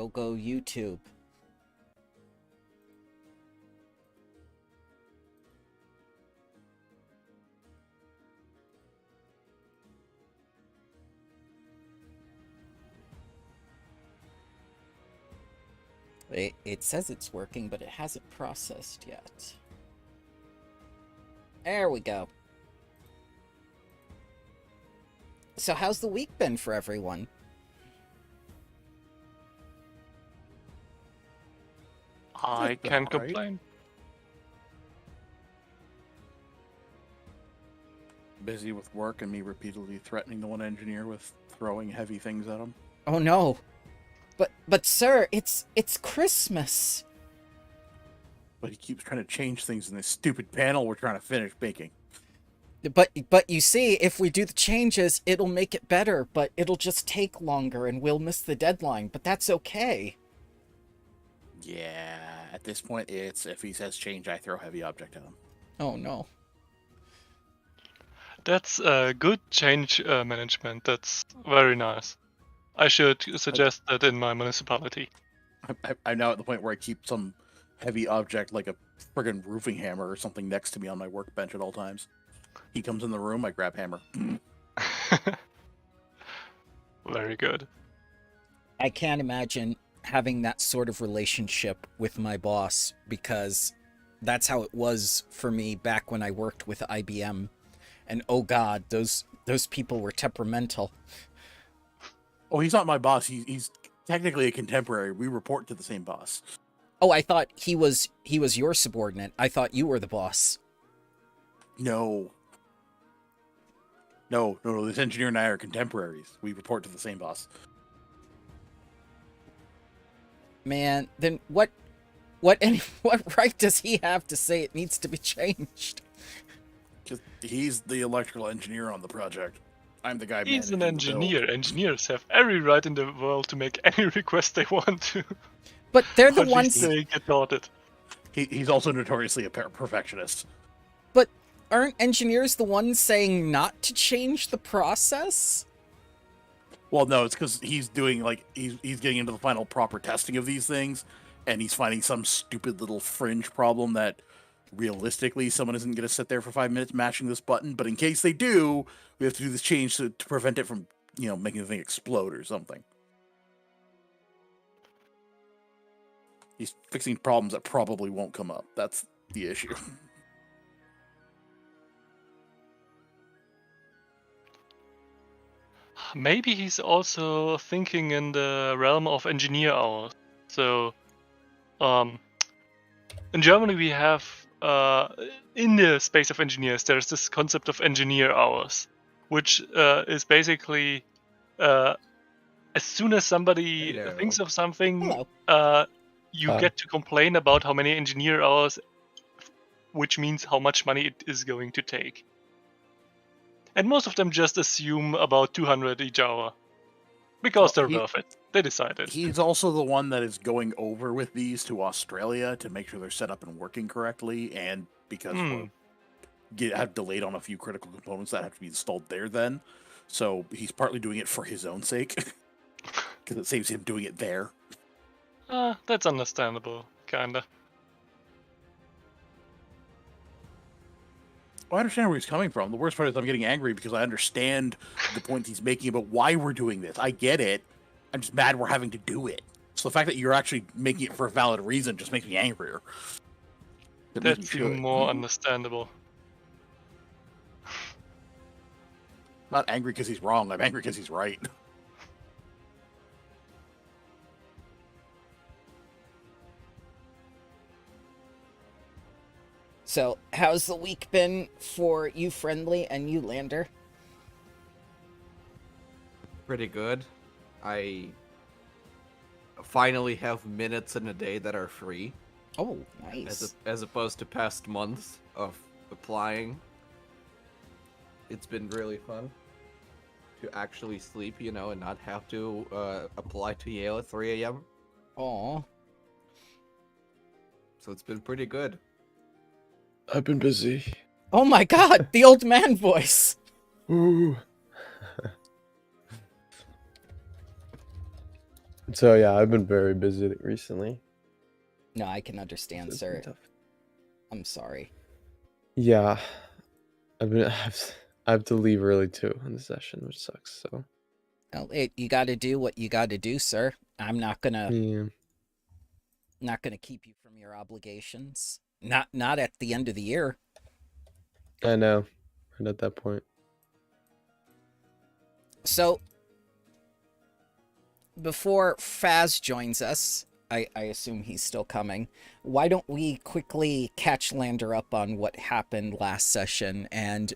Go YouTube. It says it's working, but it hasn't processed yet. There we go. So how's the week been for everyone? I can't complain. Busy with work and me repeatedly threatening the one engineer with throwing heavy things at him. Oh no. But sir, it's Christmas. But he keeps trying to change things in this stupid panel we're trying to finish making. But you see, if we do the changes, it'll make it better, but it'll just take longer and we'll miss the deadline, but that's okay. Yeah, at this point, it's if he says change, I throw heavy object at him. Oh no. That's good change management. That's very nice. I should suggest that in my municipality. I'm now at the point where I keep some heavy object like a friggin' roofing hammer or something next to me on my workbench at all times. He comes in the room, I grab hammer. Very good. I can't imagine having that sort of relationship with my boss, because that's how it was for me back when I worked with IBM. And oh god, those people were temperamental. Oh, he's not my boss. He's technically a contemporary. We report to the same boss. Oh, I thought he was your subordinate. I thought you were the boss. No. No. This engineer and I are contemporaries. We report to the same boss. Man, then what right does he have to say it needs to be changed? Because he's the electrical engineer on the project. I'm the guy. He's an managing the build. engineer. Engineers have every right in the world to make any request they want to. But they're the But ones. they get audited. He's also notoriously a perfectionist. But aren't engineers the ones saying not to change the process? Well, no, it's because he's doing he's getting into the final proper testing of these things, and he's finding some stupid little fringe problem that realistically someone isn't going to sit there for 5 minutes mashing this button. But in case they do, we have to do this change to prevent it from making the thing explode or something. He's fixing problems that probably won't come up. That's the issue. Maybe he's also thinking in the realm of engineer hours. So, in Germany we have, in the space of engineers, there's this concept of engineer hours, which is basically, as soon as somebody thinks of something, you get to complain about how many engineer hours, which means how much money it is going to take. And most of them just assume about 200 each hour. Because they're worth it. They decided. He's also the one that is going over with these to Australia to make sure they're set up and working correctly, and because we have delayed on a few critical components that have to be installed there then. So he's partly doing it for his own sake, because it saves him doing it there. That's understandable, kinda. I understand where he's coming from. The worst part is I'm getting angry because I understand the point he's making about why we're doing this. I get it. I'm just mad we're having to do it. So the fact that you're actually making it for a valid reason just makes me angrier. That's even more understandable. I'm not angry because he's wrong. I'm angry because he's right. So, how's the week been for you, Friendly, and you, Lander? Pretty good. I finally have minutes in a day that are free. Oh, nice. As opposed to past months of applying. It's been really fun to actually sleep, and not have to apply to Yale at 3 a.m. Aw. So it's been pretty good. I've been busy. Oh my god, the old man voice! Ooh. So yeah, I've been very busy recently. No, I can understand, It's been sir. tough. I'm sorry. Yeah, I have to leave early too in the session, which sucks. So Well, you got to do what you got to do, sir. I'm not gonna yeah, keep you from your obligations. Not at the end of the year. I know. Right at that point. So before Faz joins us, I assume he's still coming. Why don't we quickly catch Lander up on what happened last session and,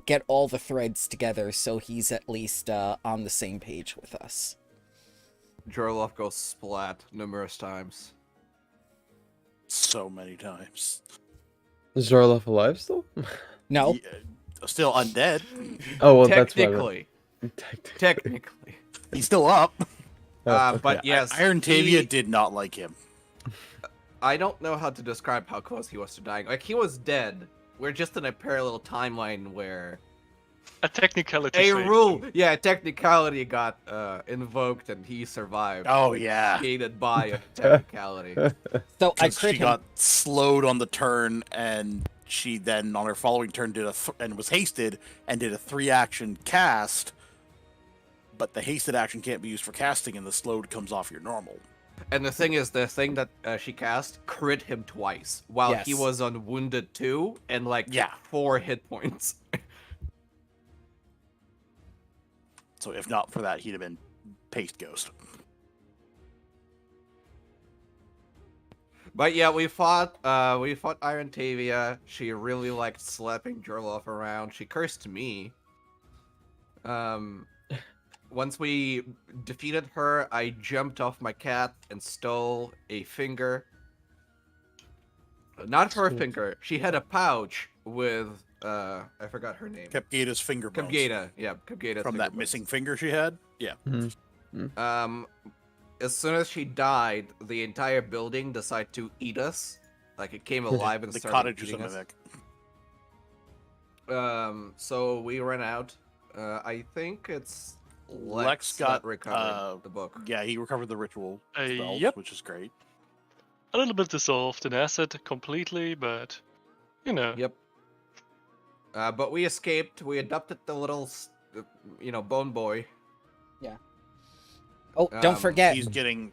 get all the threads together so he's at least on the same page with us. Jorloff goes splat numerous times. So many times. Is Zarloff alive still? No, Yeah, still undead. Oh well, that's what I meant. Technically. Technically. He's still up. Oh, okay. But yes, Iron Tavia he- did not like him. I don't know how to describe how close he was to dying. Like, he was dead. We're just in a parallel timeline where A technicality. a sake. rule, a technicality got invoked and he survived. Oh, yeah. Gated by a technicality. so I 'Cause crit she him. got slowed on the turn, and she then, on her following turn, and was hasted, and did a 3-action cast, but the hasted action can't be used for casting, and the slowed comes off your normal. And the thing is, the thing that she cast crit him twice while he Yes. was on wounded 2 and like Yeah. 4 hit points. So if not for that, he'd have been Paste Ghost. But yeah, we fought Iron Tavia. She really liked slapping Jorloff around. She cursed me. Once we defeated her, I jumped off my cat and stole a finger. Not her finger. She had a pouch with I forgot her name. Capgata's finger bones. Capgata. Yeah, Capgata. From that missing finger she had? Yeah. As soon as she died, the entire building decided to eat us. Like, it came alive and The started cottage is a eating us. mimic. So we ran out. I think it's Lex that got, recovered the book. Yeah, he recovered the ritual spells, Yep. which is great. A little bit dissolved in acid completely, but Yep. But we escaped. We adopted the little, bone boy. Oh, don't forget. He's getting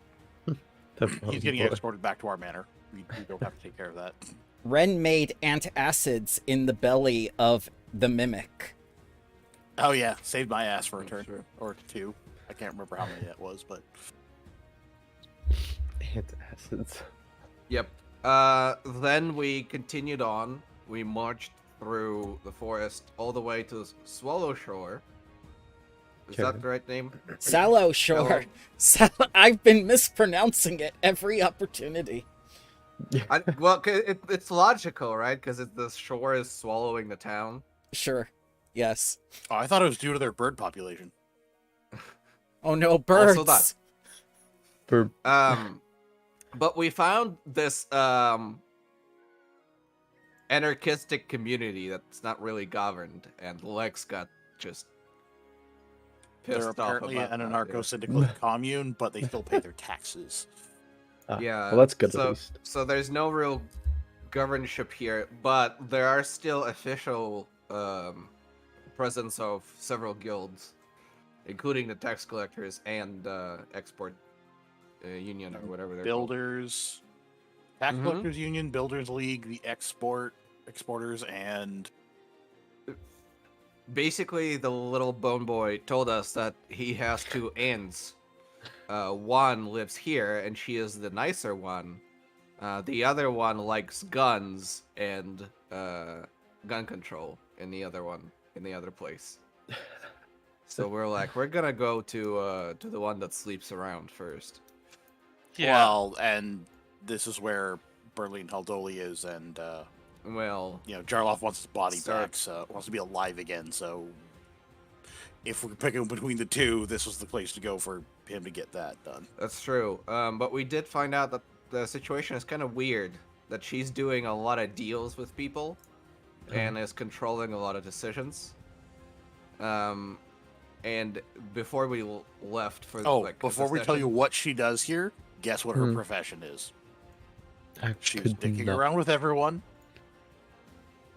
He's getting escorted back to our manor. We don't have to take care of that. Ren made antacids in the belly of the mimic. Oh yeah, saved my ass for a Oh, turn sure. or 2. I can't remember how many that was, but Antacids. Yep. Then we continued on. We marched through the forest all the way to Swallow Shore. Is Okay. that the right name? Sallow Shore. I've been mispronouncing it every opportunity. Well, it's logical, right? Because the shore is swallowing the town. Sure. Yes. oh, I thought it was due to their bird population. Oh no, birds. Also that. For But we found this anarchistic community that's not really governed, and Lex got just pissed They're off apparently about an that, anarcho-syndicate commune, but they still pay their taxes. Yeah. well, that's good so, at least. So there's no real governorship here, but there are still official presence of several guilds, including the tax collectors and export union or whatever they're called. Builders, Tax Mhm. Collectors Union, Builders League, the exporters, and Basically, the little bone boy told us that he has 2 aunts. One lives here, and she is the nicer one. The other one likes guns and gun control in the other place. So we're gonna go to the one that sleeps around first. yeah. well, and this is where Berlin Haldoli is, and Well, Jarloff wants his body Start- back, so wants to be alive again. So if we're picking between the two, this was the place to go for him to get that done. that's true. But we did find out that the situation is kind of weird. That she's doing a lot of deals with people, and is controlling a lot of decisions. And before we left for Oh, like before we tell you what she does here, guess what her Hmm. profession is? I She was could dicking not- around with everyone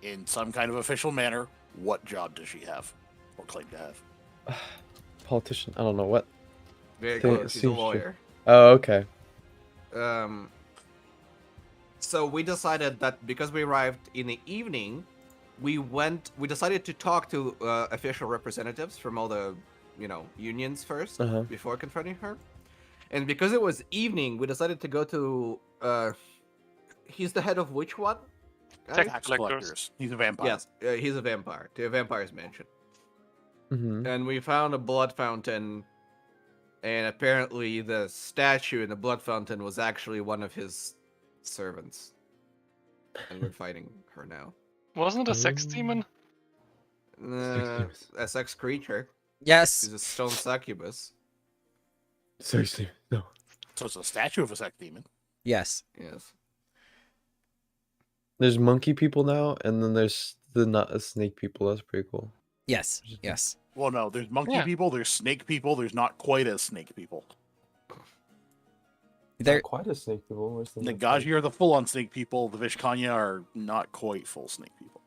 in some kind of official manner. What job does she have or claim to have? Politician. I don't know what. very Think- close. She's a seems true. lawyer. Oh, okay. So we decided that because we arrived in the evening, we decided to talk to official representatives from all the, unions first Uh-huh. before confronting her. And because it was evening, we decided to go to, he's the head of which one? Tax Tax collectors. collectors. He's a vampire. Yes, he's a vampire. To a vampire's mansion. Mm-hmm. And we found a blood fountain, and apparently the statue in the blood fountain was actually one of his servants. And we're fighting her now. Wasn't it a sex demon? demons. A sex creature. Yes. She's a stone succubus. Seriously, no. So it's a statue of a sex demon. Yes. Yes. There's monkey people now, and then there's the not a snake people. That's pretty cool. Yes. Yes. Well, no, there's monkey Yeah. people, there's snake people, there's not quite as snake people. There. Not quite a snake people. Where's the The next Gaji are the full-on snake people. The Vishkanya are not quite full snake people.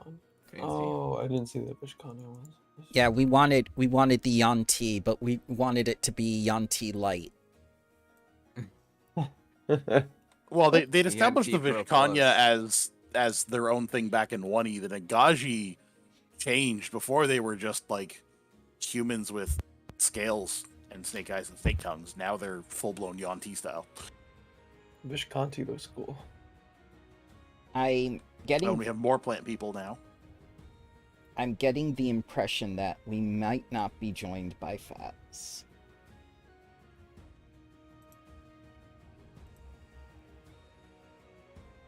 one? Fancy. Oh, I didn't see the Vishkanya ones. Yeah, we wanted the Yanti, but we wanted it to be Yanti light. Well, they'd established the antique Vishkanya as their own thing back in 1E. The Nagaji changed before they were just like humans with scales and snake eyes and snake tongues. Now they're full-blown Yanti style. Vishkanti looks cool. I'm getting And we have more plant people now. I'm getting the impression that we might not be joined by Fats.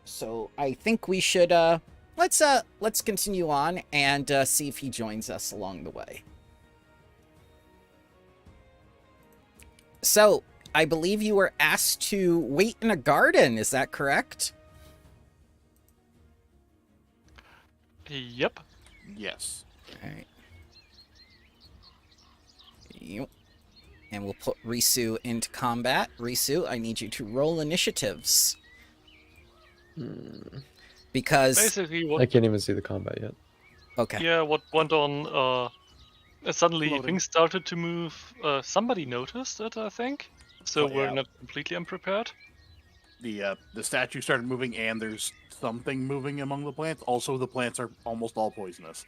So I think we should let's continue on and see if he joins us along the way. So, I believe you were asked to wait in a garden, is that correct? Yep. Yes. Alright. Yep. And we'll put Risu into combat. Risu, I need you to roll initiatives. Because... Basically, I what can't even see the combat yet. Okay. what went on? Suddenly Loading. things started to move. Somebody noticed it, I think. So Oh, we're yeah. not completely unprepared. The statue started moving, and there's something moving among the plants. Also, the plants are almost all poisonous.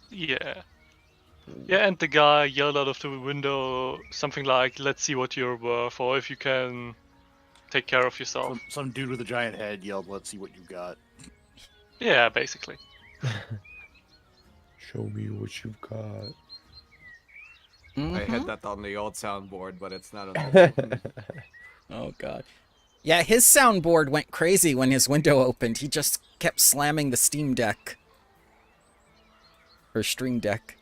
Yeah. Yeah, and the guy yelled out of the window something like, "Let's see what you're worth, or if you can take care of yourself." Some dude with a giant head yelled, "Let's see what you got." Yeah, basically. Show me what you've got. I Mhm. had that on the old soundboard, but it's not on the old one. Oh, God. Yeah, his soundboard went crazy when his window opened. He just kept slamming the Steam Deck. Or Stream Deck.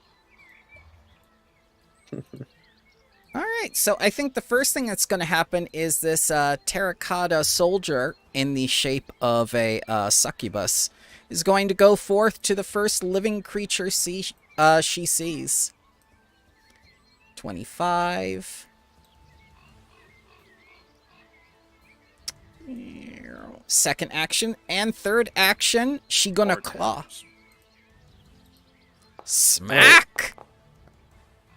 Alright, so I think the first thing that's going to happen is this terracotta soldier in the shape of a succubus is going to go forth to the first living creature she sees. 25. Second action and third action, she gonna Or claw. tendrils. Smack!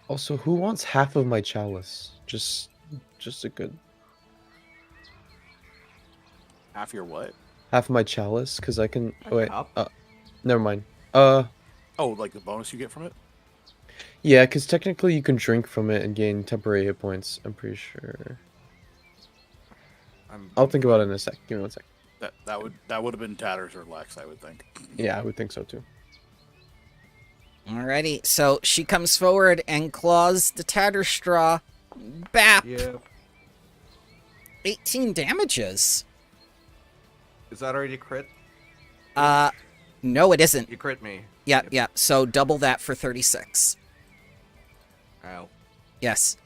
Also, who wants half of my chalice? Just a good Half your what? half of my chalice, because I can. A Wait. cup? Never mind. Oh, like the bonus you get from it? Yeah, because technically you can drink from it and gain temporary hit points. I'm pretty sure. I'll think about it in a sec. Give me 1 sec. That would have been Tatters or Lex, I would think. Yeah, I would think so too. Alrighty, so she comes forward and claws the Tatterstraw. Bap! Yeah. 18 damages. Is that already crit? No, it isn't. You crit me. Yeah, so double that for 36. Ow. Yes.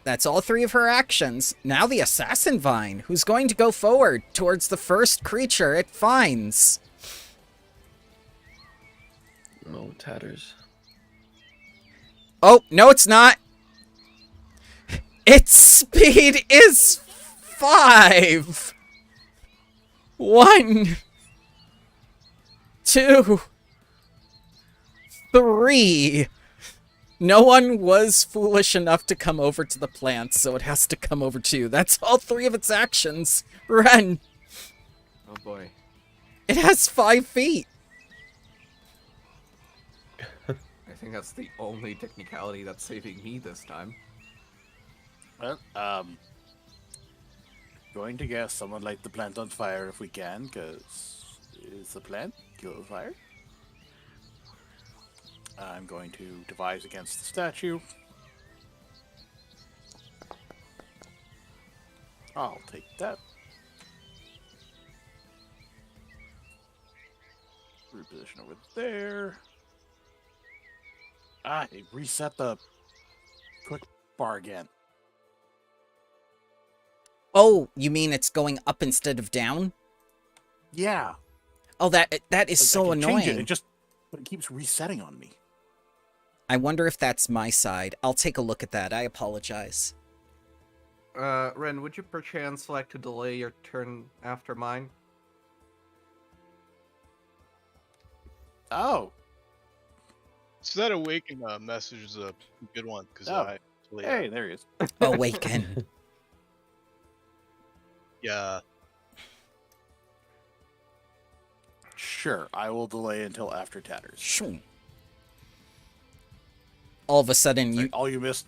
That's all three of her actions. Now the Assassin Vine, who's going to go forward towards the first creature it finds. No tatters. Oh, no, it's not. Its speed is 5. 1, 2, 3. No one was foolish enough to come over to the plant, so it has to come over to you. That's all 3 of its actions. Ren, Oh boy. it has 5 feet. I think that's the only technicality that's saving me this time. Well, going to guess someone light the plant on fire if we can, because it's the plant, kill the fire. I'm going to devise against the statue. I'll take that. Reposition over there. Ah, it reset the quick bar again. Oh, you mean it's going up instead of down? Yeah. Oh, that is Like, so I can change annoying. but it keeps resetting on me. I wonder if that's my side. I'll take a look at that. I apologize. Ren, would you perchance like to delay your turn after mine? Oh, So that awaken message is a good one because Oh. I hey, there he is. Awaken. yeah. Sure, I will delay until after Tatters. Shoo. All of a sudden, It's you... like, all you missed,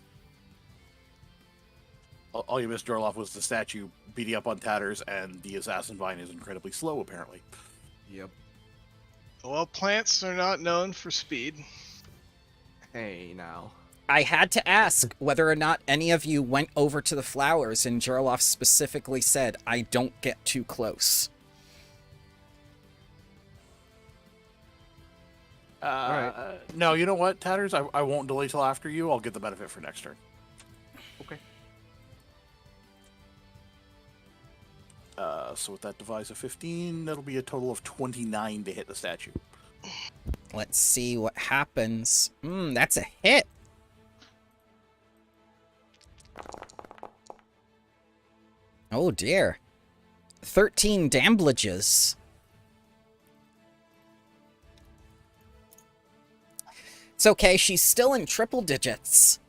Dorloff, was the statue beating up on Tatters, and the assassin vine is incredibly slow, apparently. Yep. Well, plants are not known for speed. Hey, now. I had to ask whether or not any of you went over to the flowers, and Jarloff specifically said, I don't get too close. No, you know what, Tatters? I won't delay till after you. I'll get the benefit for next turn. Okay. So with that device of 15, that'll be a total of 29 to hit the statue. Let's see what happens. That's a hit. Oh dear. 13 damages. It's okay, she's still in triple digits.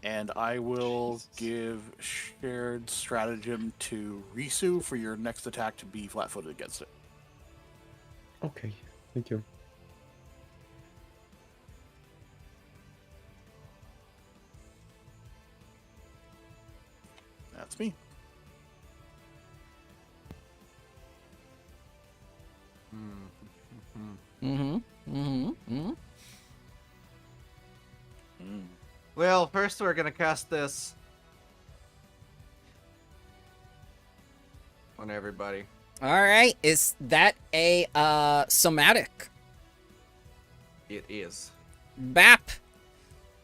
And I will give shared stratagem to Risu for your next attack to be flat-footed against it. Okay, thank you. That's me. Well, first we're gonna cast this on everybody. Alright, is that a somatic? It is. Bap.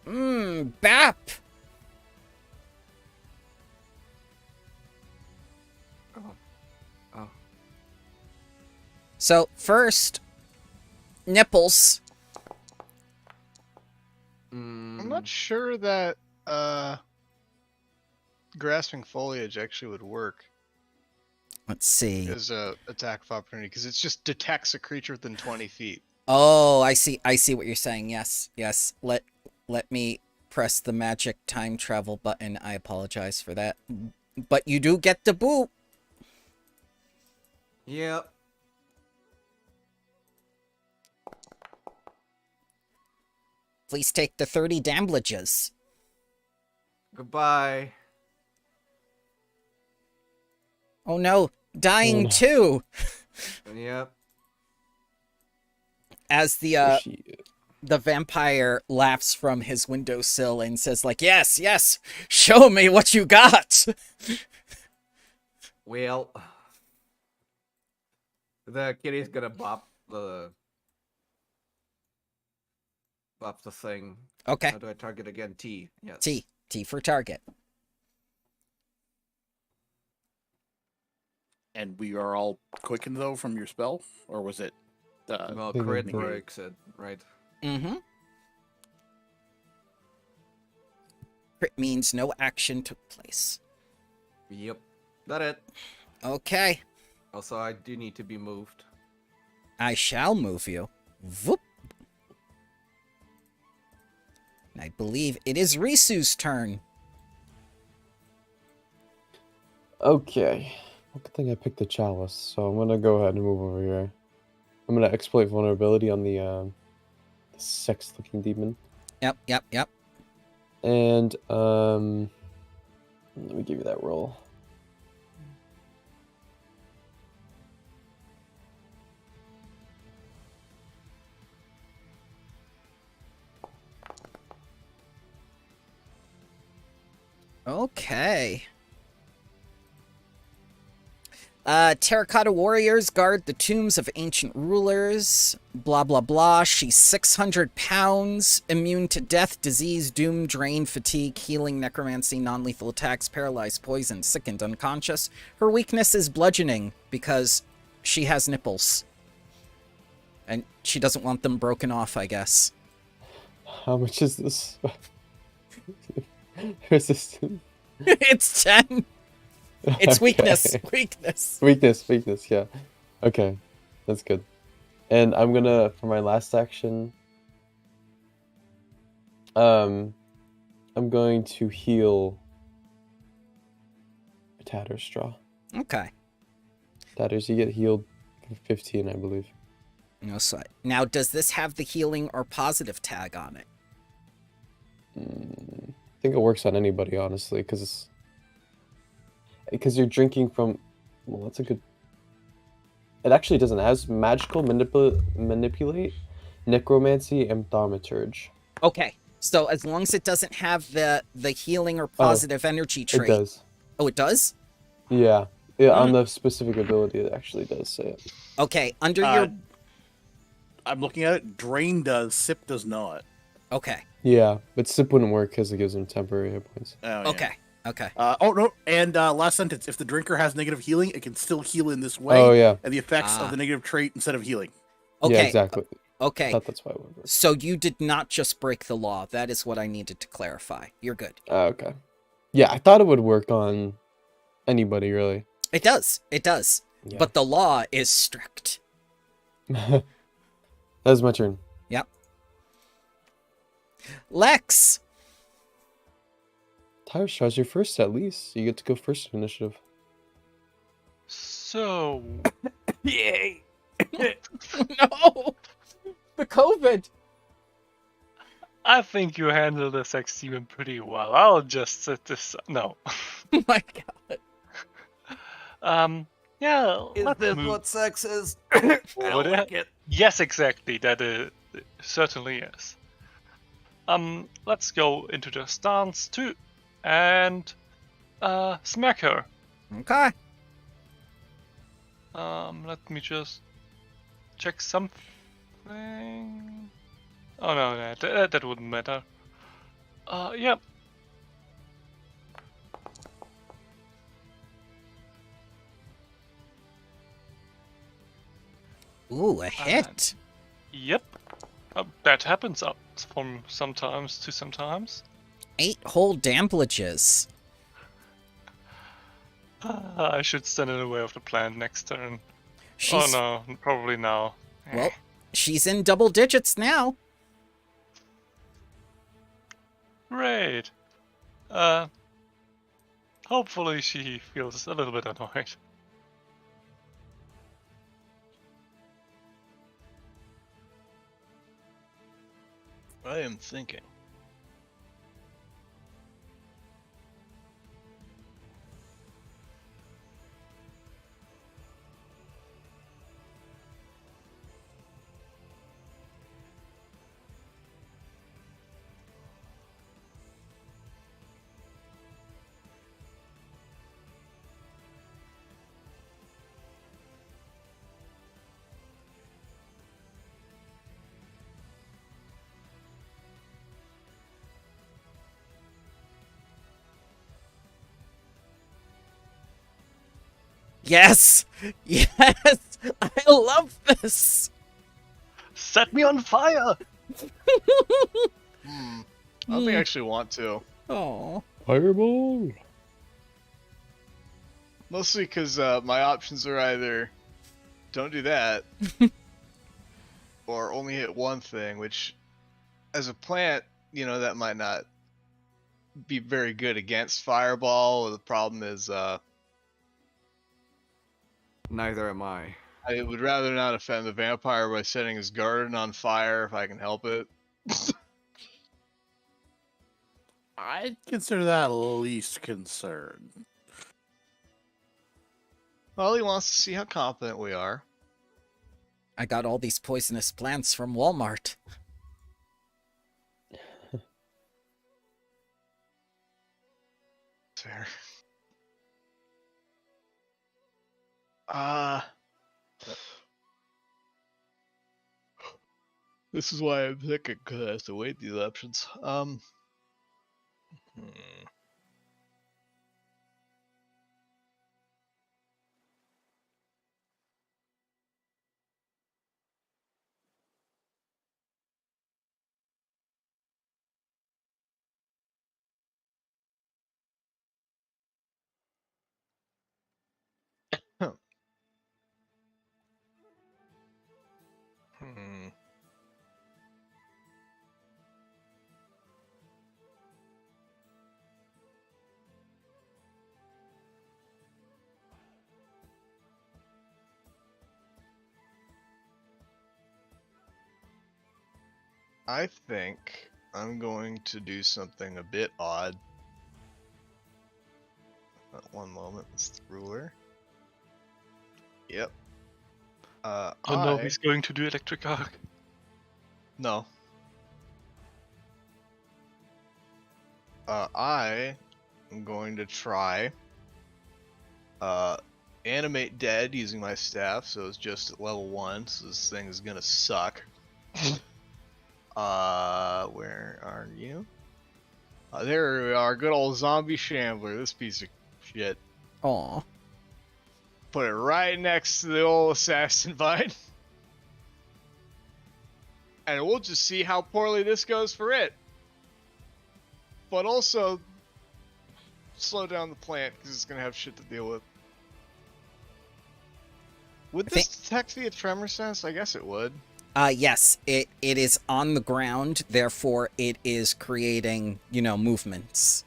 Bap. Oh. So, first, nipples. I'm not sure that grasping foliage actually would work Let's see. as a attack of opportunity because it just detects a creature within 20 feet. Oh, I see what you're saying. Yes. Let me press the magic time travel button. I apologize for that. But you do get the boot. Yep. Please take the 30 damages. Goodbye. Oh no, dying Oh. too. Yep. As the vampire laughs from his windowsill and says like, yes, show me what you got. Well, the kitty's gonna bop the thing. Okay, How do I target again? T. Yes. T for target. And we are all quickened, though, from your spell? Or was it... Well, Big crit negate. breaks it, right? Mm-hmm. Crit means no action took place. Yep. That it. Okay. Also, I do need to be moved. I shall move you. Whoop. And I believe it is Risu's turn. Okay. Good thing I picked the chalice, so I'm gonna go ahead and move over here. I'm gonna exploit vulnerability on the sex-looking demon. Yep. And let me give you that roll. Okay. Terracotta warriors guard the tombs of ancient rulers. Blah, blah, blah. She's 600 pounds. Immune to death, disease, doom, drain, fatigue, healing, necromancy, non-lethal attacks, paralyzed, poison, sickened, unconscious. Her weakness is bludgeoning because she has nipples. And she doesn't want them broken off, I guess. How much is this? Resistance. It's 10. It's Okay. Weakness. Weakness, yeah. Okay, that's good. And I'm gonna, for my last action, I'm going to heal Tatterstraw. Okay. Tatters, you get healed for 15, I believe. No sweat. Now, does this have the healing or positive tag on it? I think it works on anybody, honestly, because you're drinking from. Well, that's a good. It actually doesn't. It has magical manipulate, necromancy, and thaumaturge. Okay. So as long as it doesn't have the healing or positive energy trait. It does. Oh, it does? Yeah. On the specific ability, it actually does say it. Okay. Under your. I'm looking at it. Drain does. Sip does not. Okay. Yeah, but sip wouldn't work because it gives him temporary hit points. Oh, yeah. Okay. Oh no! And last sentence: if the drinker has negative healing, it can still heal in this way. Oh yeah. And the effects of the negative trait instead of healing. Okay. Yeah, exactly. I Okay. thought that's why it would work. So you did not just break the law. That is what I needed to clarify. You're good. Okay. Yeah, I thought it would work on anybody, really. It does. It does. Yeah. But the law is strict. That was my turn. Yep. Lex. Tyrestraw's your first, at least. You get to go first in initiative. So, Yay! No. The COVID. I think you handled the sex demon pretty well. I'll just set this. No. Oh my god. Yeah. Is let's this move. what sex is? What I don't like it. Yes, exactly. That is certainly is. Let's go into the stance too, and smack her. Okay. Let me just check something. Oh no, that wouldn't matter. Yeah. Ooh, a hit. Yep. That happens up from sometimes to sometimes. 8 whole damages. I should stand in the way of the plan next turn. She's, Oh no, probably now. well, she's in double digits now. Great. Hopefully she feels a little bit annoyed. I am thinking. Yes. Yes. I love this. Set me on fire! I don't think I actually want to. Oh. Fireball. Mostly because my options are either don't do that or only hit one thing, which as a plant, that might not be very good against fireball. The problem is Neither am I. I would rather not offend the vampire by setting his garden on fire if I can help it. I'd consider that least concern. Well, he wants to see how competent we are. I got all these poisonous plants from Walmart. Fair. This is why I'm thinking, because I have to wait these options. I think I'm going to do something a bit odd. One moment, it's the ruler. Yep. Oh no, he's going to do electric arc. No. I am going to try animate dead using my staff, so it's just at level 1, so this thing is gonna suck. Where are you? There we are, good old zombie shambler, this piece of shit. Aw. Put it right next to the old assassin vine. And we'll just see how poorly this goes for it. But also, slow down the plant, because it's going to have shit to deal with. Would this detect via tremor sense? I guess it would. Yes, it is on the ground, therefore it is creating, movements.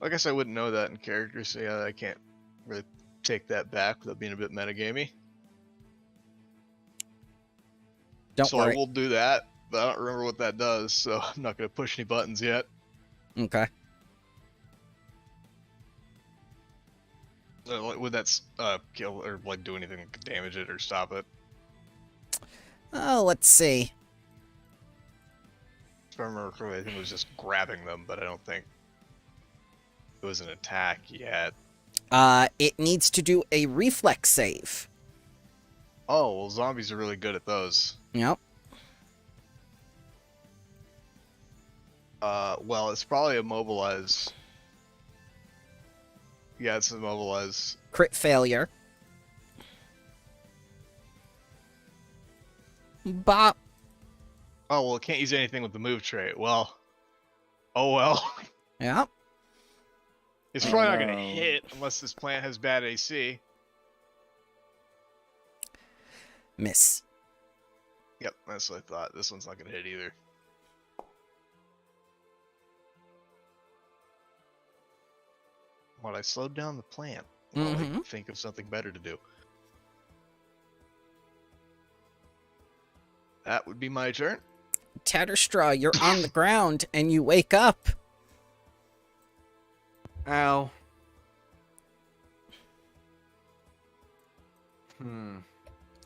I guess I wouldn't know that in character, so yeah, I can't really take that back without being a bit metagamey. Don't worry. I will do that, but I don't remember what that does, so I'm not going to push any buttons yet. Okay. Would that kill or do anything that could damage it or stop it? Oh, let's see. If I remember correctly, I think it was just grabbing them, but I don't think it was an attack yet. It needs to do a reflex save. Oh, well, zombies are really good at those. Yep. Well, it's probably immobilize. Yeah, it's immobilize. Crit failure. Bop. Oh, well, it can't use anything with the move trait. Well. Oh, well. Yep. It's probably not going to hit unless this plant has bad AC. Miss. Yep, that's what I thought. This one's not going to hit either. What, I slowed down the plant while I think of something better to do. That would be my turn. Tatterstraw, you're on the ground and you wake up. Ow.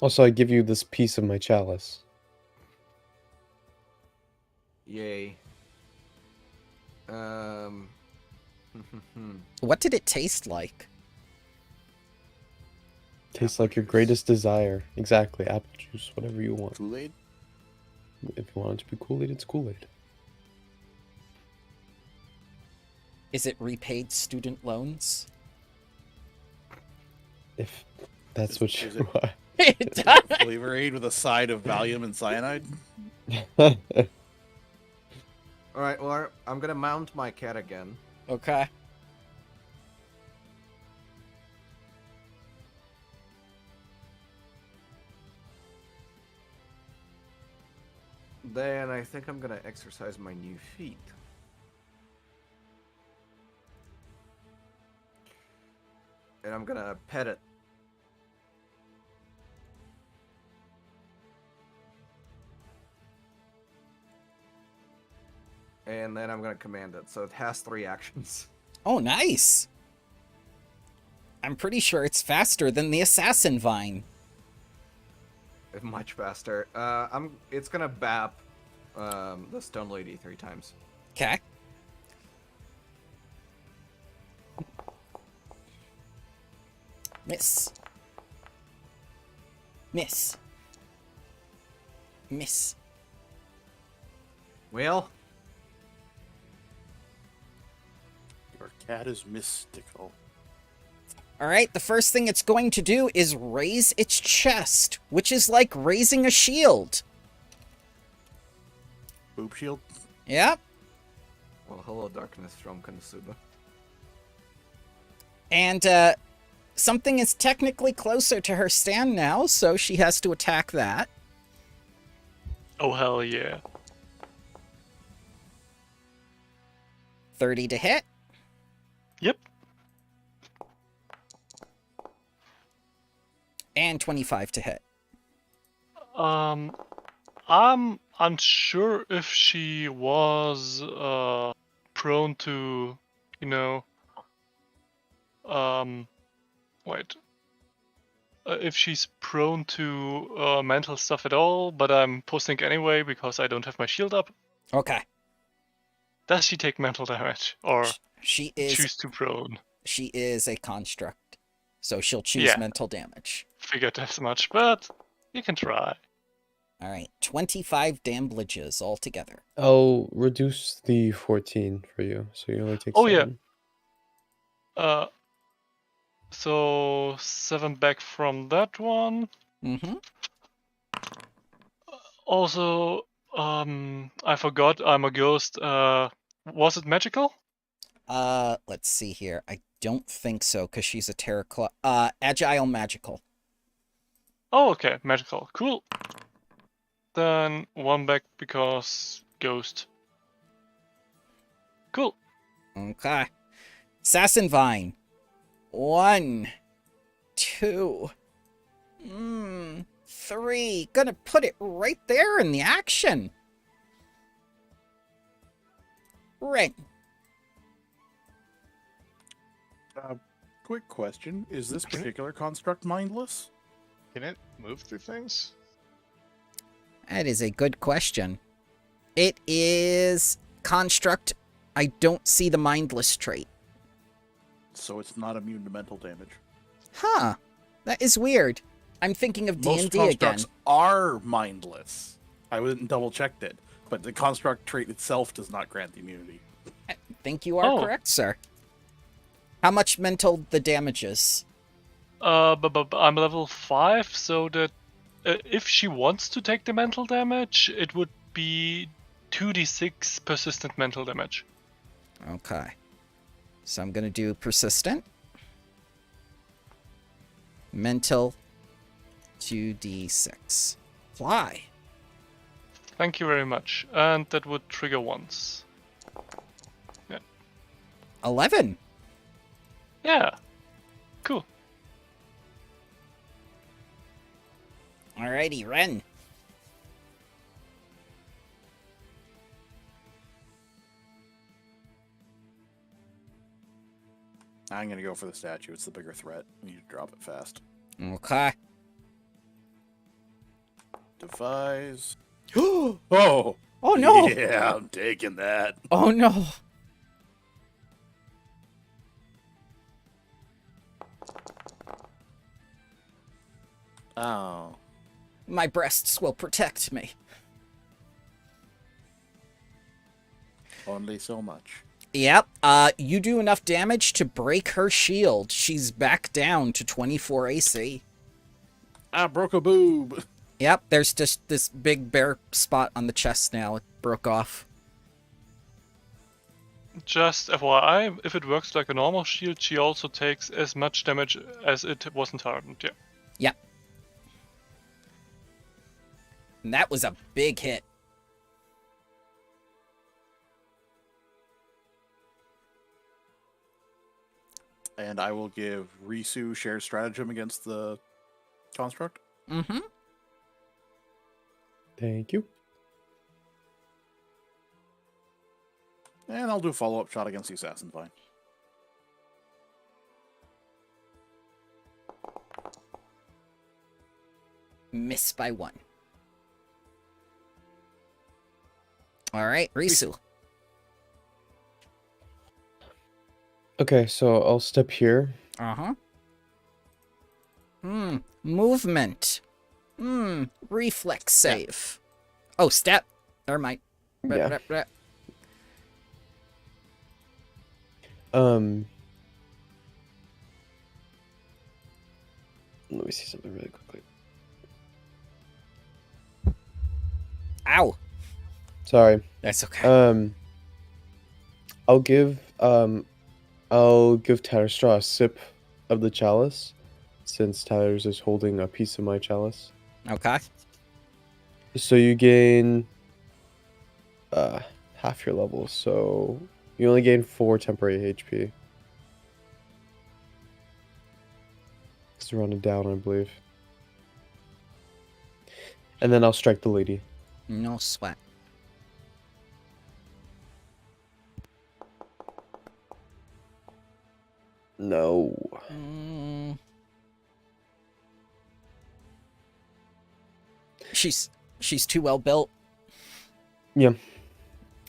Also, I give you this piece of my chalice. Yay. What did it taste like? Tastes like your greatest desire. Exactly, apple juice, whatever you want. Kool-Aid? If you want it to be Kool-Aid, it's Kool-Aid. Is it repaid student loans? If that's what Is you It Is does. it flavor aid with a side of Valium and cyanide? want. All right, well, I'm gonna mount my cat again. Okay. Then I think I'm gonna exercise my new feat. And I'm gonna pet it. And then I'm gonna command it, so it has 3 actions. Oh, nice. I'm pretty sure it's faster than the assassin vine. Much faster. It's gonna bap the stone lady 3 times. Okay. Miss. Miss. Miss. Well, Your cat is mystical. All right, the first thing it's going to do is raise its chest, which is like raising a shield. Boob shield? Yep. well, hello darkness from Konosuba. And something is technically closer to her stand now, so she has to attack that. Oh hell yeah. 30 to hit. Yep. And 25 to hit. I'm unsure if she was prone to, you know, wait. If she's prone to mental stuff at all, but I'm posting anyway because I don't have my shield up. Okay. Does she take mental damage or She is choose to prone? she is a construct. So she'll choose Yeah. mental damage. Figured as much, but you can try. All right, 25 damages altogether. I'll reduce the 14 for you, so you only take Oh, yeah. 7. So 7 back from that one. Mm-hmm. Also, I forgot I'm a ghost. Was it magical? Let's see here. I don't think so, because she's a terraclaw. Agile magical. Oh, okay, magical. Cool. Then 1 back because ghost. Cool. Okay. Assassin Vine. 1, 2, 3. Gonna put it right there in the action. Ren. Quick question. Is this particular construct mindless? Can it move through things? That is a good question. It is construct. I don't see the mindless trait. So it's not immune to mental damage. Huh. That is weird. I'm thinking of Most D&D again. constructs are mindless. I wouldn't double checked it, but the construct trait itself does not grant the immunity. I think you are Oh. correct, sir. How much mental the damage is? But I'm level 5, so that if she wants to take the mental damage, it would be 2d6 persistent mental damage. Okay. So I'm going to do persistent. Mental 2d6. Fly. Thank you very much. And that would trigger once. 11. Yeah. Cool. Alrighty, Ren. I'm gonna go for the statue. It's the bigger threat. We need to drop it fast. Okay. Defies. Oh Oh! no! Yeah, I'm taking that. Oh no! Oh. My breasts will protect me. Only so much. Yep. You do enough damage to break her shield. She's back down to 24 AC. I broke a boob. Yep, there's just this big bare spot on the chest now. It broke off. Just FYI, if it works like a normal shield, she also takes as much damage as it wasn't hardened. Yeah. Yep. And that was a big hit. And I will give Risu shared stratagem against the construct. Mm-hmm. Thank you. And I'll do a follow-up shot against the assassin vine. Miss by 1. All right, Risu. Okay, so I'll step here. Uh-huh. Movement. Reflex save. Oh, step. Never mind. Yeah. Let Let me see something really quickly. Ow. Sorry. That's okay. I'll give Tatterstraw a sip of the chalice, since Tyler's is holding a piece of my chalice. Okay. So you gain half your level, so you only gain 4 temporary HP. It's running down, I believe. And then I'll strike the lady. No sweat. No. She's too well built. Yeah.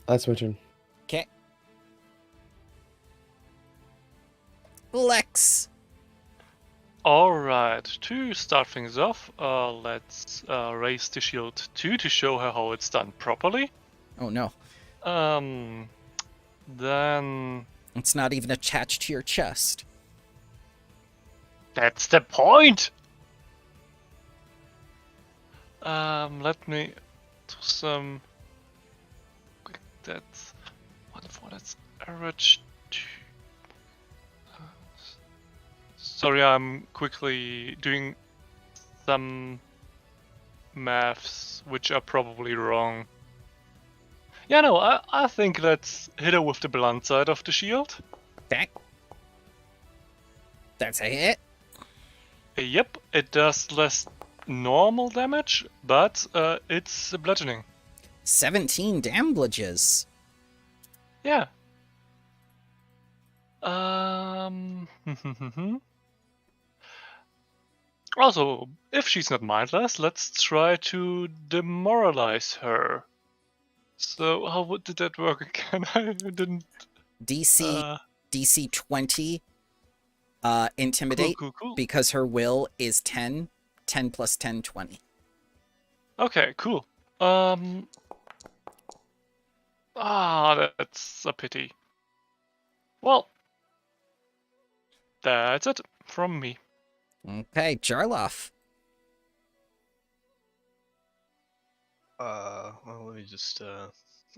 That's my turn. Okay. Lex. Alright, to start things off, let's raise the shield 2 to show her how it's done properly. Oh no. Then... It's not even attached to your chest. That's the point! Let me do some quick stats. That's average 2. Sorry, I'm quickly doing some maths which are probably wrong. Yeah, no, I think let's hit her with the blunt side of the shield. Okay. That's a hit. Yep, it does less normal damage, but it's bludgeoning. 17 damages. Yeah. Also, if she's not mindless, let's try to demoralize her. So, did that work again? I didn't... DC 20 intimidate Cool. because her will is 10 plus 10 20. Okay, cool. That's a pity. Well, that's it from me. Okay, Jarloff. Well, let me just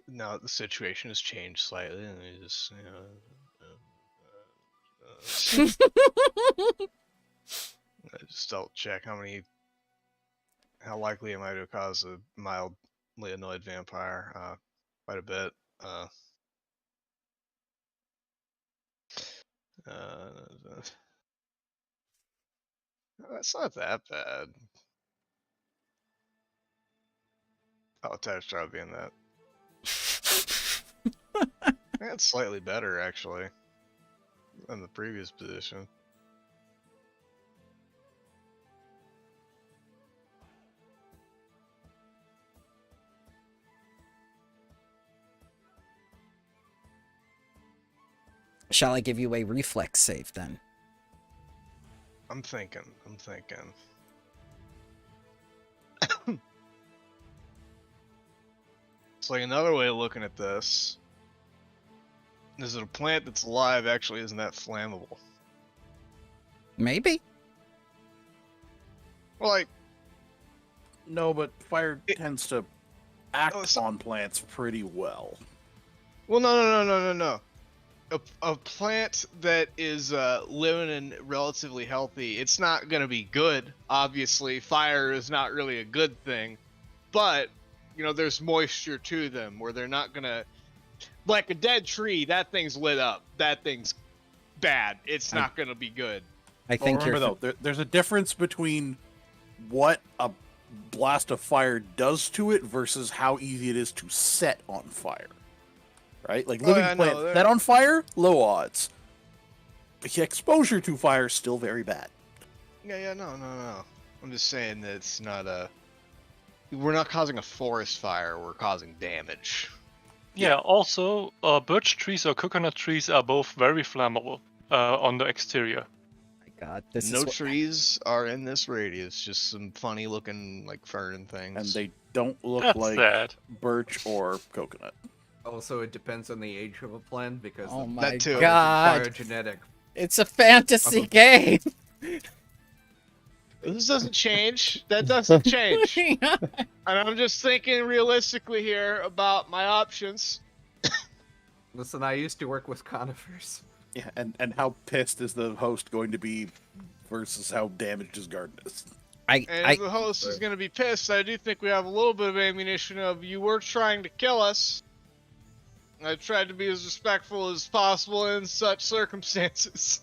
now that the situation has changed slightly, let me just I just double check how likely am I to cause a mildly annoyed vampire? Quite a bit. That's not that bad. Oh, Tatterstar would be in that. That's slightly better, actually, than the previous position. Shall I give you a reflex save then? I'm thinking. It's like another way of looking at this. Is it a plant that's alive actually isn't that flammable? Maybe. Well, like, No, but fire It- tends to act Oh, so- on plants pretty well. well, no. A plant that is living and relatively healthy, it's not going to be good. Obviously, fire is not really a good thing. But, you know, there's moisture to them where they're not going to... Like a dead tree, that thing's lit up. That thing's bad. It's not going to be good. I Well, think remember though, there's a difference between what a blast of fire does to it versus how easy it is to set on fire. Right? Like living yeah, plant no, set on fire, low odds. The exposure to fire is still very bad. Yeah, no. I'm just saying that it's not a... We're not causing a forest fire, we're causing damage. Yeah, also, birch trees or coconut trees are both very flammable on the exterior. my God, this No is what... trees are in this radius, just some funny looking like fern things. And they don't look That's like sad. birch or coconut. Also, it depends on the age of a plant because Oh the my too. God, phylogenetic. it's a fantasy game. This doesn't change. That doesn't change. And I'm just thinking realistically here about my options. Listen, I used to work with conifers. Yeah, and how pissed is the host going to be versus how damaged his garden is? And if the host is going to be pissed, I do think we have a little bit of ammunition of you were trying to kill us. I tried to be as respectful as possible in such circumstances.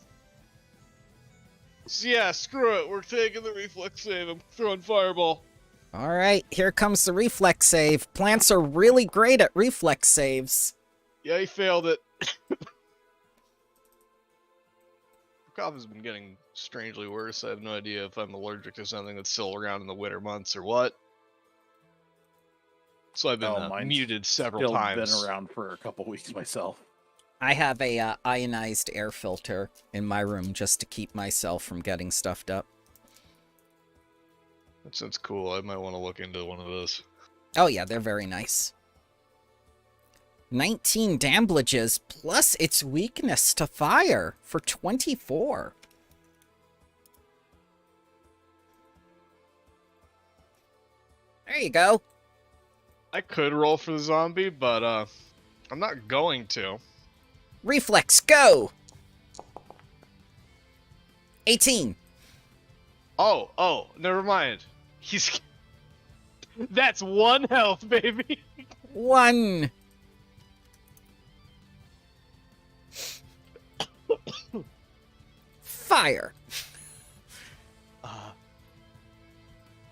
So yeah, screw it. We're taking the reflex save. I'm throwing fireball. All right, here comes the reflex save. Plants are really great at reflex saves. Yeah, he failed it. The cough has been getting strangely worse. I have no idea if I'm allergic to something that's still around in the winter months or what. So I've been mine's muted several Still times. been around for a couple weeks myself. I have a ionized air filter in my room just to keep myself from getting stuffed up. That sounds cool. I might want to look into one of those. Oh yeah, they're very nice. 19 damages plus its weakness to fire for 24. There you go. I could roll for the zombie, but I'm not going to. Reflex, go! 18. Oh, never mind. He's... That's 1 health, baby! 1. Fire.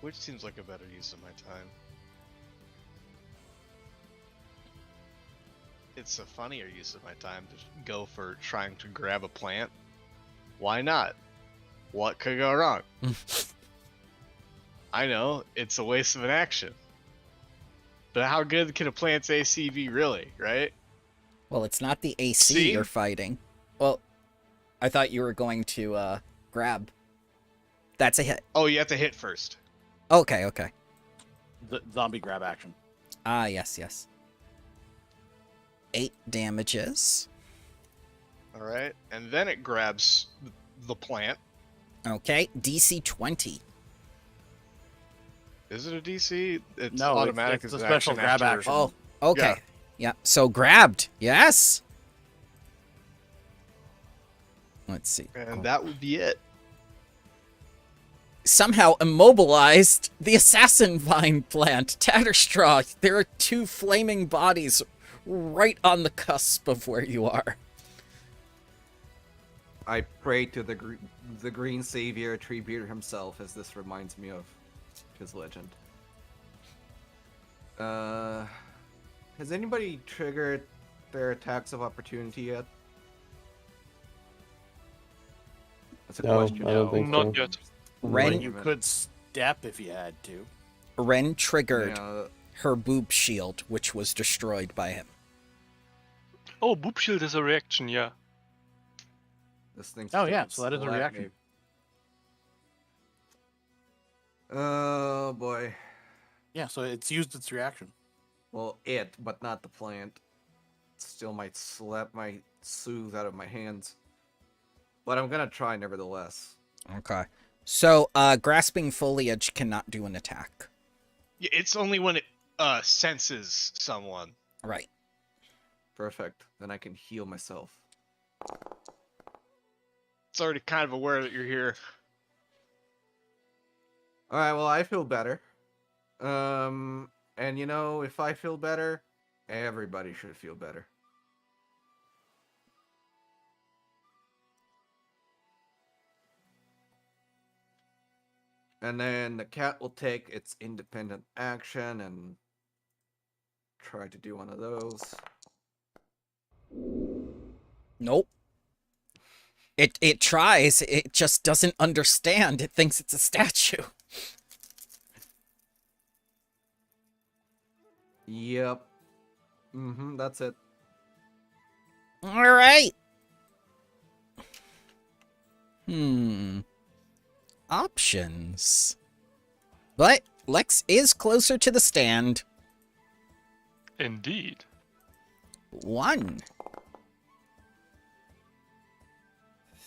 Which seems like a better use of my time. It's a funnier use of my time to go for trying to grab a plant. Why not? What could go wrong? I know, it's a waste of an action. But how good can a plant's AC be really, right? Well, it's not the AC See? you're fighting. Well, I thought you were going to grab. That's a hit. Oh, you have to hit first. Okay. The zombie grab action. Ah, yes. 8 damages. Alright, and then it grabs the plant. Okay, DC 20. Is it a DC? It's No, automatic it's as a an special grab after- action. Oh, okay. Yeah, so grabbed. Yes. Let's see. And that would be it. Somehow immobilized the assassin vine plant, Tatterstraw. There are 2 flaming bodies right on the cusp of where you are. I pray to the green savior Treebeard himself, as this reminds me of his legend. Has anybody triggered their attacks of opportunity yet? That's a No, question. I don't think Not so. yet. Ren, You could step if you had to. Ren triggered Yeah, her boob shield, which was destroyed by him. Oh, Boob Shield is a reaction, yeah. this thing's Oh, yeah, freaking so that is a slap reaction. me. Oh boy. Yeah, so it's used its reaction. Well, it, but not the plant. still might slap my soothe out of my hands. But I'm gonna try nevertheless. Okay. So, grasping foliage cannot do an attack. Yeah, it's only when it senses someone. Right. Perfect. Then I can heal myself. It's already kind of aware that you're here. Alright, well, I feel better. And you know, if I feel better, everybody should feel better. And then the cat will take its independent action and try to do one of those. Nope. It tries, it just doesn't understand. It thinks it's a statue. Yep. That's it. All right. Options. But Lex is closer to the stand. Indeed. 1.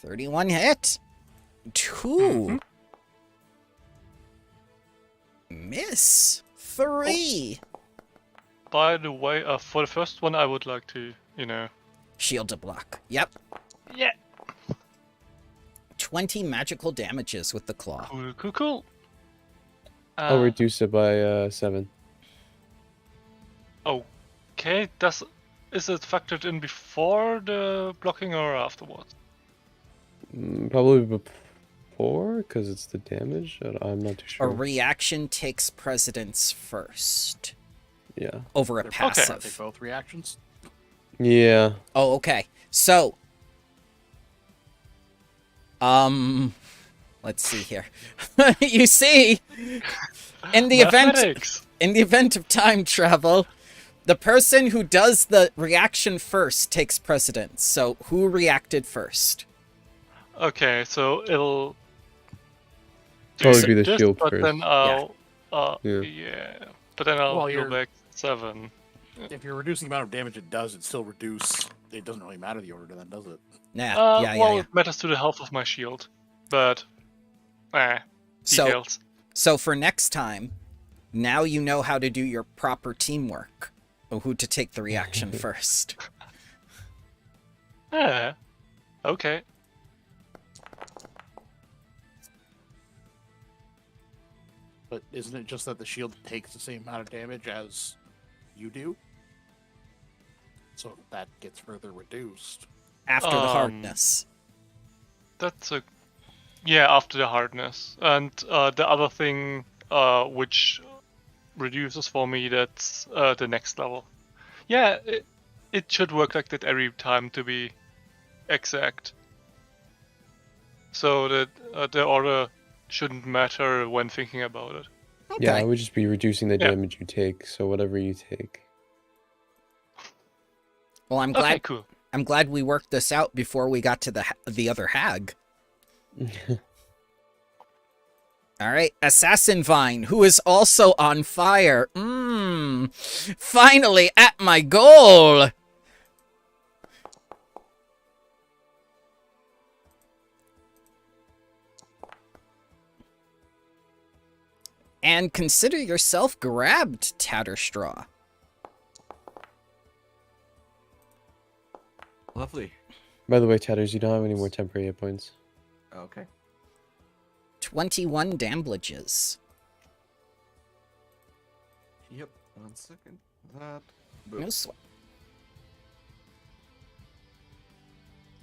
31 hit. 2. Miss. 3. By the way, for the first one, I would like to, Shield to block. Yep. Yeah. 20 magical damages with the claw. Cool. I'll reduce it by 7. Okay, is it factored in before the blocking or afterwards? Probably before, because it's the damage. I'm not too A sure. reaction takes precedence first Yeah. over a They're passive. Aren't they both reactions? Yeah. Oh, okay. So, let's see here. You see, in the event of time travel, the person who does the reaction first takes precedence. So, who reacted first? Okay, so it'll Probably be the this, shield but first. then I'll Yeah. But then I'll Well, go you're- back 7. If you're reducing the amount of damage it does, it still reduce. It doesn't really matter the order then, does it? Nah, yeah. It matters to the health of my shield, but So, details. so for next time, now you know how to do your proper teamwork. Or who to take the reaction first. Okay. But isn't it just that the shield takes the same amount of damage as you do? So that gets further reduced. After the hardness. That's after the hardness. And the other thing which reduces for me, that's the next level. Yeah, it should work like that every time, to be exact. So that the order shouldn't matter when thinking about it. Okay. Yeah, I would just be reducing the Yeah. damage you take, so whatever you take. Well, I'm glad. Okay, cool. I'm glad we worked this out before we got to the other hag. All right, Assassin Vine, who is also on fire. Finally at my goal. And consider yourself grabbed, Tatterstraw. Lovely. By the way, Tatters, you don't have any more temporary hit points. Okay. 21 damages. Yep. 1 second. That. Boom. No sweat.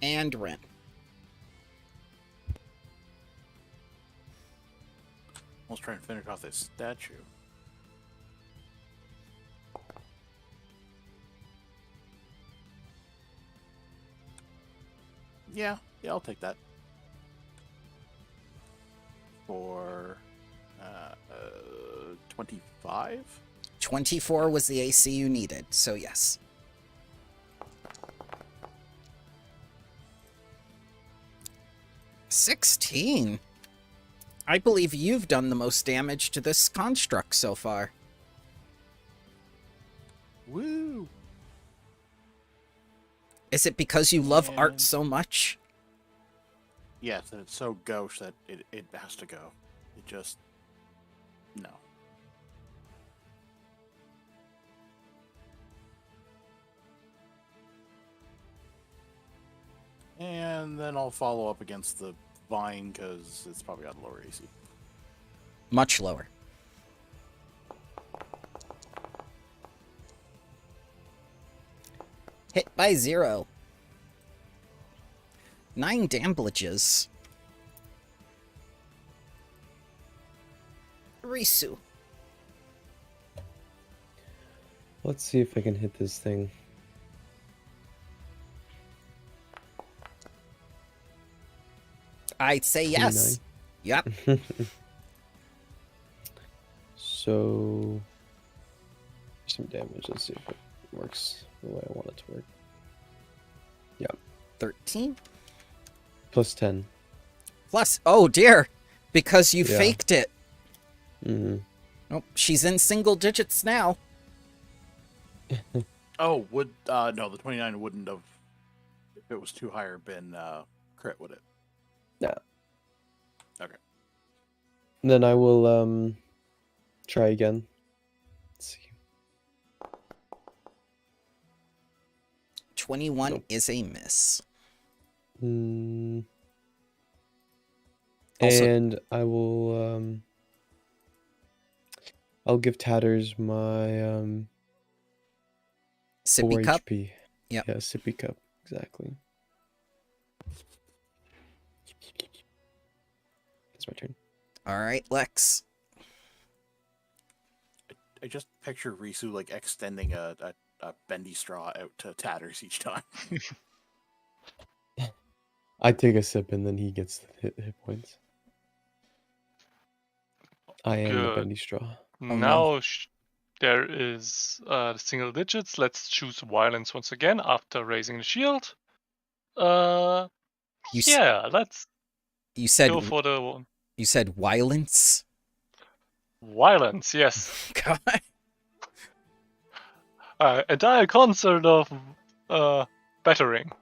And Ren. Let's try and finish off this statue. Yeah, I'll take that. For 25? 24 was the AC you needed, so yes. $16. I believe you've done the most damage to this construct so far. Woo! Is it because you love art And- so much? Yes, and it's so gauche that it has to go. It just no. And then I'll follow up against the vine because it's probably got lower AC. Much lower. Hit by 0. 9 damages. Risu. Let's see if I can hit this thing. I'd say yes. Yep. So, some damage. Let's see if it works the way I want it to work. 13 Plus 10. plus. Oh dear, because you Yeah. faked it. Mm-hmm. Nope, she's in single digits now. Oh, would no, the 29 wouldn't have, if it was too higher, been crit, would it? Then I will try again. Let's see. 21 Nope. is a miss. Mm. Also- And I will I'll give Tatters my Sippy 4 cup. HP. Yep. Yeah, sippy cup. Exactly. It's my turn. All right, Lex. I just picture Risu like extending a bendy straw out to Tatters each time. I take a sip and then he gets the hit points. I am the Good. bendy straw. no. Now there is the single digits. Let's choose violence once again after raising the shield. You s- Yeah, let's You said go for the one. you said violence. Violence, yes. God. Entire concert of battering.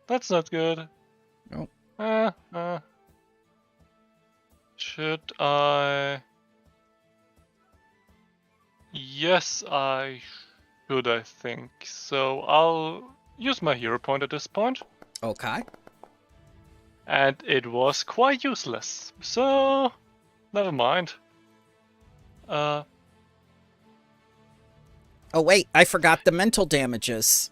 That's not good. Nope. Should I? Yes, I should, I think. So I'll use my hero point at this point. Okay. And it was quite useless. So, never mind. Oh wait, I forgot the mental damages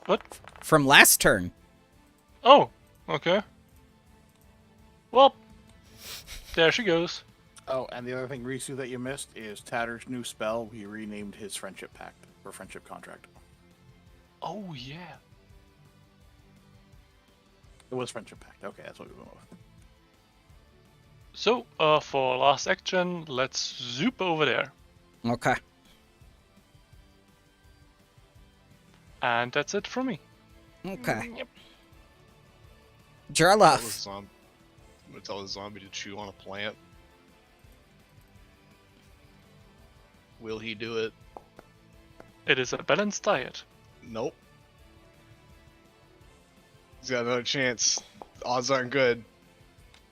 What? from last turn. Oh, okay. Well, there she goes. Oh, and the other thing, Risu, that you missed is Tatter's new spell. He renamed his friendship pact or friendship contract. Oh, yeah. It was friendship pact. Okay, that's what we went with. So, for last action, let's zoop over there. Okay. And that's it from me. Okay. Yep. Jarlath. I'm gonna tell the zombie to chew on a plant. Will he do it? It is a balanced diet. Nope. He's got another chance. Odds aren't good.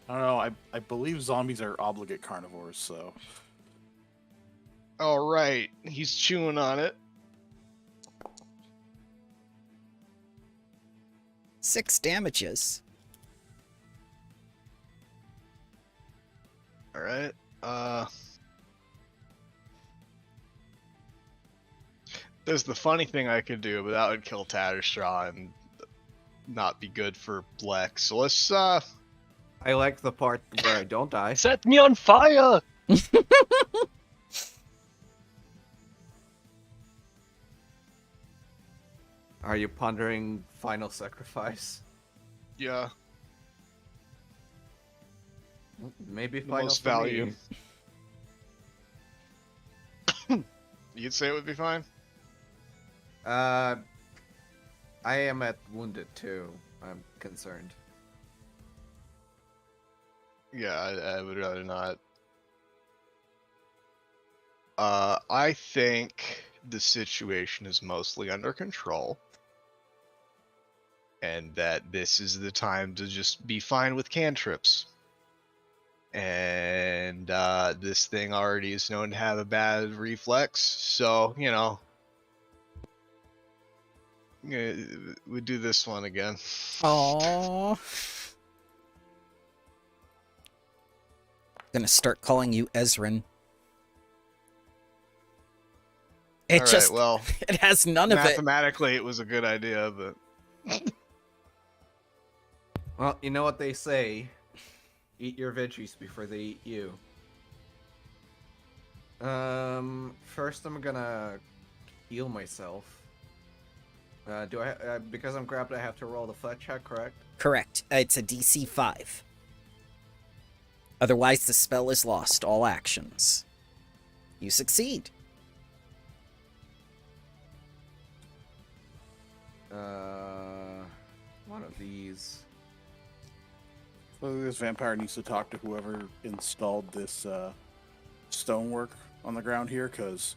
I don't know. I believe zombies are obligate carnivores, so All right, he's chewing on it. 6 damages. All right. There's the funny thing I could do, but that would kill Tatterstraw and not be good for Lex. So let's I like the part where I don't die. Set me on fire! Are you pondering final sacrifice? yeah, Maybe the final most for value. me. You'd say it would be fine. I am at wounded too. I'm concerned. Yeah, I would rather not. I think the situation is mostly under control. And that this is the time to just be fine with cantrips. And this thing already is known to have a bad reflex, so, you know, we do this one again. Aww. Gonna start calling you Ezrin. It All just, right, well, it has none of it. mathematically it was a good idea, but Well, you know what they say. Eat your veggies before they eat you. First I'm gonna heal myself. Do I, because I'm grabbed, I have to roll the flat check, correct? Correct. It's a DC 5. Otherwise, the spell is lost. All actions. You succeed. One of these. So this vampire needs to talk to whoever installed this stonework on the ground here, because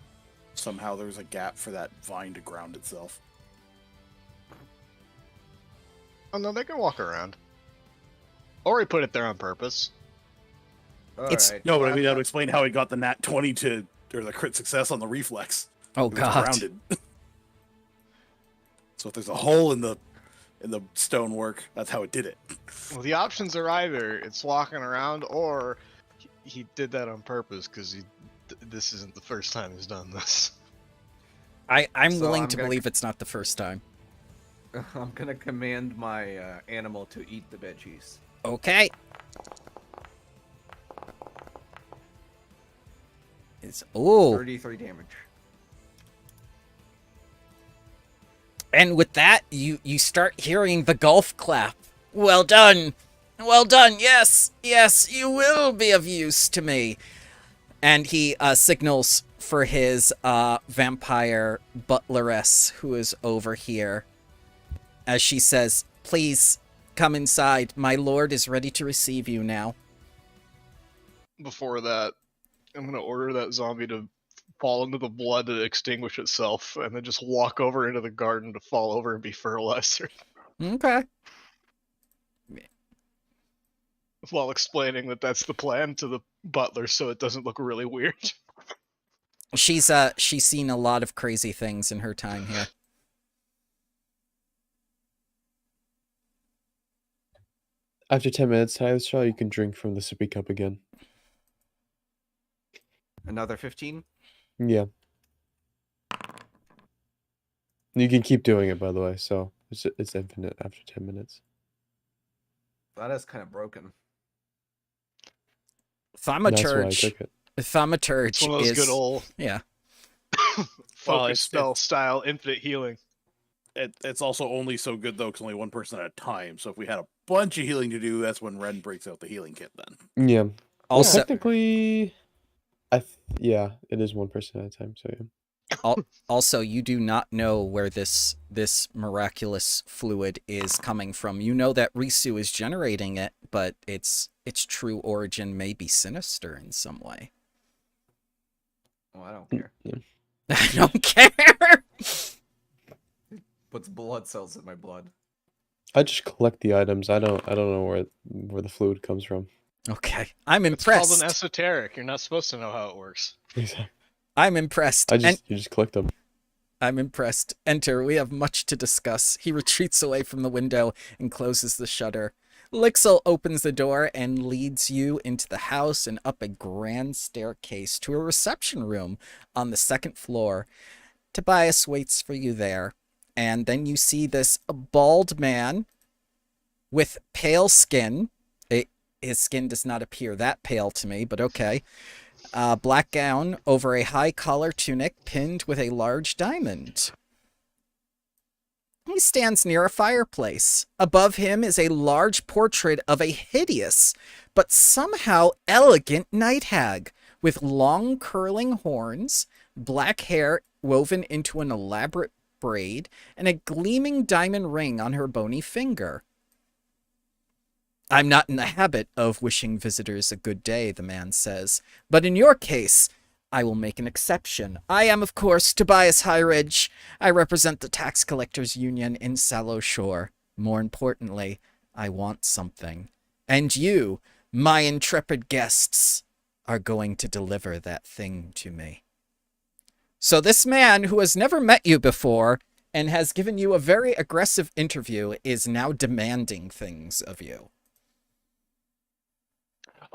somehow there's a gap for that vine to ground itself. oh no, they can walk around. Or he put it there on purpose. It's- Alright, No, but I well, mean, that would explain how he got the nat 20 to, or the crit success on the reflex. Oh, It was God. grounded. So if there's a hole in the stonework, that's how it did it. Well, the options are either it's walking around or he did that on purpose because this isn't the first time he's done this. I'm So willing I'm to gonna- believe it's not the first time. I'm gonna command my animal to eat the veggies. Okay. It's, ooh. 33 damage. And with that, you start hearing the golf clap. Well done. Well done. Yes. Yes, you will be of use to me. And he signals for his vampire butleress who is over here. As she says, please come inside. My lord is ready to receive you now. Before that, I'm gonna order that zombie to fall into the blood to extinguish itself, and then just walk over into the garden to fall over and be fertilizer, Okay. while explaining that that's the plan to the butler, so it doesn't look really weird. She's seen a lot of crazy things in her time here. After 10 minutes, Tyler, you can drink from the sippy cup again. Another 15? Yeah. You can keep doing it, by the way, so it's infinite after 10 minutes. That is kind of broken. That's why I Thaumaturge. took it. Thaumaturge It's one of those is good old yeah. focus spell style infinite healing. It's also only so good, though, because only one person at a time. So if we had a bunch of healing to do, that's when Ren breaks out the healing kit then. Yeah. Also, Technically, yeah, it is one person at a time, so yeah. also, you do not know where this miraculous fluid is coming from. You know that Risu is generating it, but its true origin may be sinister in some way. Oh, I don't care. Yeah. I don't care. Puts blood cells in my blood. I just collect the items. I don't know where the fluid comes from. Okay, I'm It's called impressed. an esoteric. You're not supposed to know how it works. Exactly. I'm impressed. You just collect them. I'm impressed. Enter. We have much to discuss. He retreats away from the window and closes the shutter. Lixel opens the door and leads you into the house and up a grand staircase to a reception room on the second floor. Tobias waits for you there. And then you see this bald man with pale skin. His skin does not appear that pale to me, but okay. Black gown over a high collar tunic pinned with a large diamond. He stands near a fireplace. Above him is a large portrait of a hideous but somehow elegant night hag with long curling horns, black hair woven into an elaborate braid, and a gleaming diamond ring on her bony finger. I'm not in the habit of wishing visitors a good day, the man says, but in your case, I will make an exception. I am, of course, Tobias Highridge. I represent the Tax Collectors Union in Sallow Shore. More importantly, I want something. And you, my intrepid guests, are going to deliver that thing to me. So this man who has never met you before and has given you a very aggressive interview is now demanding things of you.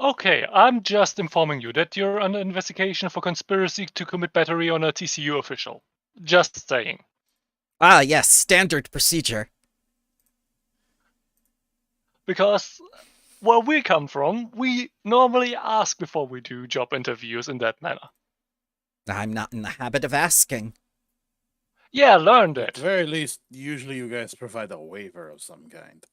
Okay, I'm just informing you that you're under investigation for conspiracy to commit battery on a TCU official. Just saying. Ah, yes, standard procedure. Because where we come from, we normally ask before we do job interviews in that manner. I'm not in the habit of asking. Yeah, learned At it. the very least, usually you guys provide a waiver of some kind.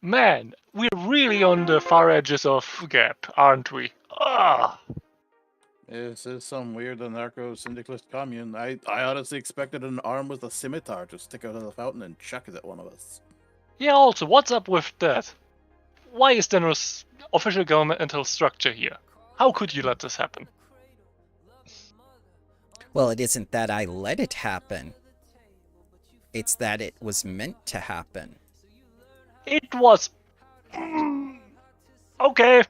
Man, we're really on the far edges of Gap, aren't we? Ah. This is some weird anarcho-syndicalist commune. I honestly expected an arm with a scimitar to stick out of the fountain and chuck it at one of us. Yeah, also, what's up with that? Why is there no official governmental structure here? How could you let this happen? Well, it isn't that I let it happen. It's that it was meant to happen. It was... Okay,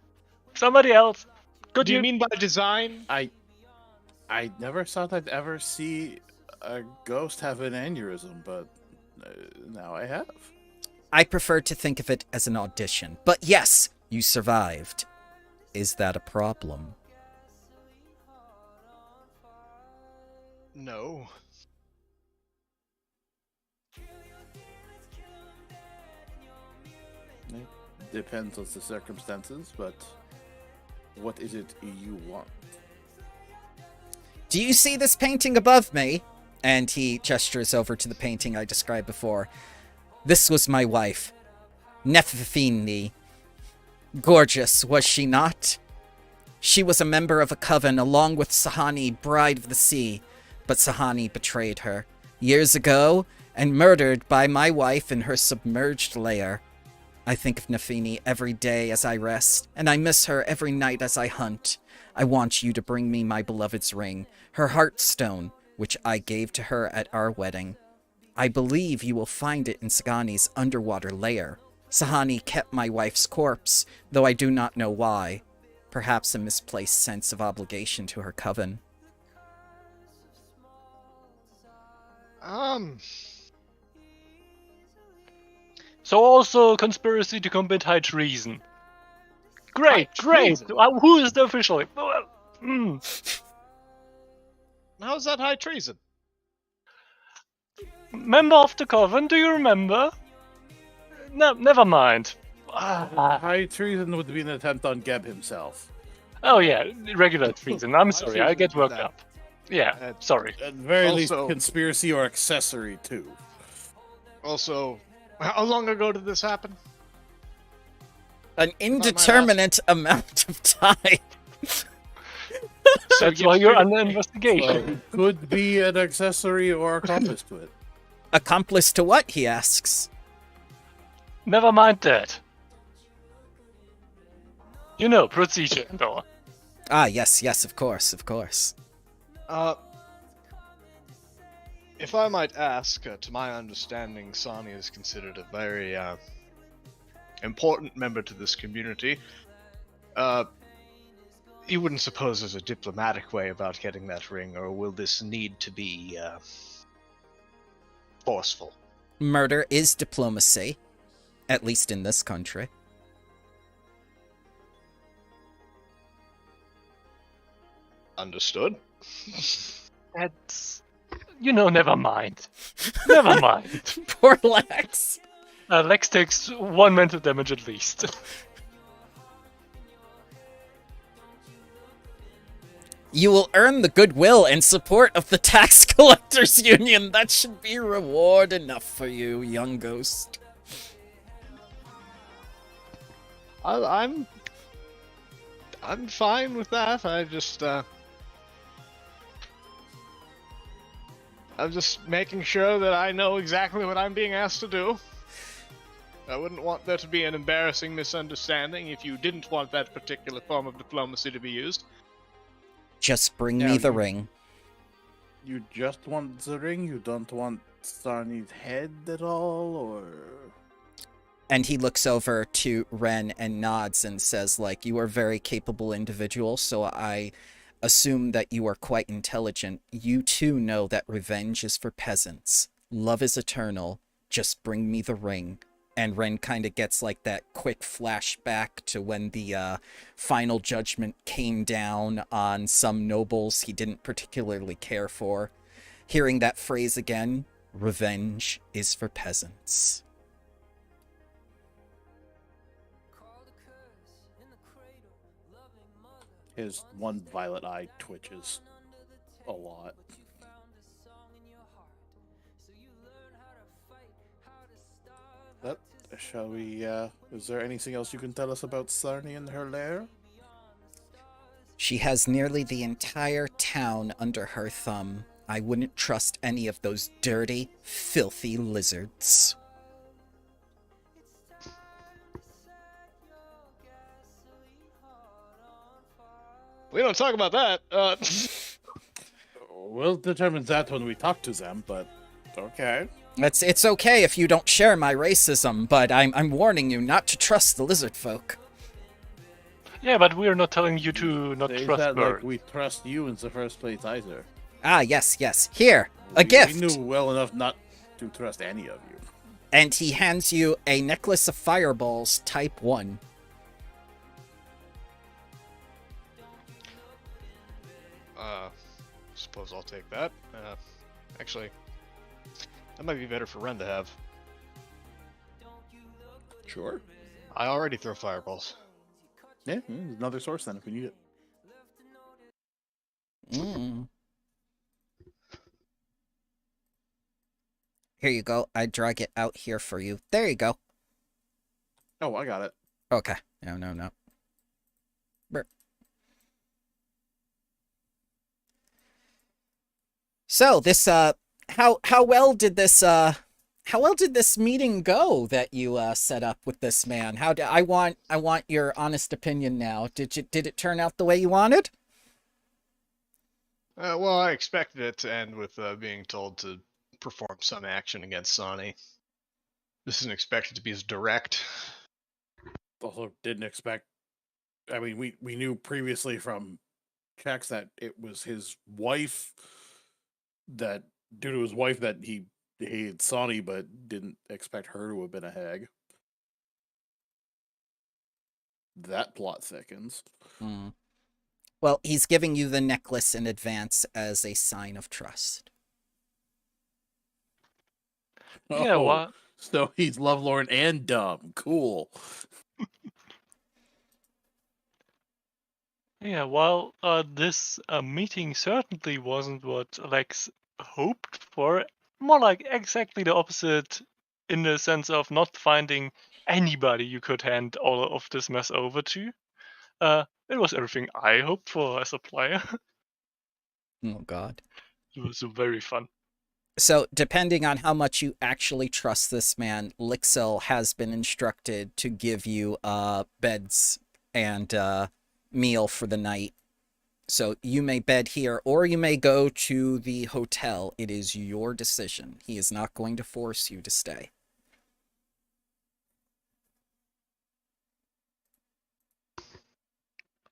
somebody else. Could Do you mean by design? I never thought I'd ever see a ghost have an aneurysm, but now I have. I prefer to think of it as an audition. But yes, you survived. Is that a problem? No. It depends on the circumstances, but what is it you want? Do you see this painting above me? And he gestures over to the painting I described before. This was my wife, Nephifini. Gorgeous, was she not? She was a member of a coven along with Sahani, Bride of the Sea, but Sahani betrayed her years ago and murdered by my wife in her submerged lair. I think of Nefini every day as I rest, and I miss her every night as I hunt. I want you to bring me my beloved's ring, her heartstone, which I gave to her at our wedding. I believe you will find it in Sagani's underwater lair. Sahani kept my wife's corpse, though I do not know why. Perhaps a misplaced sense of obligation to her coven. So also conspiracy to commit high treason. Great, High great. treason? Who is the official? How's that high treason? Member of the coven, do you remember? No, never mind. High treason would be an attempt on Geb himself. Oh yeah, regular treason. I'm sorry, I get worked that. up. Yeah, sorry. At the very least, Also- conspiracy or accessory too. Also, how long ago did this happen? An indeterminate amount of time. That's why you're under investigation. So, could be an accessory or accomplice to it. Accomplice to what, he asks. Never mind that. You know, procedure and all. Ah, yes, of course. If I might ask, to my understanding, Sani is considered a very important member to this community. You wouldn't suppose there's a diplomatic way about getting that ring, or will this need to be forceful? Murder is diplomacy, at least in this country. Understood. That's... You know, never mind. Never mind. Poor Lex. Lex takes 1 mental damage at least. You will earn the goodwill and support of the Tax Collectors Union. That should be reward enough for you, young ghost. I'm fine with that. I'm just making sure that I know exactly what I'm being asked to do. I wouldn't want there to be an embarrassing misunderstanding if you didn't want that particular form of diplomacy to be used. Just bring Now me the you- ring. You just want the ring? You don't want Sarni's head at all, or? And he looks over to Ren and nods and says, like, you are a very capable individual, so I assume that you are quite intelligent. You too know that revenge is for peasants. Love is eternal. Just bring me the ring. And Ren kind of gets like that quick flashback to when the final judgment came down on some nobles he didn't particularly care for. Hearing that phrase again, revenge is for peasants. His one violet eye twitches a lot. But shall we, is there anything else you can tell us about Sarni and her lair? She has nearly the entire town under her thumb. I wouldn't trust any of those dirty, filthy lizards. We don't talk about that. We'll determine that when we talk to them, but okay. It's okay if you don't share my racism, but I'm warning you not to trust the lizard folk. Yeah, but we're not telling you to not Say trust that birds. like we trust you in the first place either. Ah, yes. Here, a gift. We knew well enough not to trust any of you. And he hands you a necklace of fireballs, type 1. Suppose I'll take that. Actually, that might be better for Ren to have. Sure. I already throw fireballs. Yeah, another source then if we need it. Mm. Here you go. I drag it out here for you. There you go. Oh, I got it. Okay. No. Brr. So this how well did this meeting go that you set up with this man? I want your honest opinion now. Did it turn out the way you wanted? Well, I expected it to end with being told to perform some action against Sonny. This isn't expected to be as direct. Also didn't expect, I mean, we knew previously from checks that it was his wife, that due to his wife that he hated Sonny, but didn't expect her to have been a hag. That plot thickens. Mm. Well, he's giving you the necklace in advance as a sign of trust. Yeah, Oh, what? so he's lovelorn and dumb. Cool. Yeah, well, this meeting certainly wasn't what Alex hoped for. More like exactly the opposite, in the sense of not finding anybody you could hand all of this mess over to. It was everything I hoped for as a player. Oh, God. It was very fun. So, depending on how much you actually trust this man, Lixil has been instructed to give you beds and meal for the night. So you may bed here, or you may go to the hotel. It is your decision. He is not going to force you to stay.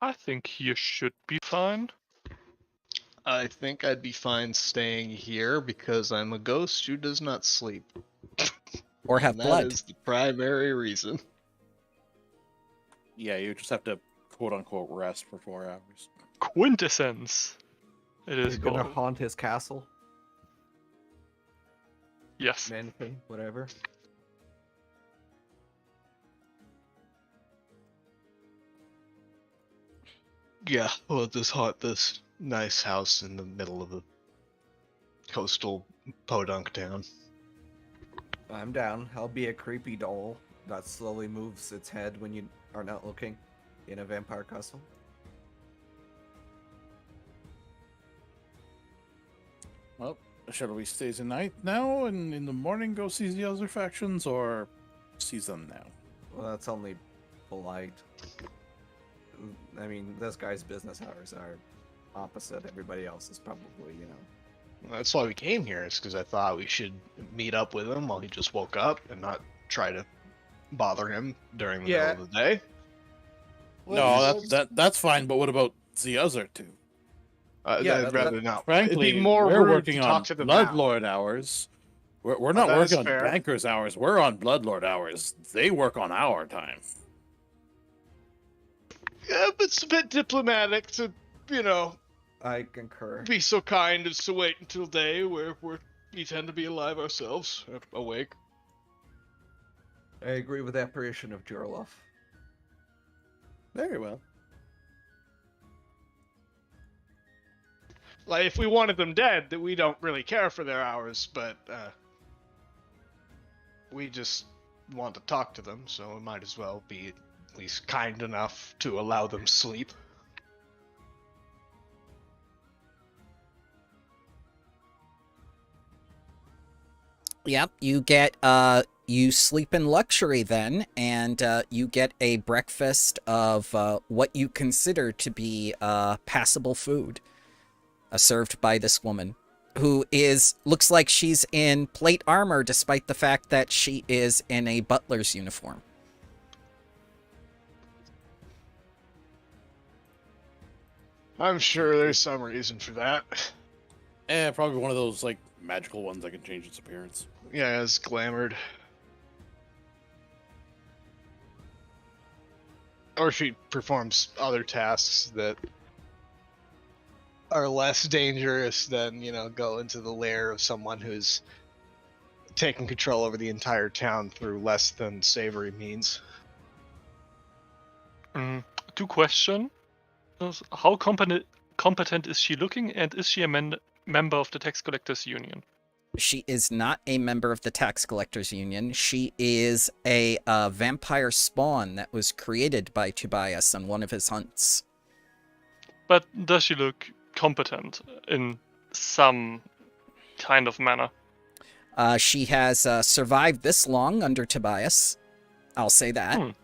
I think you should be fine. I think I'd be fine staying here because I'm a ghost who does not sleep. Or have And blood. That is the primary reason. Yeah, you just have to quote unquote rest for 4 hours. Quintessence. It is You're gonna called. haunt his castle, Yes. mansion, whatever. Yeah, well, just haunt this nice house in the middle of a coastal podunk town. I'm down. I'll be a creepy doll that slowly moves its head when you are not looking in a vampire costume. Well, shall we stay the night now and in the morning go see the other factions, or see them now? Well, that's only polite. I mean, this guy's business hours are opposite. Everybody else is probably, you know. That's why we came here, is because I thought we should meet up with him while he just woke up and not try to bother him during the middle of the day. No, that's fine. But what about the other two? I'd rather not. Frankly, It'd be more we're rude working to on talk to them now. Bloodlord hours. We're not that is working on fair. bankers' hours. We're on Bloodlord hours. They work on our time. Yeah, but it's a bit diplomatic to, you know, I concur. be so kind as to wait until day where we tend to be alive ourselves, awake. I agree with that creation of Jurloff. Very well. Like, if we wanted them dead, that we don't really care for their hours, but we just want to talk to them, so it might as well be at least kind enough to allow them sleep. Yep, you get you sleep in luxury then, and you get a breakfast of what you consider to be passable food, served by this woman, who looks like she's in plate armor, despite the fact that she is in a butler's uniform. I'm sure there's some reason for that. Probably one of those like magical ones that can change its appearance. Yeah, it's glamored. Or she performs other tasks that are less dangerous than, you know, go into the lair of someone who's taking control over the entire town through less than savory means. Two questions. How competent is she looking, and is she a member of the Tax Collectors Union? She is not a member of the Tax Collectors Union. She is a vampire spawn that was created by Tobias on one of his hunts. But does she look competent in some kind of manner? She has survived this long under Tobias. I'll say that.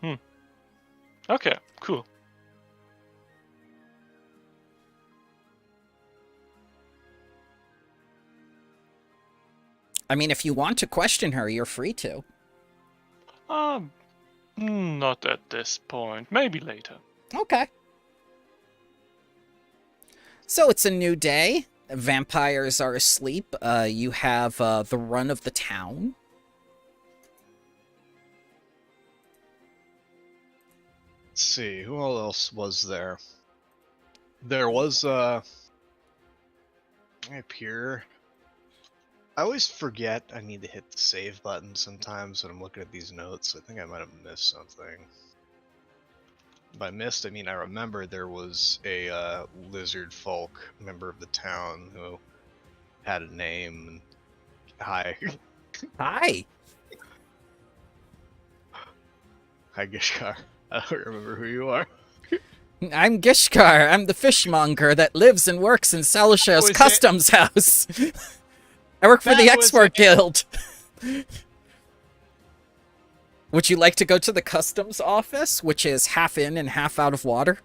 Okay, cool. I mean, if you want to question her, you're free to. Not at this point. Maybe later. Okay. So it's a new day. Vampires are asleep. You have the run of the town. Let's see, who else was there? There was, up here. I always forget I need to hit the save button sometimes when I'm looking at these notes. I think I might have missed something. By missed, I mean I remember there was a lizard folk member of the town who had a name. And... Hi. Hi. Hi, Gishkar. I don't remember who you are. I'm Gishkar. I'm the fishmonger that lives and works in Salashev's customs house. I work for the Export Guild. Would you like to go to the customs office, which is half in and half out of water?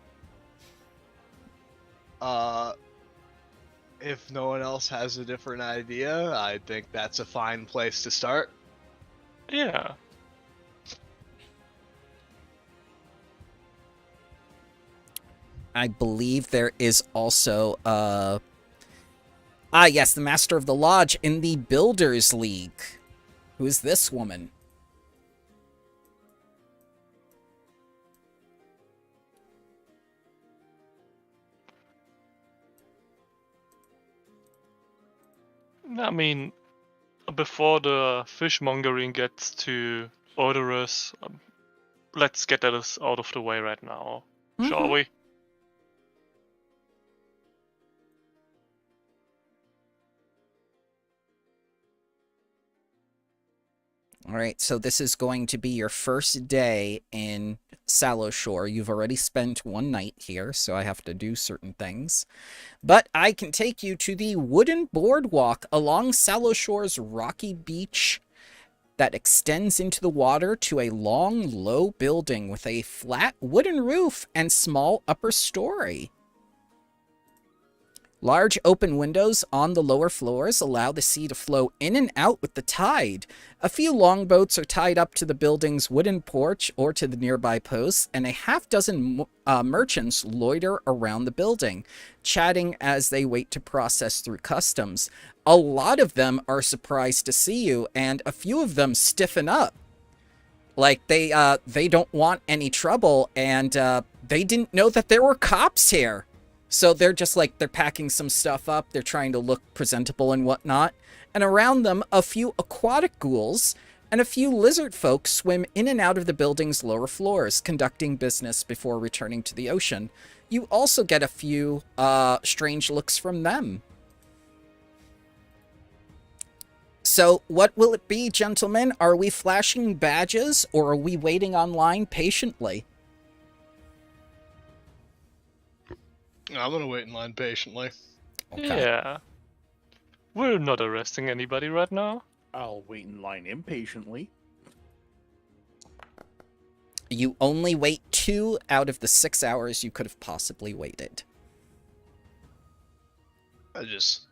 If no one else has a different idea, I think that's a fine place to start. Yeah. I believe there is also, yes, the Master of the Lodge in the Builders League. Who is this woman? I mean, before the fishmongering gets too odorous, let's get that out of the way right now, shall we? All right, so this is going to be your first day in Sallow Shore. You've already spent one night here, so I have to do certain things. But I can take you to the wooden boardwalk along Sallow Shore's rocky beach that extends into the water to a long, low building with a flat wooden roof and small upper story. Large open windows on the lower floors allow the sea to flow in and out with the tide. A few longboats are tied up to the building's wooden porch or to the nearby posts, and a half-dozen merchants loiter around the building, chatting as they wait to process through customs. A lot of them are surprised to see you, and a few of them stiffen up. Like, they don't want any trouble, and they didn't know that there were cops here. So they're just like, they're packing some stuff up, they're trying to look presentable and whatnot. And around them, a few aquatic ghouls and a few lizard folk swim in and out of the building's lower floors, conducting business before returning to the ocean. You also get a few strange looks from them. So what will it be, gentlemen? Are we flashing badges or are we waiting online patiently? I'm gonna wait in line patiently. Okay. Yeah. We're not arresting anybody right now. I'll wait in line impatiently. You only wait 2 out of the 6 hours you could have possibly waited. I just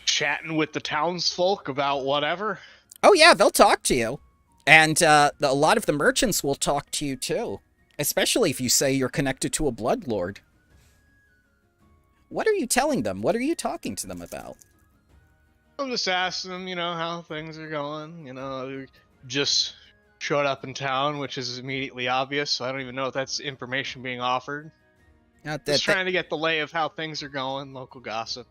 chatting with the townsfolk about whatever. Oh yeah, they'll talk to you. And a lot of the merchants will talk to you too. Especially if you say you're connected to a bloodlord. What are you telling them? What are you talking to them about? I'm just asking them, how things are going. Just showed up in town, which is immediately obvious, so I don't even know if that's information being offered. Just trying to get the lay of how things are going, local gossip.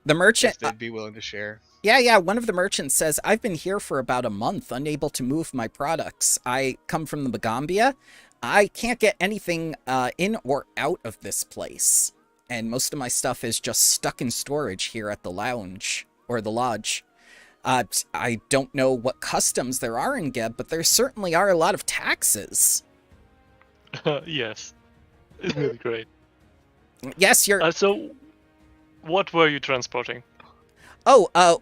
The merchant... If they'd be willing to share. Yeah, one of the merchants says, I've been here for about a month, unable to move my products. I come from the Bagambia. I can't get anything in or out of this place. And most of my stuff is just stuck in storage here at the lounge, or the lodge. I don't know what customs there are in Geb, but there certainly are a lot of taxes. Yes. Isn't it great? Yes, you're... So, what were you transporting?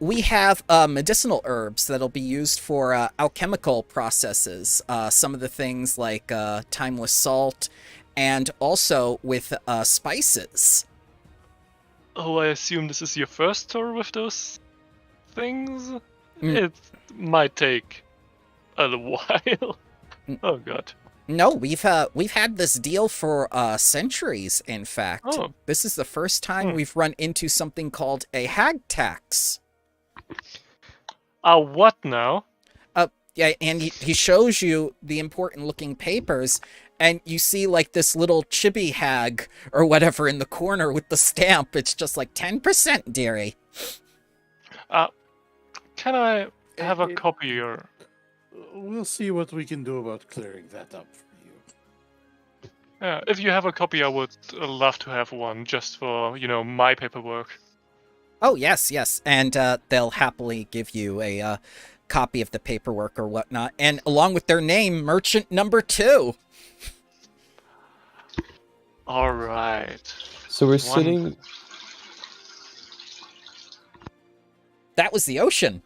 We have medicinal herbs that'll be used for alchemical processes. Some of the things like timeless salt, and also with spices. Oh, I assume this is your first tour with those things? It might take a while. Oh god. No, we've had this deal for centuries, in fact. Oh. This is the first time we've run into something called a hag tax. What now? Yeah, and he shows you the important looking papers, and you see like this little chibi hag or whatever in the corner with the stamp. It's just like 10%, dearie. Can I have a copy or... We'll see what we can do about clearing that up for you. If you have a copy, I would love to have one, just for, my paperwork. Oh, yes. And they'll happily give you a copy of the paperwork or whatnot. And along with their name, Merchant Number 2. All right. So we're sitting... That was the ocean.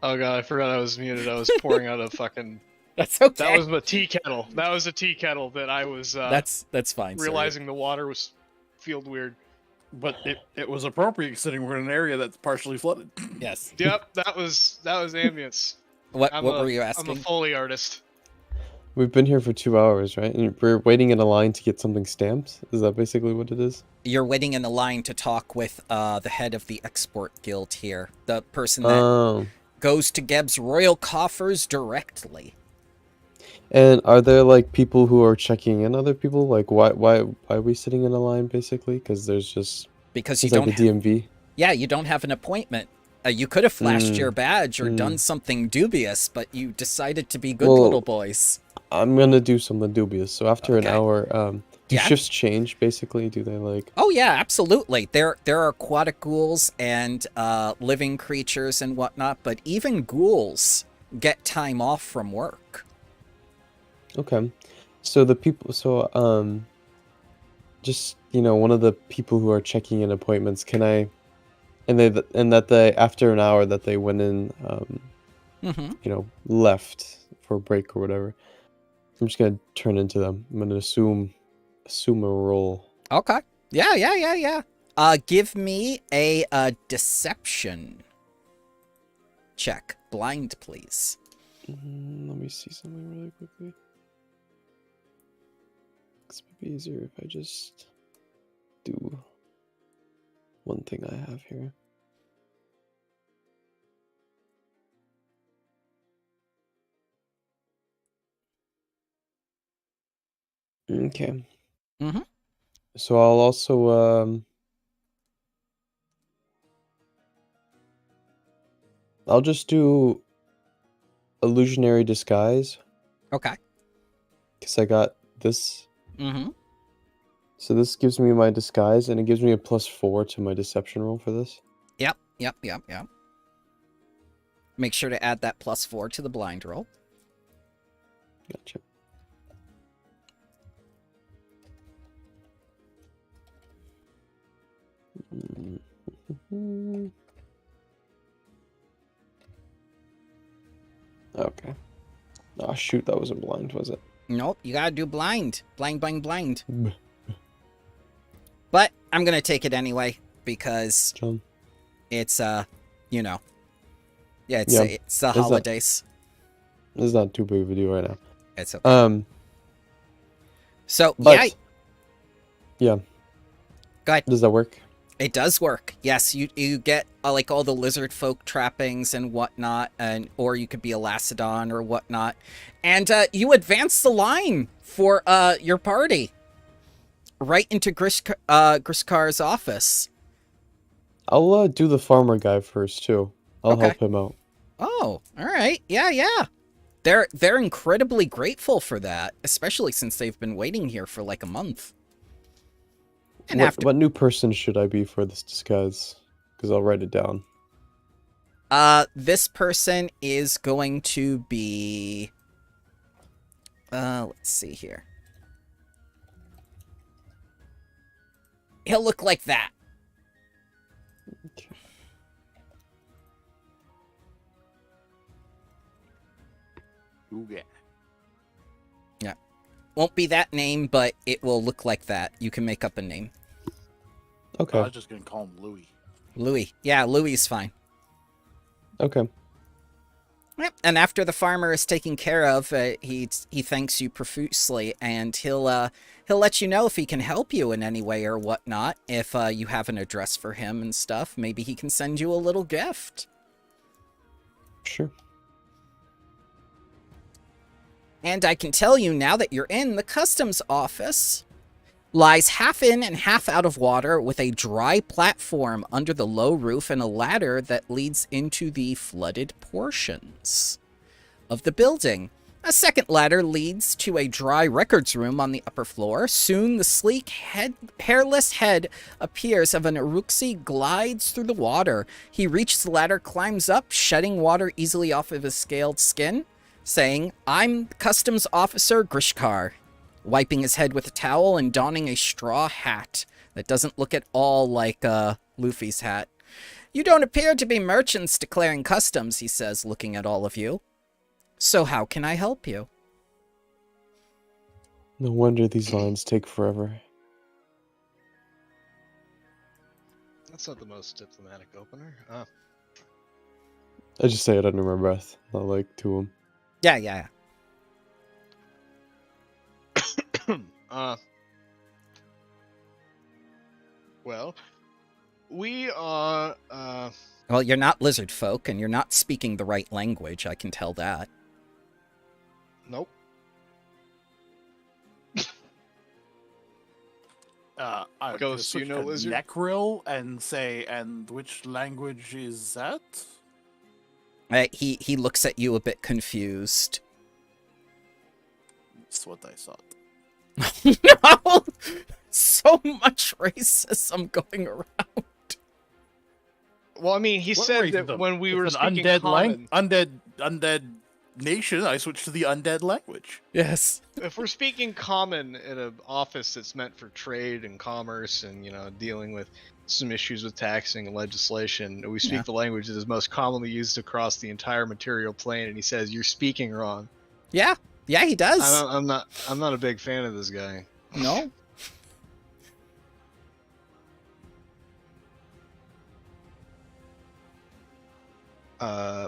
Oh god, I forgot I was muted. I was pouring out a fucking... That's okay. That was a tea kettle. That was a tea kettle that I was... That's fine. Realizing the water was... Felt weird. But it was appropriate considering we're in an area that's partially flooded. Yes. Yep, that was ambience. What were you asking? I'm a Foley artist. We've been here for 2 hours, right? And we're waiting in a line to get something stamped? Is that basically what it is? You're waiting in a line to talk with the head of the export guild here. The person that goes to Geb's royal coffers directly. And are there like people who are checking in other people? Like why are we sitting in a line basically? Because there's just... Because you it's like don't the DMV? Yeah, you don't have an appointment. You could have flashed your badge or done something dubious, but you decided to be good little boys. I'm gonna do something dubious. So after an Okay. hour, do shifts change basically? Do they like... Oh yeah, absolutely. There are aquatic ghouls and living creatures and whatnot, but even ghouls get time off from work. Okay. So the people, just, one of the people who are checking in appointments, can I, and that they, after an hour that they went in, left for a break or whatever, I'm just gonna turn into them. I'm gonna assume a role. Okay. Yeah. Give me a deception check. Blind, please. Let me see something really quickly. This might be easier if I just do one thing I have here. Okay. Mm-hmm. So I'll also I'll just do illusionary disguise Okay. because I got this. Mm-hmm. So this gives me my disguise, and it gives me a +4 to my deception roll for this. Yep. Make sure to add that +4 to the blind roll. Gotcha. Okay. Oh shoot, that wasn't blind, was it? Nope, you gotta do blind. Blind. But I'm gonna take it anyway because John. it's you know, it's Yeah, it's the is that- holidays. This is not too big of a deal right now. It's okay. So But yeah. Go ahead. Does that work? It does work. Yes, you get like all the lizard folk trappings and whatnot, or you could be a Lacedon or whatnot, and you advance the line for your party right into Griskar's office. I'll do the farmer guy first too. I'll Okay. help him out. Oh, all right. Yeah. They're incredibly grateful for that, especially since they've been waiting here for like a month. And What new person should I be for this disguise? Because I'll write it down. This person is going to be let's see here. He'll look like that. Okay. Okay. Won't be that name, but it will look like that. You can make up a name. Okay. I was just gonna call him Louis. Louis. Yeah, Louis is fine. Okay. Yep. And after the farmer is taken care of, he thanks you profusely, and he'll let you know if he can help you in any way or whatnot. If you have an address for him and stuff, maybe he can send you a little gift. Sure. And I can tell you now that you're in, the customs office lies half in and half out of water with a dry platform under the low roof and a ladder that leads into the flooded portions of the building. A second ladder leads to a dry records room on the upper floor. Soon the sleek, hairless head appears of an Uruxi glides through the water. He reaches the ladder, climbs up, shedding water easily off of his scaled skin, saying, "I'm Customs Officer Grishkar," wiping his head with a towel and donning a straw hat that doesn't look at all like Luffy's hat. "You don't appear to be merchants declaring customs," he says, looking at all of you. "So how can I help you?" No wonder these lines take forever. That's not the most diplomatic opener. I just say it under my breath, not like to him. Yeah. Well, we are, Well, you're not lizard folk, and you're not speaking the right language, I can tell that. nope. I would Ghost, switch you know to lizard? Neckril and say, and which language is that? He looks at you a bit confused. That's what I thought. No! So much racism going around. Well, I mean, he What said that racism? when we were It's an speaking undead common, undead nation, I switched to the undead language. Yes. if we're speaking common in an office that's meant for trade and commerce and, dealing with some issues with taxing and legislation, we speak Yeah. the language that is most commonly used across the entire material plane, and he says, "You're speaking wrong." Yeah, he does. I'm not a big fan of this guy. No?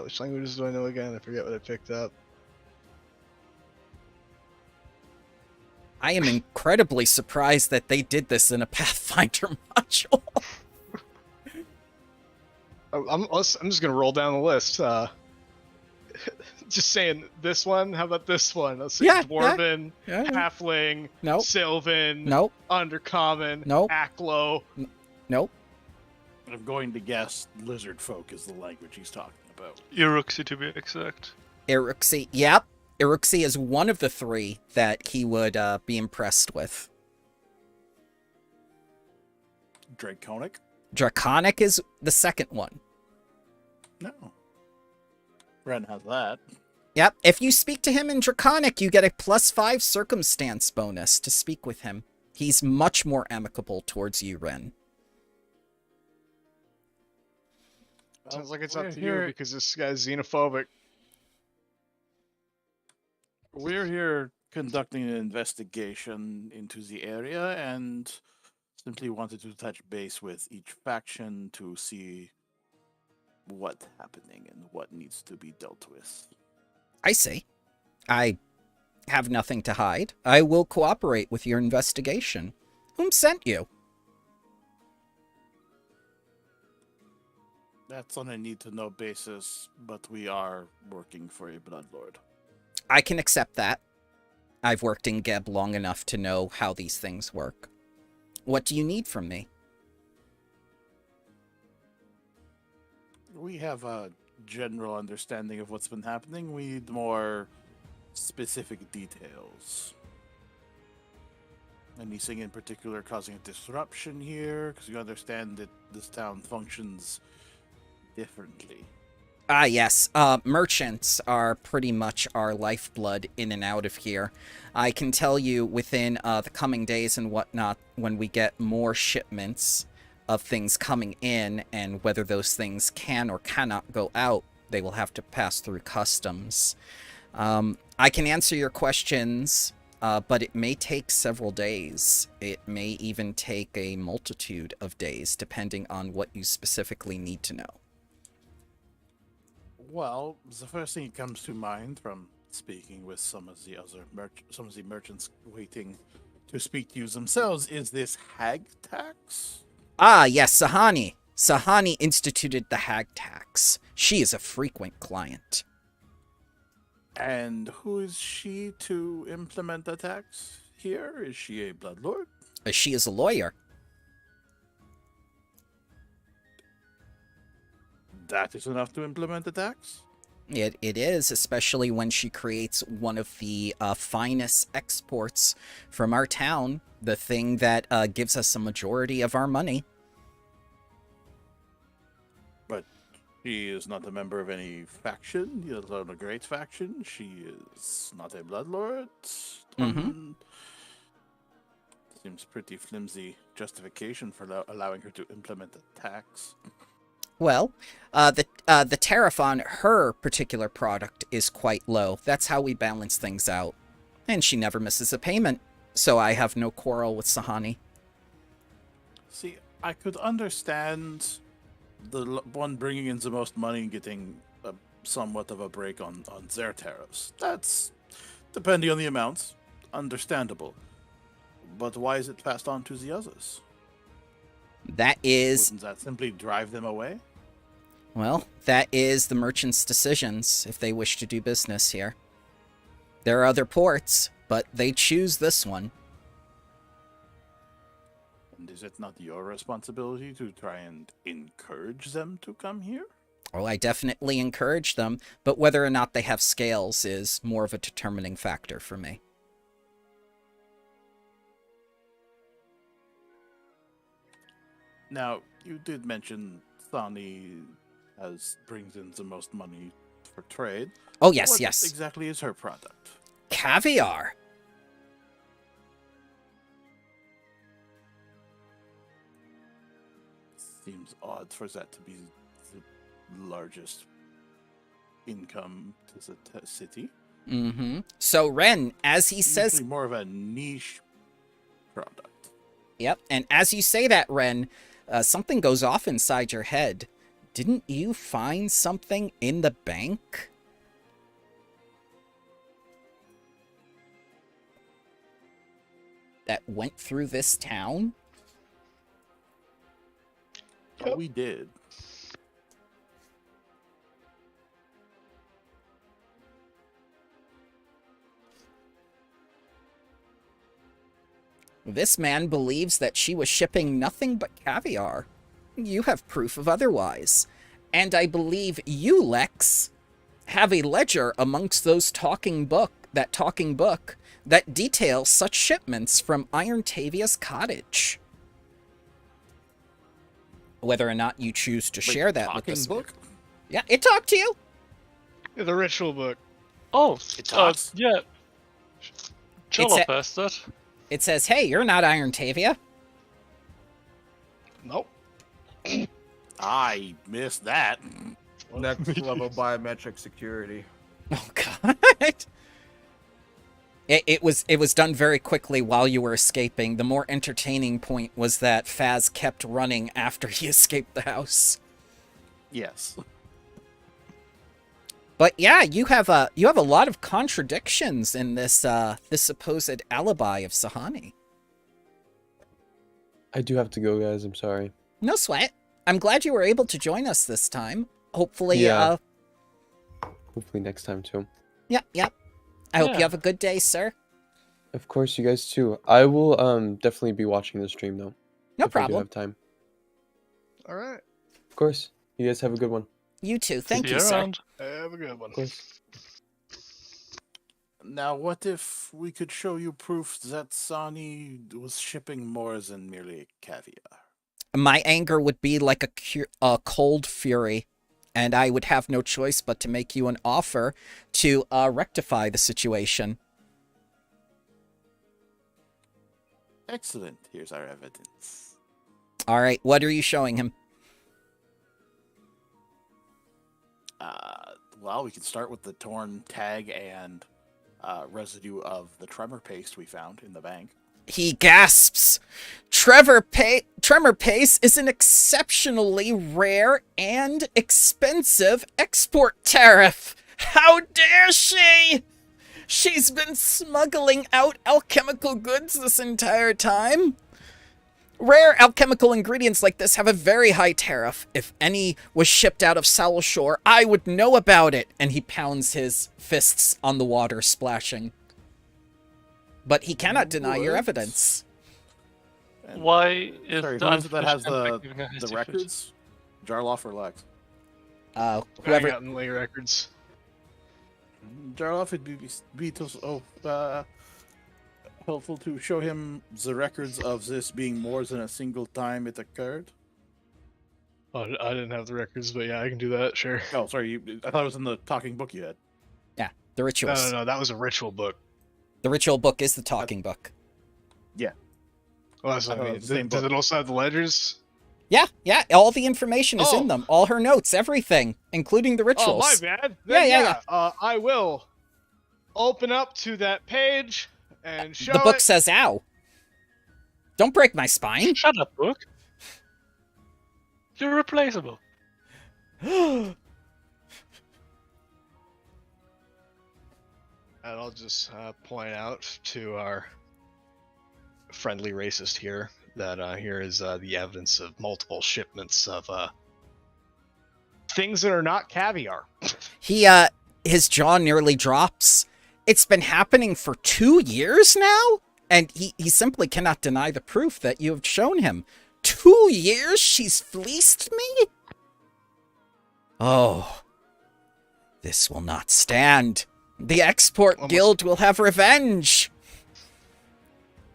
Which languages do I know again? I forget what I picked up. I am incredibly surprised that they did this in a Pathfinder module. I'm just gonna roll down the list. Just saying this one. How about this one? Let's see. Yeah, Dwarven, yeah. Halfling, Nope. Sylvan, Nope. Undercommon, Nope. Aklo. Nope. I'm going to guess lizard folk is the language he's talking about. Iruxi to be exact. Iruxi. Yep. Iruxi is one of the three that he would be impressed with. Draconic? Draconic is the second one. No. Ren has that. Yep. If you speak to him in Draconic, you get a +5 circumstance bonus to speak with him. He's much more amicable towards you, Ren. Sounds like it's We're up to here- you because this guy's xenophobic. We're here conducting an investigation into the area and simply wanted to touch base with each faction to see what's happening and what needs to be dealt with. I see. I have nothing to hide. I will cooperate with your investigation. Whom sent you? That's on a need-to-know basis, but we are working for a Bloodlord. I can accept that. I've worked in Geb long enough to know how these things work. What do you need from me? We have a general understanding of what's been happening. We need more specific details. Anything in particular causing a disruption here? Because you understand that this town functions differently. Ah, yes. Merchants are pretty much our lifeblood in and out of here. I can tell you within the coming days and whatnot, when we get more shipments of things coming in, and whether those things can or cannot go out, they will have to pass through customs. I can answer your questions, but it may take several days. It may even take a multitude of days, depending on what you specifically need to know. Well, the first thing that comes to mind from speaking with some of the other merchants waiting to speak to you themselves is this hag tax. Ah, yes, Sahani. Sahani instituted the hag tax. She is a frequent client. And who is she to implement the tax here? Is she a bloodlord? She is a lawyer. That is enough to implement the tax? It is, especially when she creates one of the finest exports from our town, the thing that gives us a majority of our money. But she is not a member of any faction, let alone a great faction. She is not a bloodlord. Seems pretty flimsy justification for allowing her to implement a tax. Well, the tariff on her particular product is quite low. That's how we balance things out. And she never misses a payment, so I have no quarrel with Sahani. See, I could understand the one bringing in the most money and getting somewhat of a break on their tariffs. That's, depending on the amounts, understandable. But why is it passed on to the others? That is... Wouldn't that simply drive them away? Well, that is the merchants' decisions if they wish to do business here. There are other ports, but they choose this one. And is it not your responsibility to try and encourage them to come here? Oh, I definitely encourage them, but whether or not they have scales is more of a determining factor for me. Now, you did mention Thani brings in the most money for trade. Oh, yes, What yes. exactly is her product? Caviar. Seems odd for that to be the largest income to the city. Mm-hmm. So, Ren, as he says... Usually more of a niche product. Yep, and as you say that, Ren, something goes off inside your head. Didn't you find something in the bank? That went through this town? Oh, we did. This man believes that she was shipping nothing but caviar. You have proof of otherwise. And I believe you, Lex, have a ledger amongst those talking book that details such shipments from Iron Tavia's cottage. Whether or not you choose to share that with us. Book? Yeah, it talked to you. The ritual book. Oh, It talks. yeah. It's Cholo a- passed that. It says, hey, you're not Iron Tavia. Nope. I missed that. Next level biometric security. Oh, God. It was done very quickly while you were escaping. The more entertaining point was that Faz kept running after he escaped the house. Yes. But yeah, you have a lot of contradictions in this this supposed alibi of Sahani. I do have to go, guys. I'm sorry. No sweat. I'm glad you were able to join us this time. Hopefully, Yeah. Hopefully next time too. yeah. I hope you Yeah. have a good day, sir. Of course, you guys too. I will definitely be watching the stream though. No if I do problem. have time. All right. Of course. You guys have a good one. You too. Thank See you, sir. around. Have a good one. Of course. Now, what if we could show you proof that Sani was shipping more than merely caviar? My anger would be like a cold fury, and I would have no choice but to make you an offer to rectify the situation. Excellent. Here's our evidence. All right, what are you showing him? Well, we can start with the torn tag and residue of the tremor paste we found in the bank. He gasps. Tremor paste is an exceptionally rare and expensive export tariff. How dare she? She's been smuggling out alchemical goods this entire time. Rare alchemical ingredients like this have a very high tariff. If any was shipped out of Soul Shore, I would know about it. And he pounds his fists on the water, splashing. But he cannot deny your What? evidence. And- Why is Sorry, the who is it that has unfinished the contract giving a hasty the fit? records? Jarloff or Lex? Whoever Whoever. got in the records. Jarloff would be helpful to show him the records of this being more than a single time it occurred. Oh, I didn't have the records, but yeah, I can do that. Sure. Oh, sorry, I thought it was in the talking book you had. Yeah, the No, rituals. no, no. That was a ritual book. The ritual book is the talking book. Well, that's what I I thought it mean. was the same Does book. it also have the ledgers? Yeah, all the information is in Oh. them. All her notes, everything, including the rituals. Oh, my bad. Yeah, Then, yeah. I will open up to that page and show The book it. says, ow. Don't break my spine. Shut up, book. You're replaceable. And I'll just point out to our friendly racist here that here is the evidence of multiple shipments of things that are not caviar. His jaw nearly drops. It's been happening for 2 years now? And he simply cannot deny the proof that you have shown him. 2 years she's fleeced me? Oh. This will not stand. The Export Almost- Guild will have revenge.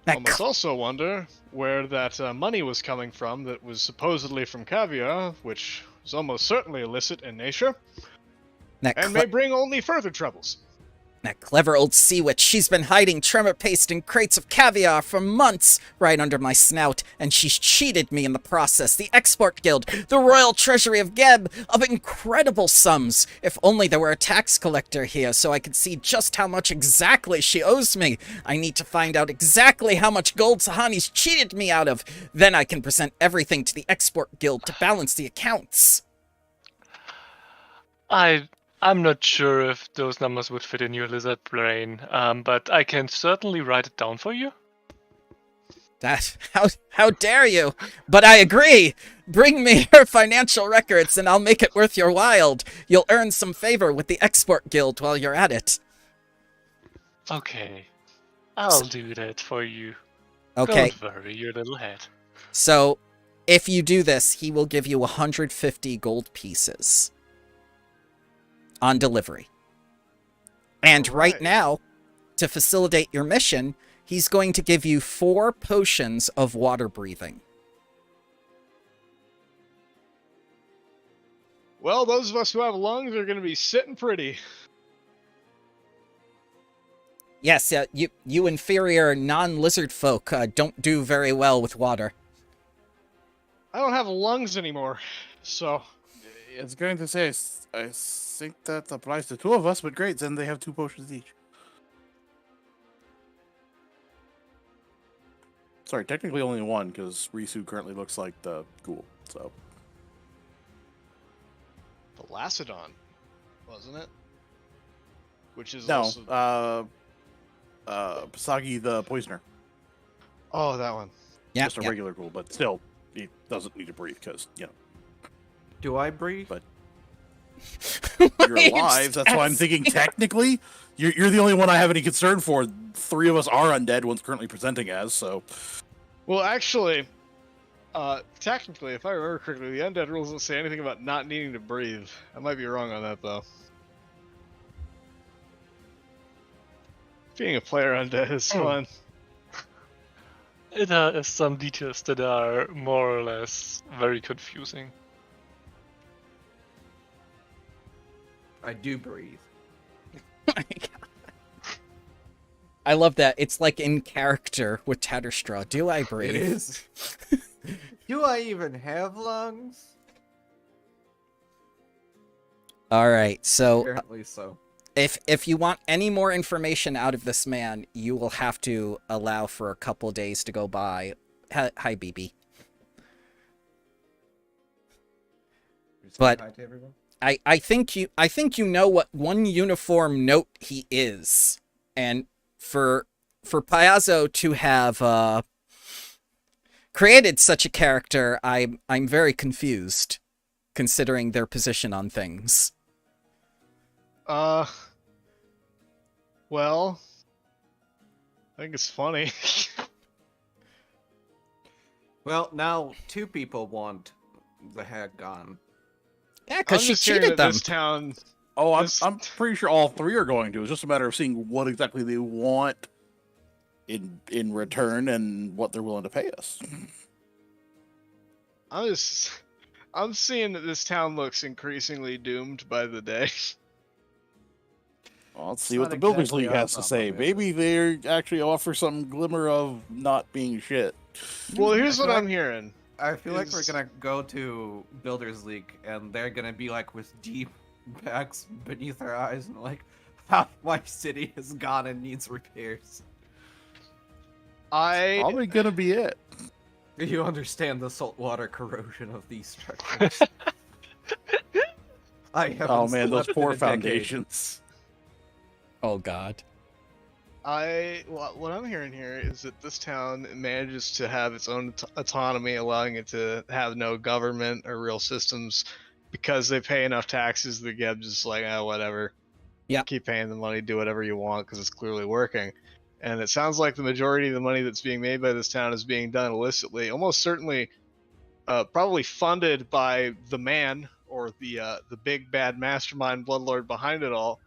That One must also wonder where that money was coming from that was supposedly from caviar, which is almost certainly illicit in nature, that and may bring only further troubles. That clever old sea witch, she's been hiding tremor paste in crates of caviar for months right under my snout, and she's cheated me in the process. The Export Guild, the Royal Treasury of Geb, of incredible sums. If only there were a tax collector here so I could see just how much exactly she owes me. I need to find out exactly how much gold Sahani's cheated me out of. Then I can present everything to the Export Guild to balance the accounts. I'm not sure if those numbers would fit in your lizard brain, but I can certainly write it down for you. That how dare you? But I agree. Bring me your financial records and I'll make it worth your while. You'll earn some favor with the export guild while you're at it. Okay, I'll do that for you. Okay. Don't worry, your little head. So, if you do this, he will give you 150 gold pieces on delivery. And right now, to facilitate your mission, he's going to give you 4 potions of water breathing. Well, those of us who have lungs are going to be sitting pretty. Yes, you inferior non-lizard folk don't do very well with water. I don't have lungs anymore, so... It's going to say, I think that applies to 2 of us, but great, then they have 2 potions each. Sorry, technically only 1, because Risu currently looks like the ghoul, so... The Lacedon, wasn't it? Which is No, also... Pasagi the Poisoner. Oh, that one. Yeah, Just a regular ghoul, but still, he doesn't need to breathe, because, you know, Do I breathe? But- you're alive, that's why I'm thinking technically, you're the only one I have any concern for. 3 of us are undead, one's currently presenting as, so... Well, actually, technically, if I remember correctly, the undead rules don't say anything about not needing to breathe. I might be wrong on that, though. Being a player undead is fun. It has some details that are more or less very confusing. I do breathe. I love that. It's like in character with Tatterstraw. Do I breathe? It is. Do I even have lungs? All right. So Apparently so. if you want any more information out of this man, you will have to allow for a couple days to go by. Hi, BB. But Hi to everyone. I think you know what one uniform note he is, and for Piazzo to have created such a character, I'm very confused, considering their position on things. Well, I think it's funny. Well, now 2 people want the hag gone. Yeah, because I'm she just hearing cheated that them. This town... Oh, This- I'm pretty sure all 3 are going to. It's just a matter of seeing what exactly they want in return and what they're willing to pay us. I'm seeing that this town looks increasingly doomed by the day. Well, let's It's see what not the Builders exactly League our has to say. problem, is Maybe they actually offer some glimmer of not being shit. Well, here's I what feel I'm like- hearing. I feel like we're Is- gonna go to Builders League and they're gonna be like with deep bags beneath their eyes and like, half my city is gone and needs repairs. Probably gonna be it. You understand the saltwater corrosion of these structures. I haven't Oh man, those slept in poor a decade. foundations. Oh God. What I'm hearing here is that this town manages to have its own autonomy, allowing it to have no government or real systems because they pay enough taxes. The Geb's just like, oh, whatever. Yeah. Keep paying the money, do whatever you want because it's clearly working. And it sounds like the majority of the money that's being made by this town is being done illicitly, almost certainly, probably funded by the man or the big bad mastermind bloodlord behind it all,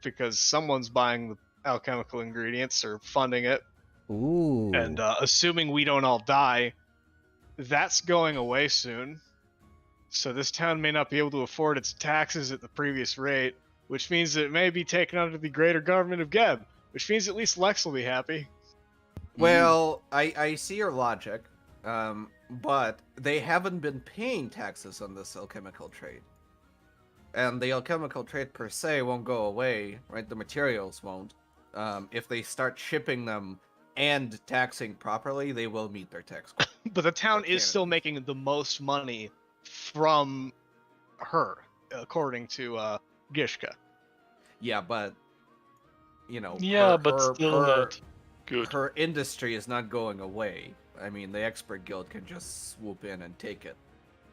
because someone's buying the alchemical ingredients or funding it. Ooh. And assuming we don't all die, that's going away soon. So this town may not be able to afford its taxes at the previous rate, which means that it may be taken under the greater government of Geb, which means at least Lex will be happy. Well, I see your logic, but they haven't been paying taxes on this alchemical trade. And the alchemical trade per se won't go away, right? The materials won't. If they start shipping them and taxing properly, they will meet their tax quota. But the town Okay. is still making the most money from her. according to Gishka. Yeah, but you know, Yeah, but still not good. her industry is not going away. I mean, the expert guild can just swoop in and take it.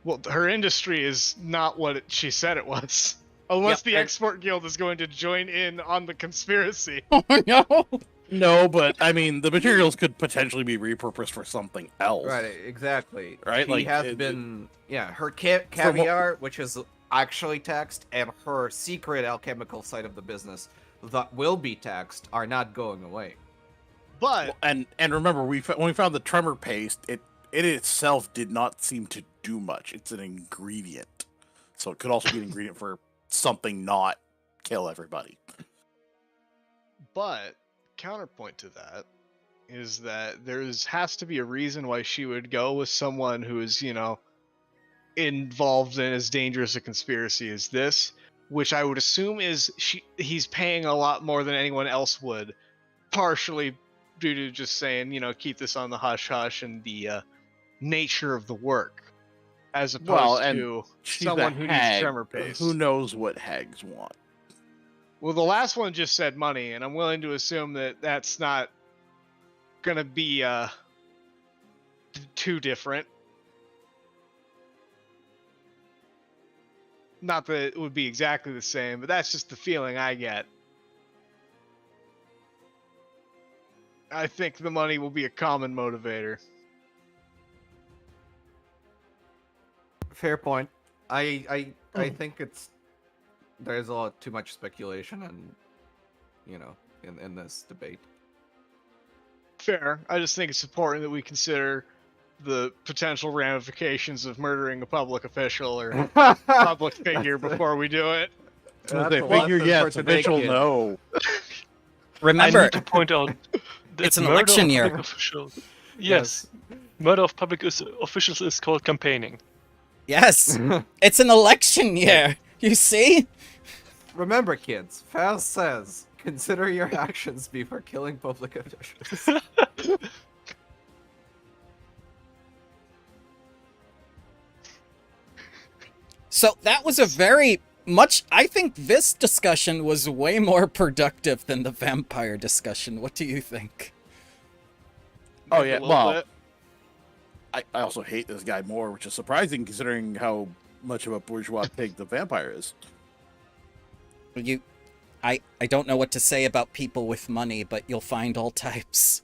Well, her industry is not what she said it was. Unless Yep, the and- export guild is going to join in on the conspiracy. Oh no! No, but I mean, the materials could potentially be repurposed for something else. Right, exactly. Right, She like, has been, her caviar, which is actually taxed, and her secret alchemical side of the business that will be taxed are not going away. But And remember, when we found the tremor paste, it itself did not seem to do much. It's an ingredient, so it could also be an ingredient for something not kill everybody. But counterpoint to that is that has to be a reason why she would go with someone who is, involved in as dangerous a conspiracy as this, which I would assume is he's paying a lot more than anyone else would, partially due to just saying, keep this on the hush hush and the nature of the work, as opposed to She's someone a who hag. needs tremor paste. Who knows what hags want? Well, the last one just said money, and I'm willing to assume that that's not gonna be too different. Not that it would be exactly the same, but that's just the feeling I get. I think the money will be a common motivator. Fair point. I think there's a lot too much speculation and in this debate. Fair. I just think it's important that we consider the potential ramifications of murdering a public official or public figure before we do it. That's a Figure lesson yes, for today, official kid. no. I Remember, need to point out that It's an murder election of year. public officials. Yes, murder of public officials is called campaigning. yes, it's an election year. You see? Remember, kids, Faust says, consider your actions before killing public officials. So that was a very much. I think this discussion was way more productive than the vampire discussion. What do you think? Oh Maybe yeah, a little well, bit. I also hate this guy more, which is surprising considering how much of a bourgeois pig the vampire is. I don't know what to say about people with money, but you'll find all types.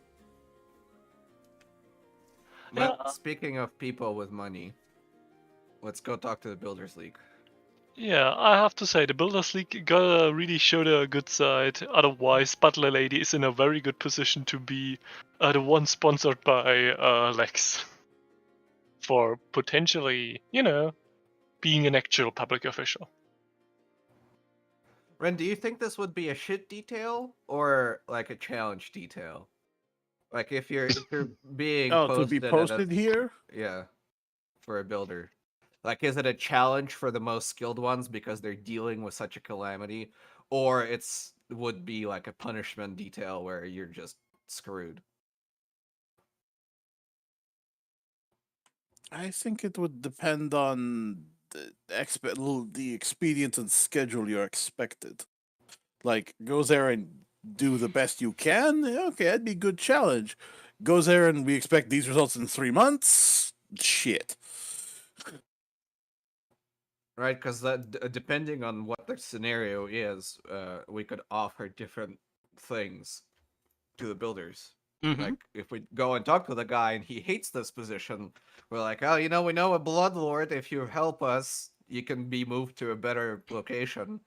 But Yeah. speaking of people with money, let's go talk to the Builders League. Yeah, I have to say, the Builders League gotta really show their good side. Otherwise, Butler Lady is in a very good position to be the one sponsored by Lex. For potentially, being an actual public official. Ren, do you think this would be a shit detail or like a challenge detail? Like if you're being Oh, posted, to be at posted here? yeah, for a builder. Like, is it a challenge for the most skilled ones because they're dealing with such a calamity, or would be like a punishment detail where you're just screwed? I think it would depend on the expedience and schedule you're expected. Like, go there and do the best you can. Okay, that'd be a good challenge. Goes there and we expect these results in 3 months. Shit. Right, because depending on what the scenario is, we could offer different things to the builders. Mhm. Like, if we go and talk to the guy and he hates this position, we're like, oh, we know a Bloodlord. If you help us, you can be moved to a better location.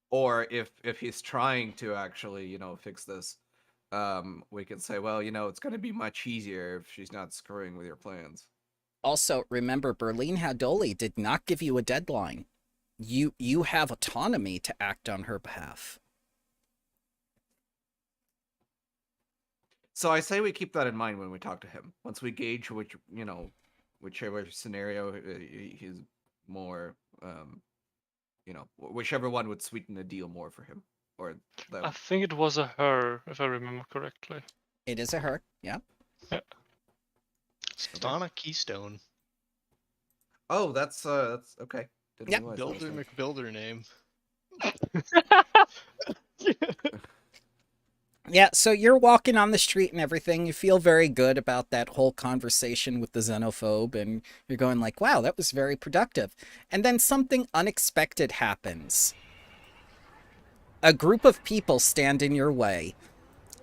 Or if he's trying to actually, fix this, we can say, well, it's going to be much easier if she's not screwing with your plans. Also, remember, Berlin Hadoli did not give you a deadline. You have autonomy to act on her behalf. So I say we keep that in mind when we talk to him. Once we gauge whichever scenario he's more, whichever one would sweeten the deal more for him, or them. I think it was a her, if I remember correctly. It is a her, yeah. Stana Keystone. Oh, that's okay. Didn't Yep. realize that was Builder a- McBuilder name. Yeah, so you're walking on the street and everything. You feel very good about that whole conversation with the xenophobe, and you're going like, wow, that was very productive. And then something unexpected happens. A group of people stand in your way.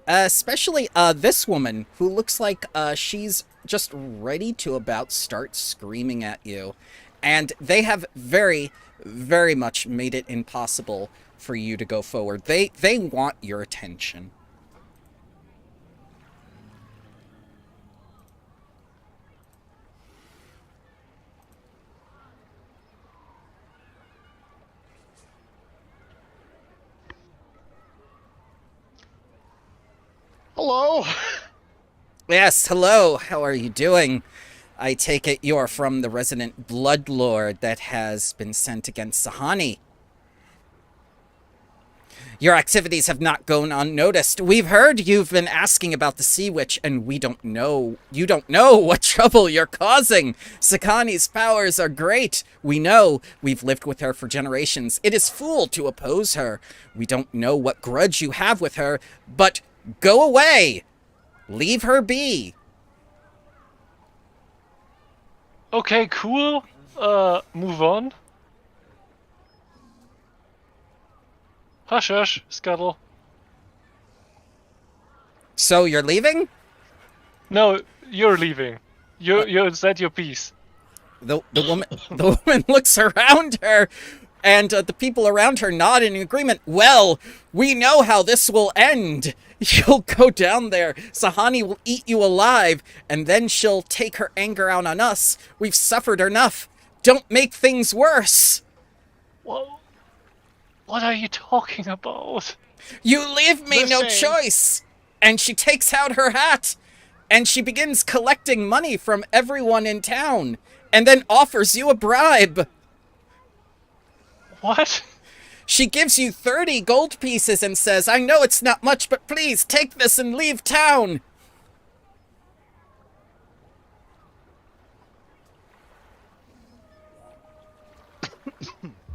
Especially this woman, who looks like she's just ready to about start screaming at you. And they have very, very much made it impossible for you to go forward. They want your attention. Hello. Yes, hello, how are you doing? I take it you're from the resident Bloodlord that has been sent against Sahani. Your activities have not gone unnoticed. We've heard you've been asking about the Sea Witch, and you don't know what trouble you're causing. Sakani's powers are great. We know. We've lived with her for generations. It is fool to oppose her. We don't know what grudge you have with her, but go away. Leave her be. Okay, cool. Move on. Hush, hush, Scuttle. So you're leaving? No, you're leaving. You said your piece. The woman looks around her, and the people around her nod in agreement. Well, we know how this will end. You'll go down there. Sahani will eat you alive, and then she'll take her anger out on us. We've suffered enough. Don't make things worse. What are you talking about? You leave me no Listen. choice. And she takes out her hat, and she begins collecting money from everyone in town, and then offers you a bribe. What? She gives you 30 gold pieces and says, I know it's not much, but please take this and leave town.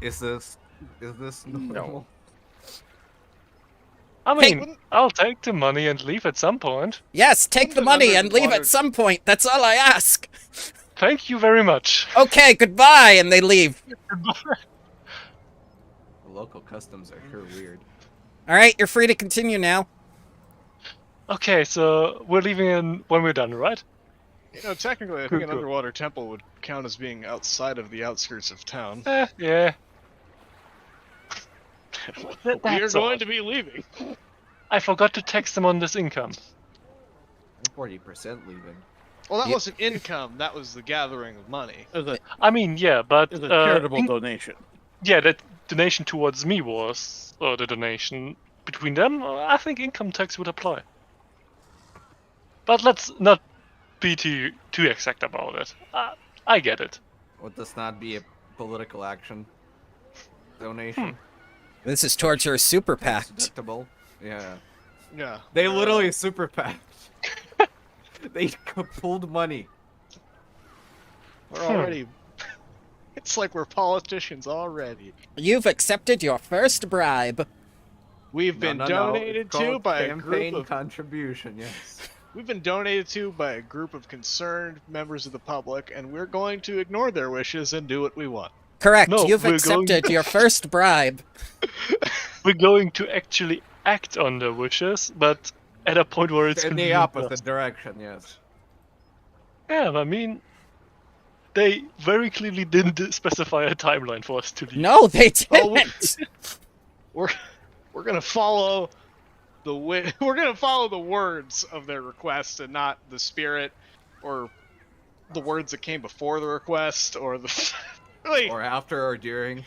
Is this normal? I Hey, mean, I'll take the money and leave at some point. Yes, take the money and leave underwater- at some point. That's all I ask. Thank you very much. Okay, goodbye, and they leave. The local customs are sure weird. All right, you're free to continue now. Okay, so we're leaving in when we're done, right? You know, technically, I think an underwater temple would count as being outside of the outskirts of town. Yeah. We are That's going odd. to be leaving. I forgot to tax them on this income. I'm 40% leaving. Well, that Yeah. wasn't income. That was the gathering of money. I mean, yeah, but It's a charitable donation. yeah, that donation towards me was the donation between them. I think income tax would apply. But let's not be too exact about it. I get it. Would this not be a political action donation? This is towards your super pact. Deductible? Yeah. Yeah. They literally super packed. They pulled money. We're already. It's like we're politicians already. You've accepted your first bribe. We've been No, donated it's to called by a group campaign of. contribution. Yes. We've been donated to by a group of concerned members of the public, and we're going to ignore their wishes and do what we want. Correct, No, you've we're accepted going- your first bribe. We're going to actually act on their wishes, but at a point where it's In the convenient for us. opposite direction. Yes. Yeah, I mean, they very clearly didn't specify a timeline for us to leave. No, they Oh, didn't. We're gonna follow we're gonna follow the words of their request and not the spirit or the words that came before the request or the really. Or after or during.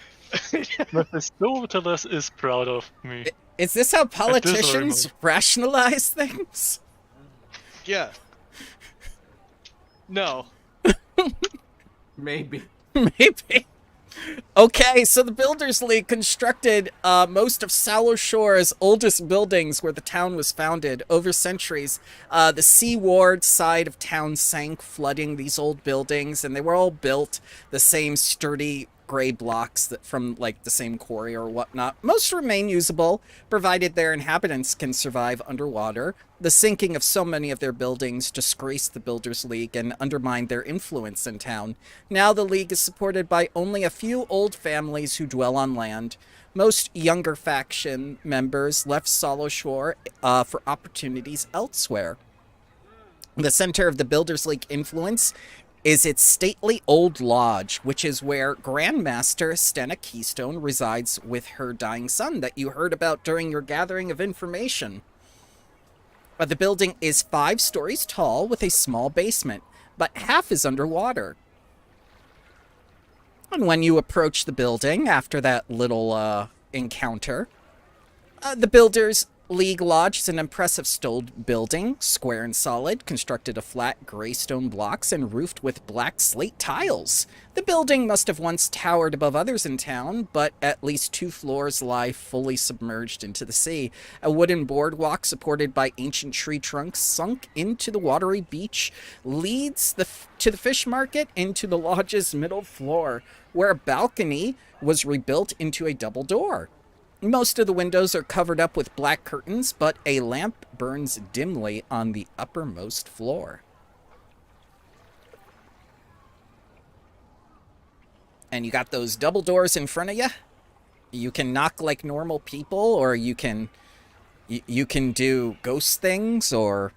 Mephistopheles is proud of me. Is this how very politicians moment. rationalize things? Yeah. No. Maybe. Maybe. Okay, so the Builders League constructed most of Sallow Shore's oldest buildings where the town was founded over centuries. The seaward side of town sank, flooding these old buildings, and they were all built the same sturdy gray blocks that from like the same quarry or whatnot. Most remain usable, provided their inhabitants can survive underwater. The sinking of so many of their buildings disgraced the Builders League and undermined their influence in town. Now the League is supported by only a few old families who dwell on land. Most younger faction members left Solo Shore for opportunities elsewhere. The center of the Builders League influence is its stately old lodge, which is where Grandmaster Stena Keystone resides with her dying son that you heard about during your gathering of information. The building is 5 stories tall with a small basement, but half is underwater. And when you approach the building after that little encounter, the Builders League Lodge is an impressive stone building, square and solid, constructed of flat gray stone blocks and roofed with black slate tiles. The building must have once towered above others in town, but at least 2 floors lie fully submerged into the sea. A wooden boardwalk supported by ancient tree trunks sunk into the watery beach leads to the fish market into the lodge's middle floor, where a balcony was rebuilt into a double door. Most of the windows are covered up with black curtains, but a lamp burns dimly on the uppermost floor. And you got those double doors in front of you. You can knock like normal people, or you can do ghost things or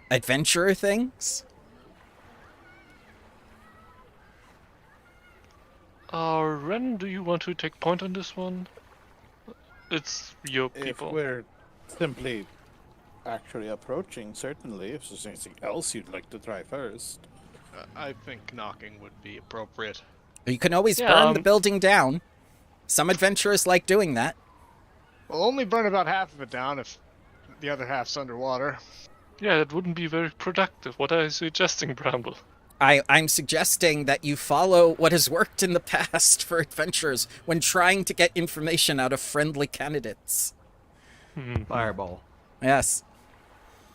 adventurer things. Ren, do you want to take point on this one? It's your If people. we're simply actually approaching, certainly. If there's anything else you'd like to try first. I think knocking would be appropriate. You can always Yeah, burn the building down. Some adventurers like doing that. We'll only burn about half of it down if the other half's underwater. Yeah, that wouldn't be very productive. What are you suggesting, Bramble? I'm suggesting that you follow what has worked in the past for adventurers when trying to get information out of friendly candidates. Fireball. Yes.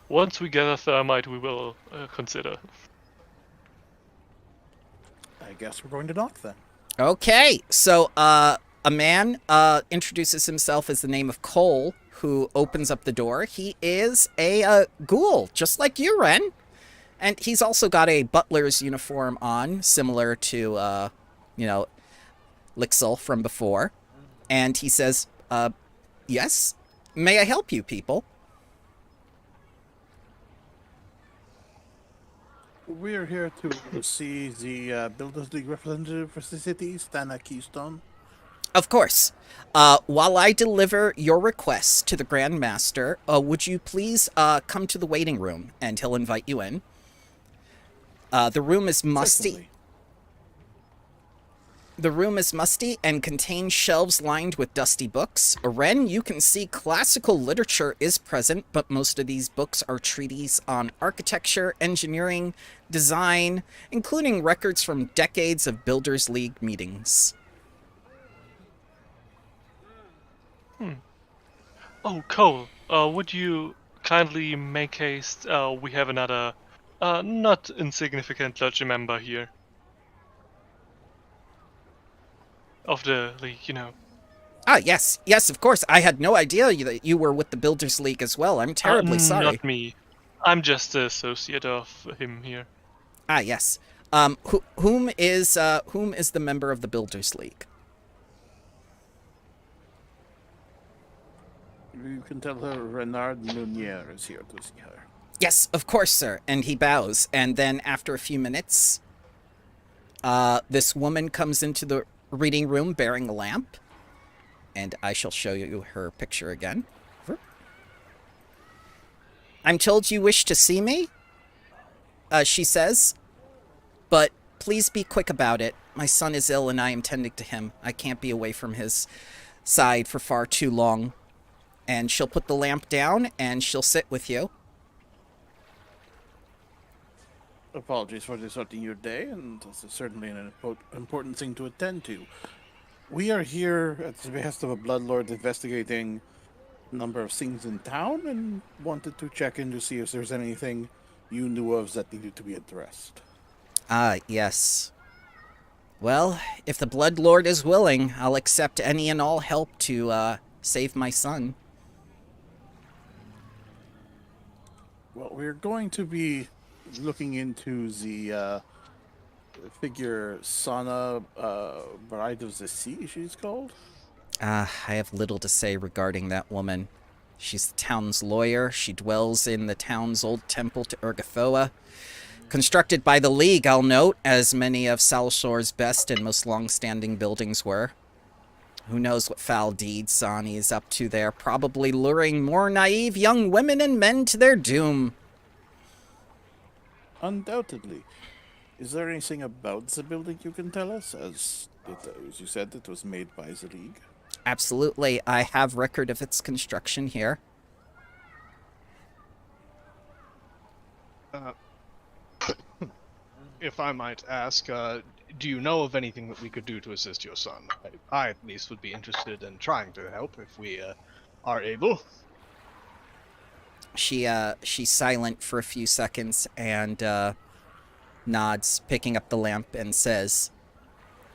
Once we gather thermite, we will consider. I guess we're going to knock then. Okay, so a man introduces himself as the name of Cole, who opens up the door. He is a ghoul, just like you, Ren. And he's also got a butler's uniform on, similar to, Lixel from before. And he says, yes, may I help you, people? We're here to see the Builders League representative for the city, Stana Keystone. Of course. While I deliver your requests to the Grand Master, would you please come to the waiting room, and he'll invite you in. The room is musty. Certainly. The room is musty and contains shelves lined with dusty books. Ren, you can see classical literature is present, but most of these books are treatises on architecture, engineering, design, including records from decades of Builders League meetings. Oh, Cole, would you kindly make haste? We have another not insignificant clergy member here. Of the league, you know. Ah, yes, of course. I had no idea that you were with the Builders League as well. I'm terribly sorry. Not me. I'm just the associate of him here. Ah, yes. Whom is the member of the Builders League? You can tell her Renard Meunier is here to see her. Yes, of course, sir. And he bows. And then after a few minutes, this woman comes into the reading room bearing a lamp. And I shall show you her picture again. I'm told you wish to see me, she says. But please be quick about it. My son is ill and I am tending to him. I can't be away from his side for far too long. And she'll put the lamp down and she'll sit with you. Apologies for disrupting your day, and this is certainly an important thing to attend to. We are here at the behest of a bloodlord investigating a number of things in town and wanted to check in to see if there's anything you knew of that needed to be addressed. Ah, yes. Well, if the Blood Lord is willing, I'll accept any and all help to save my son. Well, we're going to be looking into the figure Sana, Bride of the Sea, she's called. I have little to say regarding that woman. She's the town's lawyer. She dwells in the town's old temple to Urgathoa. Constructed by the League, I'll note, as many of Salshore's best and most long-standing buildings were. Who knows what foul deeds Sani is up to there, probably luring more naive young women and men to their doom. Undoubtedly. Is there anything about the building you can tell us? As you said, it was made by the League. Absolutely, I have record of its construction here. If I might ask, do you know of anything that we could do to assist your son? I at least would be interested in trying to help if we are able. She's silent for a few seconds and nods, picking up the lamp, and says,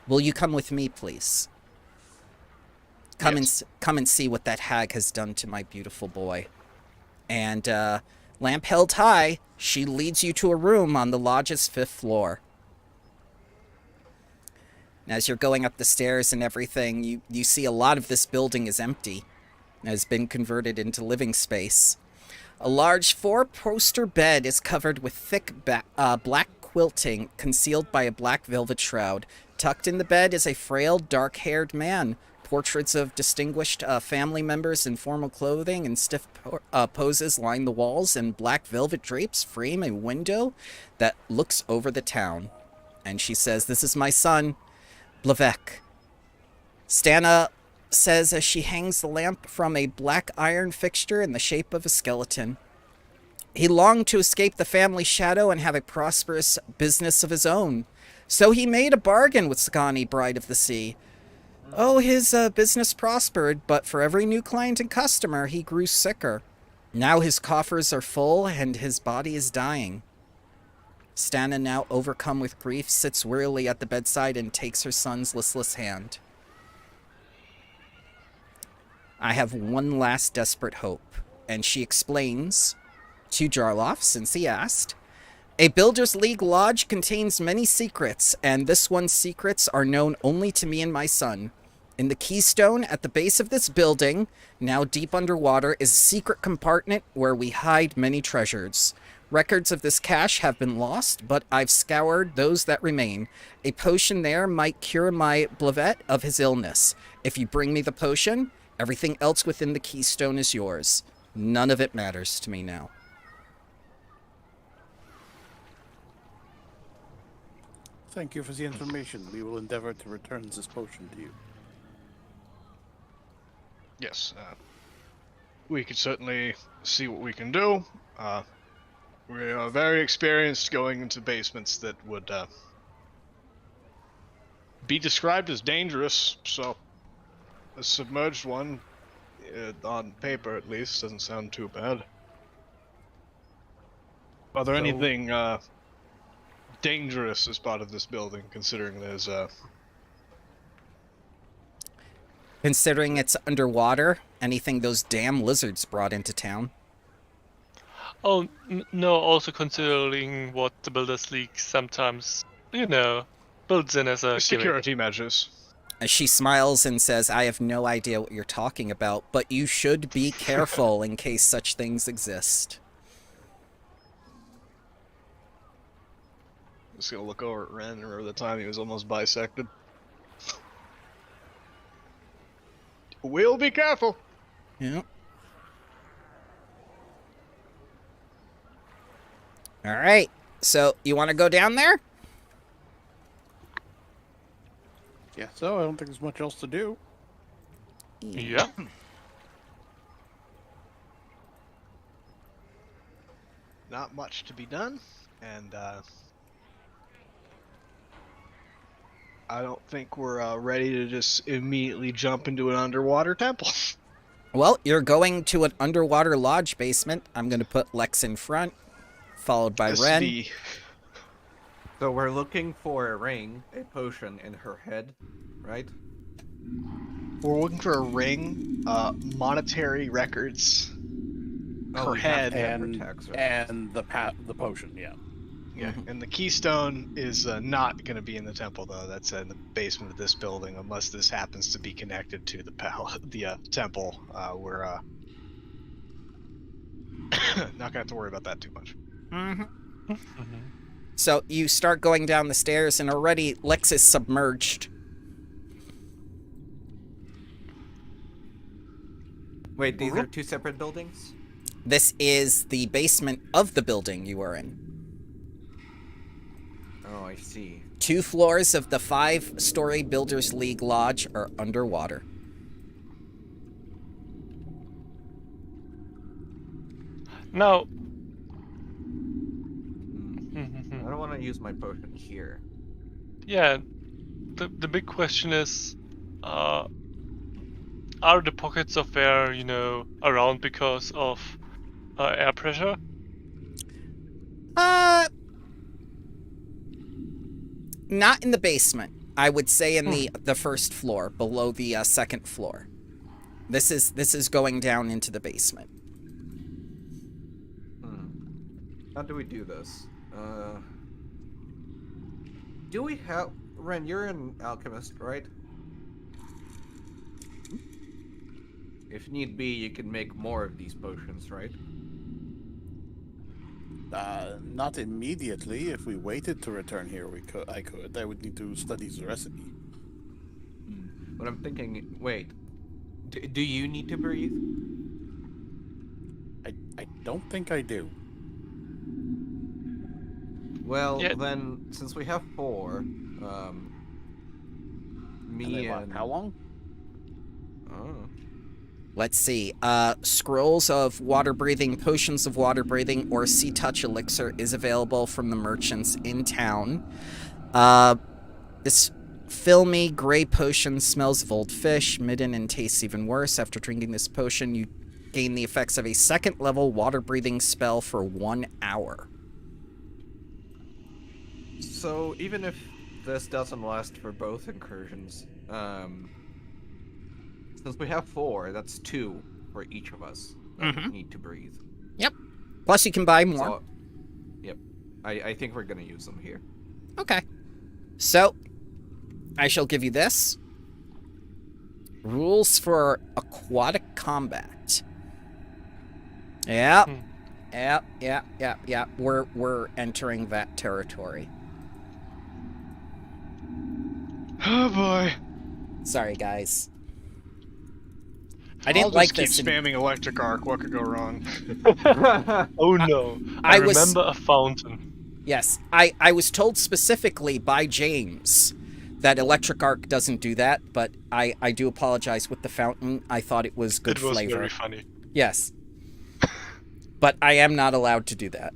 "Will you come with me, please? Come and see what that hag has done to my beautiful boy." And lamp held high, she leads you to a room on the lodge's 5th floor. And as you're going up the stairs and everything, you see a lot of this building is empty. It has been converted into living space. A large 4-poster bed is covered with thick black quilting, concealed by a black velvet shroud. Tucked in the bed is a frail, dark-haired man. Portraits of distinguished family members in formal clothing and stiff poses line the walls, and black velvet drapes frame a window that looks over the town. And she says, "This is my son, Blavek." Stana says as she hangs the lamp from a black iron fixture in the shape of a skeleton. He longed to escape the family shadow and have a prosperous business of his own. So he made a bargain with Sagani, Bride of the Sea. Oh, his business prospered, but for every new client and customer, he grew sicker. Now his coffers are full, and his body is dying. Stana, now overcome with grief, sits wearily at the bedside and takes her son's listless hand. "I have one last desperate hope," and she explains to Jarloff, since he asked. "A Builders League lodge contains many secrets, and this one's secrets are known only to me and my son. In the keystone at the base of this building, now deep underwater, is a secret compartment where we hide many treasures. Records of this cache have been lost, but I've scoured those that remain. A potion there might cure my Blavet of his illness. If you bring me the potion, everything else within the keystone is yours. None of it matters to me now." Thank you for the information. We will endeavor to return this potion to you. Yes, we could certainly see what we can do. We are very experienced going into basements that would be described as dangerous, so a submerged one, on paper at least, doesn't sound too bad. Are there anything dangerous as part of this building, considering there's Considering it's underwater, anything those damn lizards brought into town. Oh, no, also considering what the Builders League sometimes, builds in as a security measures? She smiles and says, "I have no idea what you're talking about, but you should be careful in case such things exist." Just gonna look over at Ren and remember the time he was almost bisected. We'll be careful. Yeah. All right. So, you want to go down there? Yeah, so I don't think there's much else to do. Yeah. Not much to be done, and I don't think we're ready to just immediately jump into an underwater temple. Well, you're going to an underwater lodge basement. I'm going to put Lex in front, followed by Ren. SV. So we're looking for a ring, a potion in her head, right? We're looking for a ring, monetary records, Oh, her we have head, to have her And tax records. and the potion, yeah. yeah, Mhm. and the keystone is not going to be in the temple though. That's in the basement of this building, unless this happens to be connected to the temple. We're not gonna have to worry about that too much. Mm-hmm. Mhm. So you start going down the stairs, and already Lex is submerged. Wait, these are 2 separate buildings? This is the basement of the building you are in. Oh, I see. 2 floors of the 5-story Builders League Lodge are underwater. Now, I don't want to use my potion here. yeah, the big question is, are the pockets of air, around because of air pressure? Not in the basement. I would say in the first floor, below the second floor. This is going down into the basement. How do we do this? Do we have... Ren, you're an alchemist, right? If need be, you can make more of these potions, right? Not immediately. If we waited to return here, I could. I would need to study the recipe. But I'm thinking, wait, do you need to breathe? I don't think I do. Well, Yeah. then, since we have 4, And me they last and... how long? Oh. Let's see. Scrolls of water breathing, potions of water breathing, or sea touch elixir is available from the merchants in town. This filmy gray potion smells of old fish, midden, and tastes even worse. After drinking this potion, you gain the effects of a 2nd level water breathing spell for 1 hour. So, even if this doesn't last for both incursions, since we have 4, that's 2 for each of us that need to breathe. Yep. Plus you can buy more. So, yep. I think we're gonna use them here. Okay. So, I shall give you this. Rules for aquatic combat. Yep. Yep. We're entering that territory. Oh boy! Sorry, guys. I I'll didn't just like keep this. spamming electric arc. What could go wrong? Oh no! I I was- remember a fountain. Yes, I was told specifically by James that electric arc doesn't do that, but I do apologize with the fountain. I thought it was good It was flavor. very funny. Yes. But I am not allowed to do that.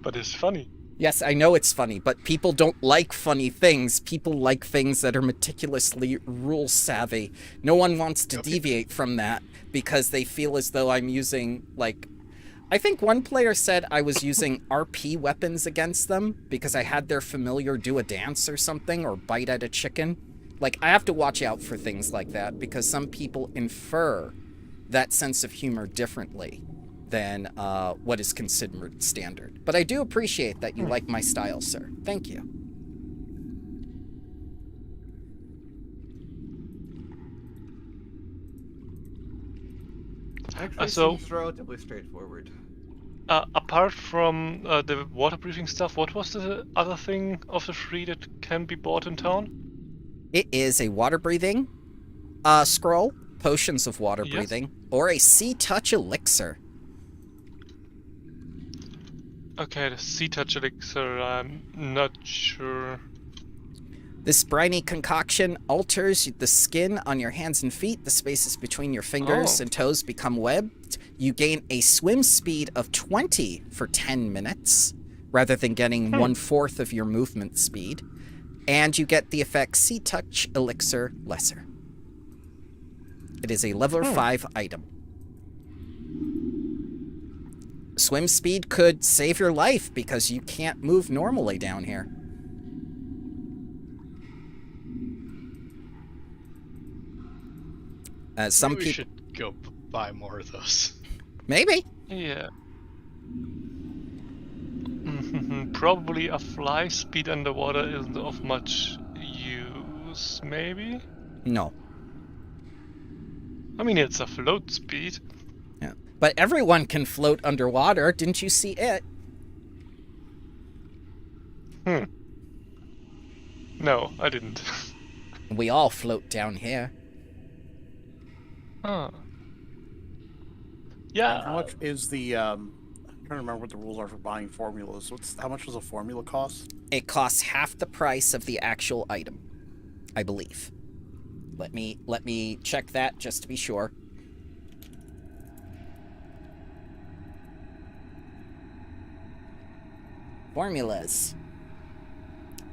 But it's funny. Yes, I know it's funny, but people don't like funny things. People like things that are meticulously rule savvy. No one wants to deviate from that because they feel as though I'm using, like... I think one player said I was using RP weapons against them because I had their familiar do a dance or something or bite at a chicken. Like, I have to watch out for things like that because some people infer that sense of humor differently than what is considered standard. But I do appreciate that you like my style, sir. Thank you. Actually, So- seems relatively straightforward. Apart from the water breathing stuff, what was the other thing of the 3 that can be bought in town? It is a water breathing scroll, potions of water Yes. breathing, or a sea touch elixir. Okay, the sea touch elixir, I'm not sure. This briny concoction alters the skin on your hands and feet. The spaces between your fingers Oh. and toes become webbed. You gain a swim speed of 20 for 10 minutes, rather than getting 1/4 of your movement speed. And you get the effect Sea Touch Elixir Lesser. It is a level 5 item. swim speed could save your life because you can't move normally down here. Some Maybe we people should go buy more of those. maybe. Yeah. Probably a fly speed underwater isn't of much use, maybe? No. I mean, it's a float speed. Yeah. But everyone can float underwater. Didn't you see it? No, I didn't. We all float down here. Huh. How Yeah, much is the? I'm trying to remember what the rules are for buying formulas. How much does a formula cost? It costs half the price of the actual item, I believe. Let me check that just to be sure. Formulas.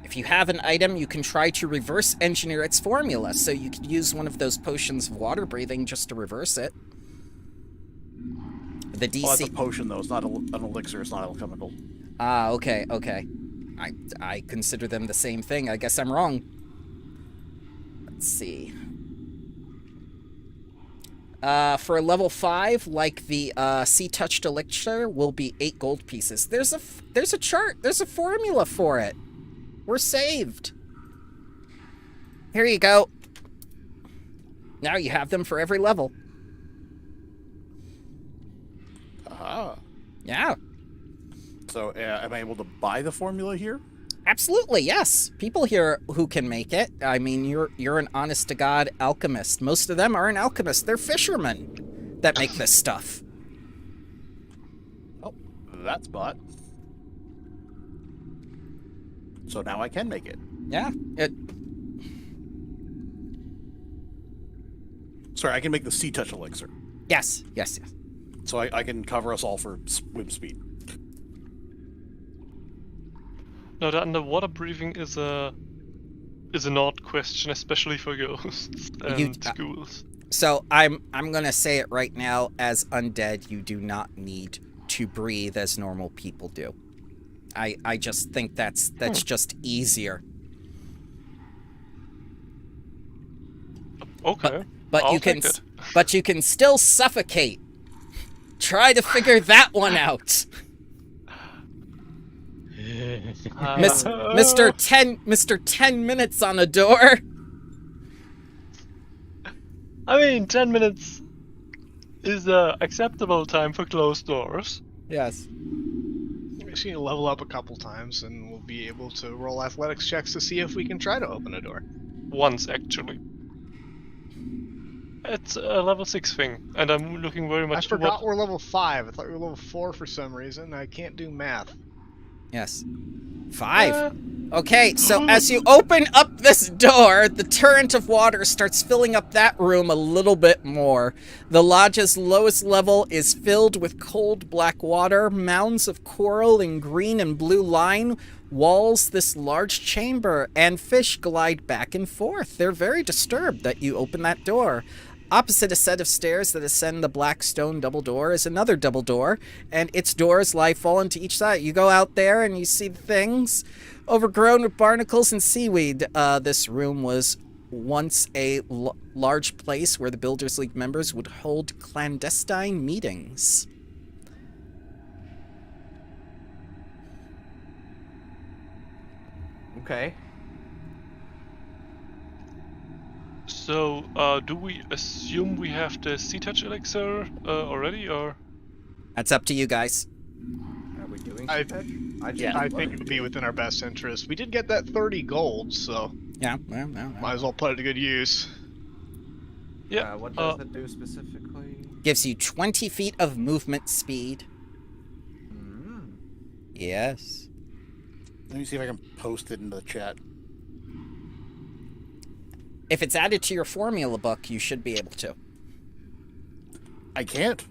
If you have an item, you can try to reverse engineer its formula, so you could use one of those potions of water breathing just to reverse it. The DC. Oh, it's a potion though. It's not an elixir. It's not alchemical. Ah, okay. I consider them the same thing. I guess I'm wrong. Let's see. For a level 5, like the Sea Touched Elixir, will be 8 gold pieces. There's a chart. There's a formula for it. We're saved. Here you go. Now you have them for every level. Ah. Yeah. So, am I able to buy the formula here? Absolutely, yes. People here who can make it. I mean, you're an honest-to-God alchemist. Most of them are an alchemist. They're fishermen that make this stuff. Oh, that's bought. So now I can make it. Yeah. Sorry, I can make the Sea Touch Elixir. Yes. So I can cover us all for swim speed. no, the underwater breathing is an odd question, especially for ghosts and ghouls. So I'm gonna say it right now. As undead, you do not need to breathe as normal people do. I just think that's just easier. Okay. But I'll you can take it. but you can still suffocate. Try to figure that one out. Mr. 10 minutes on a door. I mean, 10 minutes is a acceptable time for closed doors. Yes. We just need to level up a couple times, and we'll be able to roll athletics checks to see if we can try to open a door. Once, actually. It's a level 6 thing, and I'm looking very I much forgot we're level 5. I thought we were level 4 for some reason. I can't do math. Yes. 5. Okay, so as you open up this door, the torrent of water starts filling up that room a little bit more. The lodge's lowest level is filled with cold black water. Mounds of coral in green and blue line walls this large chamber, and fish glide back and forth. They're very disturbed that you open that door. Opposite a set of stairs that ascend the black stone double door is another double door, and its doors lie fallen to each side. You go out there and you see the things overgrown with barnacles and seaweed. This room was once a large place where the Builders League members would hold clandestine meetings. Okay. So, do we assume we have the Sea Touch Elixir already, or? That's up to you guys. Are we doing I- touch? I think it would be within our best interest. We did get that 30 gold, so Yeah, well. might as well put it to good use. Yeah. What does it do specifically? Gives you 20 feet of movement speed. Mm. Yes. Let me see if I can post it in the chat. If it's added to your formula book, you should be able to. I can't.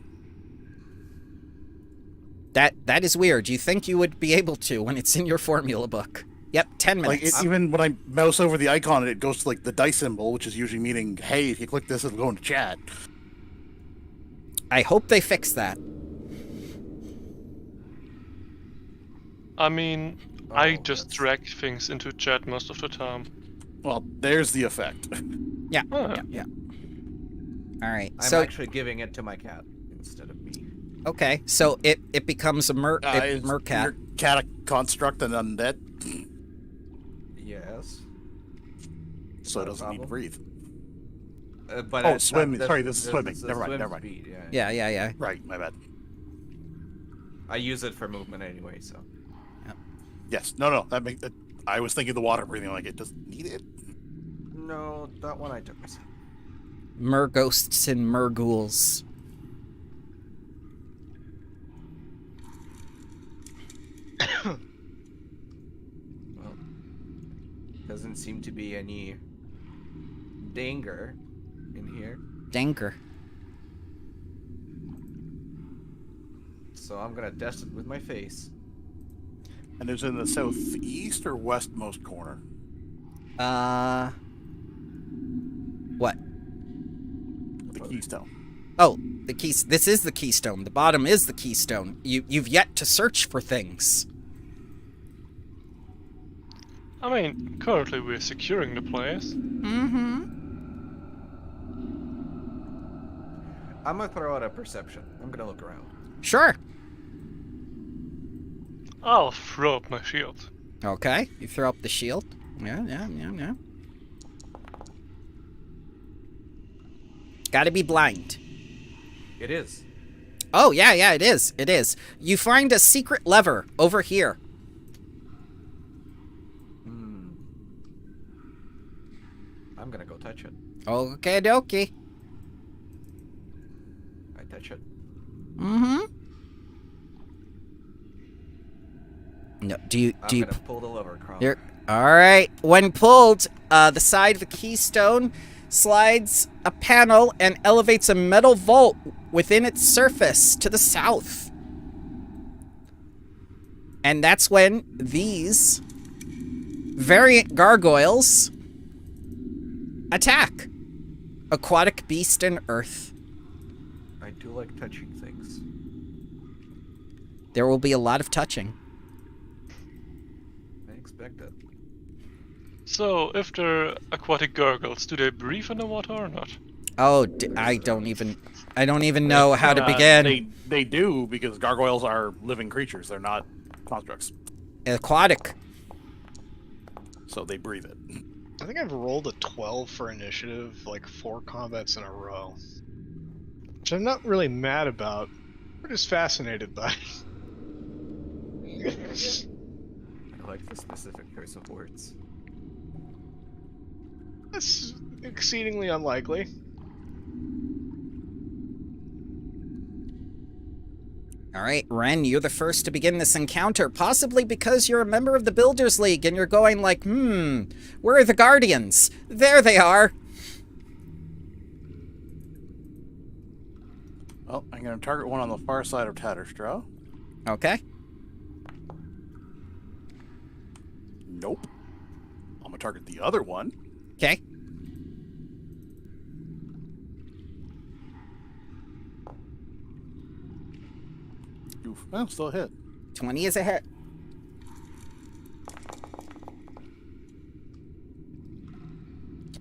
That is weird. You think you would be able to when it's in your formula book. Yep, 10 Like minutes. even when I mouse over the icon, it goes to like the dice symbol, which is usually meaning, hey, if you click this, it'll go into chat. I hope they fix that. I mean, Oh, I just that's- drag things into chat most of the time. Well, there's the effect. Yeah. Oh, Yeah. All right. I'm So actually giving it to my cat instead of me. okay. So it becomes a Is mercat. your cat a construct and undead? Yes. So it Not a doesn't need to problem. breathe. But Oh, it's swimming. not- Sorry, this is this swimming. a Never mind, swim never mind. speed, Yeah. Yeah. Yeah. Right, my bad. I use it for movement anyway, so. Yes, no, that makes. I was thinking the water breathing, like it doesn't need it. No, that one I took myself. Merghosts and merghouls. Well, doesn't seem to be any danger in here, Danger. so I'm gonna test it with my face. And it's in the southeast or westmost corner. What? The keystone. Oh, the keys. This is the keystone. The bottom is the keystone. You've yet to search for things. I mean, currently we're securing the place. Mm-hmm. I'm gonna throw out a perception. I'm gonna look around. Sure. I'll throw up my shield. Okay. You throw up the shield. Yeah. Gotta be blind. It is. Oh, yeah, it is. It is. You find a secret lever over here. I'm gonna go touch it. Okay, dokie. I touch it. Mm-hmm. No, do you I'm gonna pull the lever, Crom. You're, all right. When pulled, the side of the keystone slides a panel and elevates a metal vault within its surface to the south. And that's when these variant gargoyles attack. Aquatic beast and earth. I do like touching things. There will be a lot of touching. I expect it. So, if they're aquatic gurgles, do they breathe underwater or not? Oh, I don't even know how to begin. They do because gargoyles are living creatures. They're not constructs, Aquatic. so they breathe it. I think I've rolled a 12 for initiative, like 4 combats in a row. Which I'm not really mad about. We're just fascinated by. I like the specific choice of words. That's exceedingly unlikely. All right, Ren, you're the first to begin this encounter, possibly because you're a member of the Builders League and you're going like, where are the Guardians? There they are. Well, I'm going to target one on the far side of Tatterstraw. Okay. Nope. I'm going to target the other one. Okay. Oof. Well, still a hit. 20 is a hit.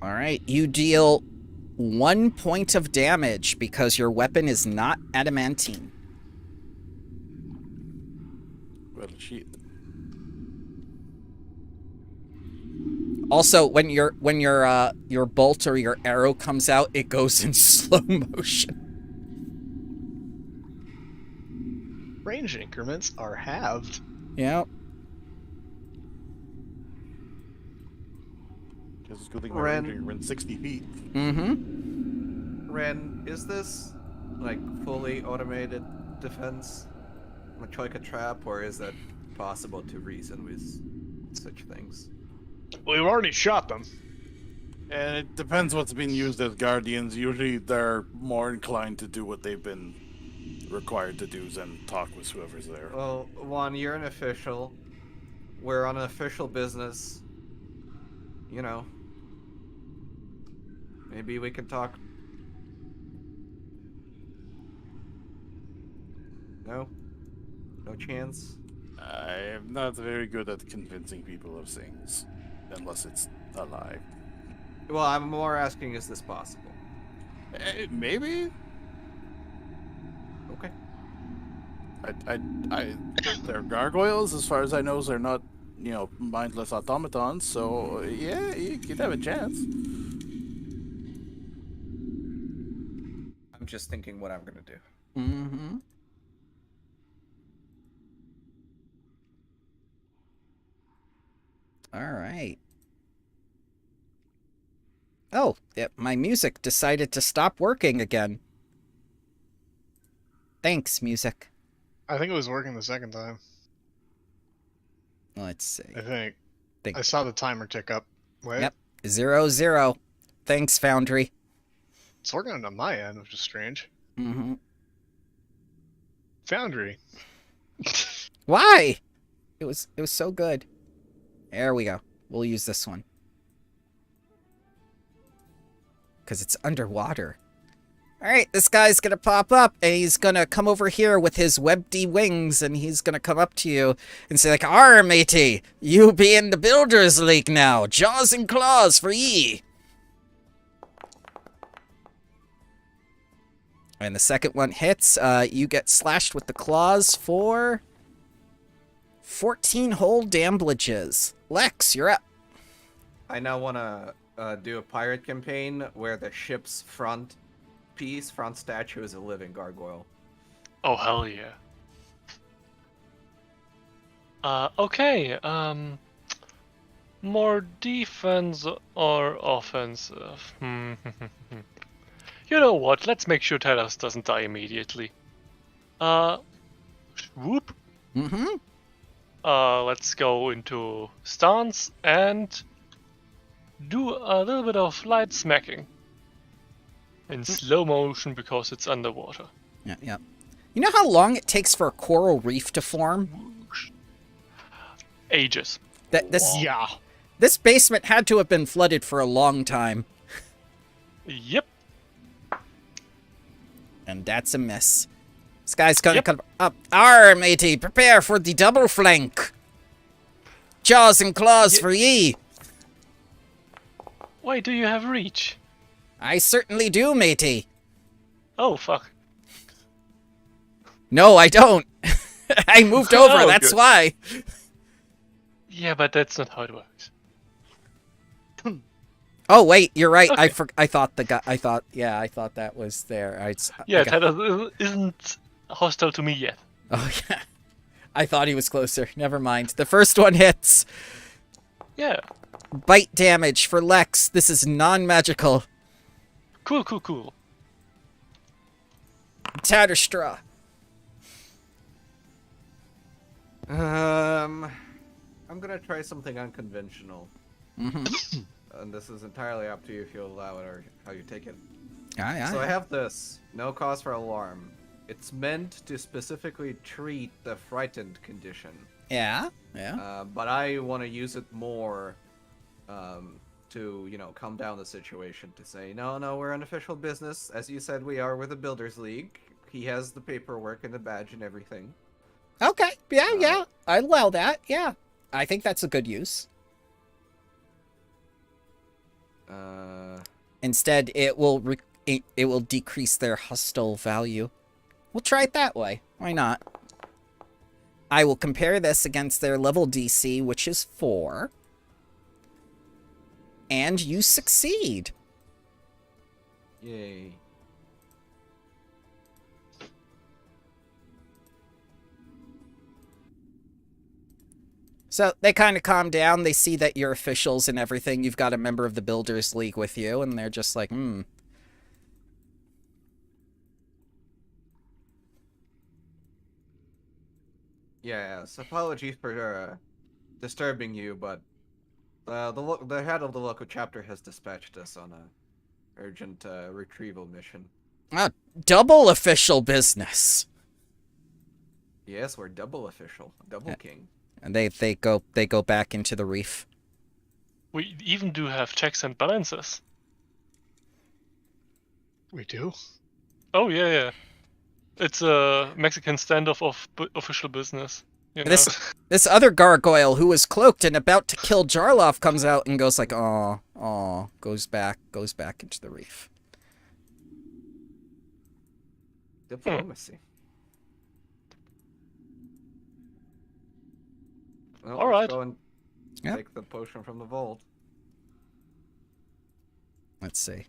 All right, you deal 1 point of damage because your weapon is not adamantine. Well, shit. Also, when your bolt or your arrow comes out, it goes in slow motion. Range increments are halved. Yeah. Just as good thing my Ren. range increment 60 feet. Mm-hmm. Ren, is this like fully automated defense, much like a trap, or is that possible to reason with such things? We've already shot them. And it depends what's being used as guardians. Usually they're more inclined to do what they've been required to do than talk with whoever's there. Well, Juan, you're an official. We're on an official business. You know. Maybe we could talk. No? No chance? I am not very good at convincing people of things, unless it's a lie. Well, I'm more asking, is this possible? Maybe. Okay. They're gargoyles, as far as I know. They're not, mindless automatons. So yeah, you could have a chance. I'm just thinking what I'm gonna do. Mm-hmm. All right. Oh, my music decided to stop working again. Thanks, music. I think it was working the second time. Let's see. I think. Think. I saw the timer tick up. Wait. Yep. 0-0. Thanks, Foundry. It's working on my end, which is strange. Mm-hmm. Foundry. Why? It was so good. There we go. We'll use this one. Because it's underwater. Alright, this guy's gonna pop up, and he's gonna come over here with his web-D wings, and he's gonna come up to you and say, like, "Arr, matey, you be in the Builder's League now. Jaws and claws for ye." And the second one hits, you get slashed with the claws for 14 whole damages. Lex, you're up. I now want to do a pirate campaign where the ship's front statue is a living gargoyle. Oh, hell yeah. Okay, more defense or offensive? You know what, let's make sure Talos doesn't die immediately. Whoop. Mm-hmm. Let's go into stance and do a little bit of light smacking. In slow motion because it's underwater. Yeah. You know how long it takes for a coral reef to form? Ages. This basement had to have been flooded for a long time. Yep. And that's a miss. This guy's gonna come up. Arr, matey, prepare for the double flank. Jaws and claws for ye. Wait, do you have reach? I certainly do, matey. Oh, fuck. No, I don't. I moved over, Oh, that's good. why. Yeah, but that's not how it works. Oh, wait, you're right. Okay. I thought that was there. Yeah, got- Talos isn't hostile to me yet. Oh, yeah. I thought he was closer. Never mind. The first one hits. Yeah. Bite damage for Lex. This is non-magical. Cool. Tatterstraw. I'm gonna try something unconventional. Mm-hmm. And this is entirely up to you if you allow it or how you take it. Aye. So I have this. No cause for alarm. It's meant to specifically treat the frightened condition. Yeah. But I want to use it more to, calm down the situation. To say, no, we're an official business. As you said, we are with the Builders League. He has the paperwork and the badge and everything. Okay. Yeah. I allow that. Yeah. I think that's a good use. Instead, it will decrease their hostile value. We'll try it that way. Why not? I will compare this against their level DC, which is 4. And you succeed. Yay. So they kind of calm down. They see that you're officials and everything. You've got a member of the Builders League with you, and they're just like, Yes, apologies for disturbing you, but the head of the local chapter has dispatched us on a urgent retrieval mission. Double official business. Yes, we're double official, double king. And they go back into the reef. We even do have checks and balances. We do? Oh, yeah. It's a Mexican standoff of official business. You know? This other gargoyle who was cloaked and about to kill Jarloff comes out and goes like, "Aw," goes back into the reef. Diplomacy. Well, All let's right. Go and Yep. take the potion from the vault. Let's see.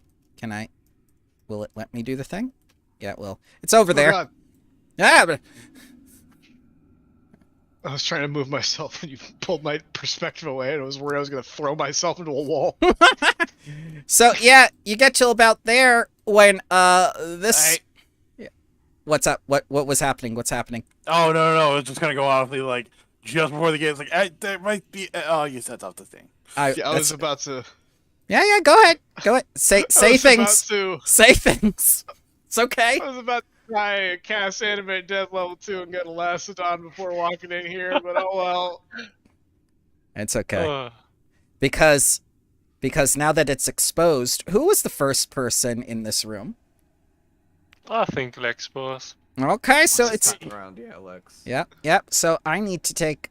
Will it let me do the thing? Yeah, it will. It's over there. God. Yeah, but I was trying to move myself when you pulled my perspective away, and I was worried I was going to throw myself into a wall. so yeah, you get to about there when this. Yeah. What's up? What was happening? What's happening? Oh no! It's just gonna go off like just before the game. It's like there might be. Oh, you set off the thing. I was about to. Yeah. Go ahead. Say things. To, Say things. It's okay. I was about to try and cast Animate Death level 2 and get a Lastodon before walking in here, but oh well. It's okay. Because now that it's exposed, who was the first person in this room? I think Lex was. Okay, so it's Back around, yeah, Lex. Yep. So I need to take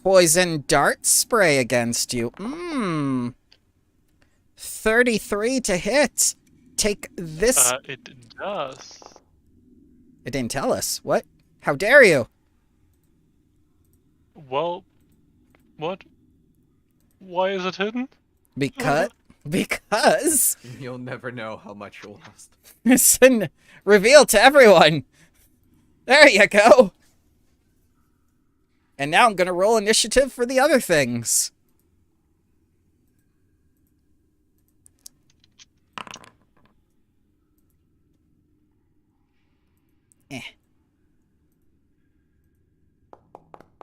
poison dart spray against you. 33 to hit. Take this. It does. It didn't tell us. What? How dare you? Well, what? Why is it hidden? Because You'll never know how much you lost. it's a reveal to everyone. There you go. And now I'm gonna roll initiative for the other things.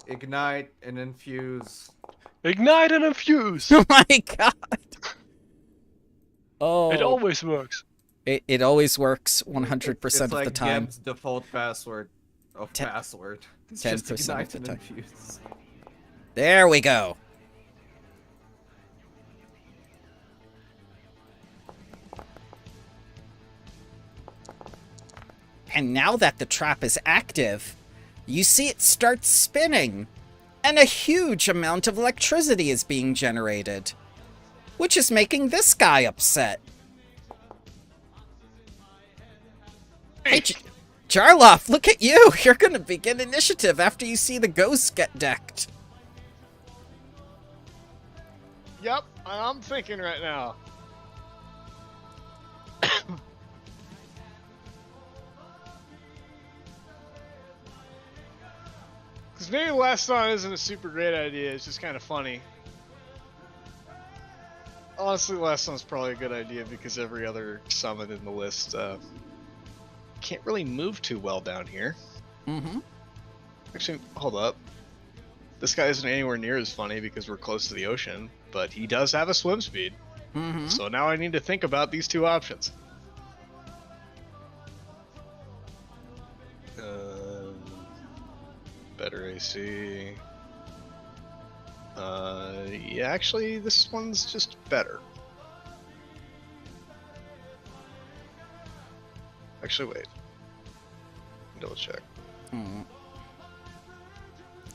Ignite and infuse. Ignite and infuse. Oh my god. Oh. It always works. It always works 100% It's of like the time. Geb's default password of Ten- password. It's 10% just of ignite the and time. infuse. There we go. And now that the trap is active, you see it starts spinning, and a huge amount of electricity is being generated, which is making this guy upset. Hey, Jarloff, look at you! You're gonna begin initiative after you see the ghosts get decked. Yep, I'm thinking right now. Because maybe Lastodon isn't a super great idea, it's just kind of funny. Honestly, Lastodon's probably a good idea because every other summon in the list can't really move too well down here. Mm-hmm. Actually, hold up. This guy isn't anywhere near as funny because we're close to the ocean, but he does have a swim speed. Mm-hmm. So now I need to think about these two options. Better AC. Yeah, actually, this one's just better. Actually, wait. Double check.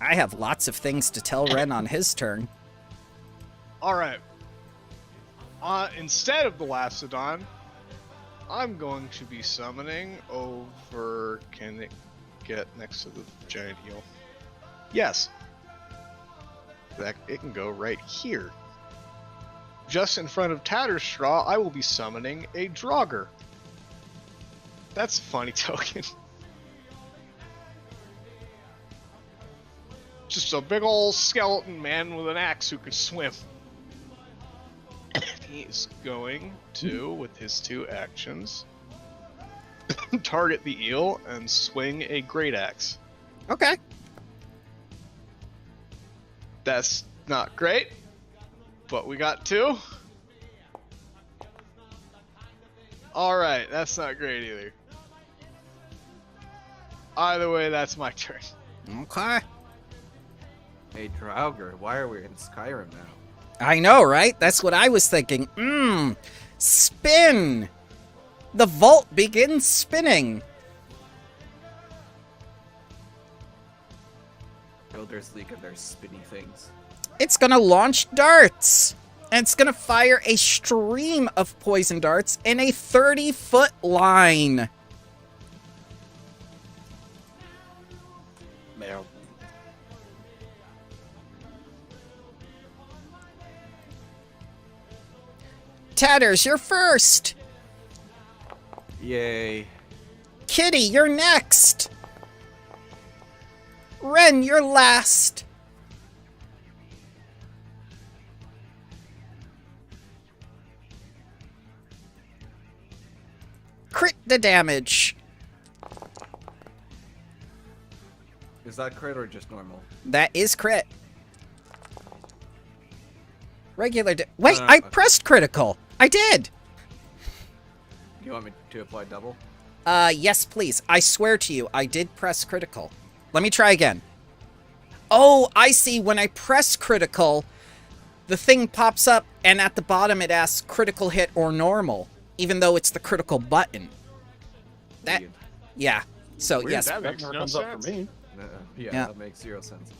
I have lots of things to tell Ren on his turn. Alright. Instead of the Lastodon, I'm going to be summoning over... Can it get next to the giant eel? Yes. It can go right here. Just in front of Tatterstraw, I will be summoning a Draugr. That's a funny token. Just a big old skeleton man with an axe who could swim. He's going to, with his two actions, target the eel and swing a great axe. Okay. That's not great, but we got two. Alright, that's not great either. Either way, that's my turn. Okay. Hey, Draugr, why are we in Skyrim now? I know, right? That's what I was thinking. Spin! The vault begins spinning. Builder's League and their spinny things. It's gonna launch darts! And it's gonna fire a stream of poison darts in a 30-foot line. Man, Tatters, you're first! Yay. Kitty, you're next! Ren, you're last! Crit the damage. Is that crit or just normal? That is crit. Regular Wait, No, I no. pressed critical. I did! Do you want me to apply double? Yes, please. I swear to you, I did press critical. Let me try again. Oh, I see. When I press critical, the thing pops up, and at the bottom it asks critical hit or normal, even though it's the critical button. That, Weird. yeah. So, weird, yes. that that makes never no comes up sense. for me. Yeah, Yeah. that makes 0 sense.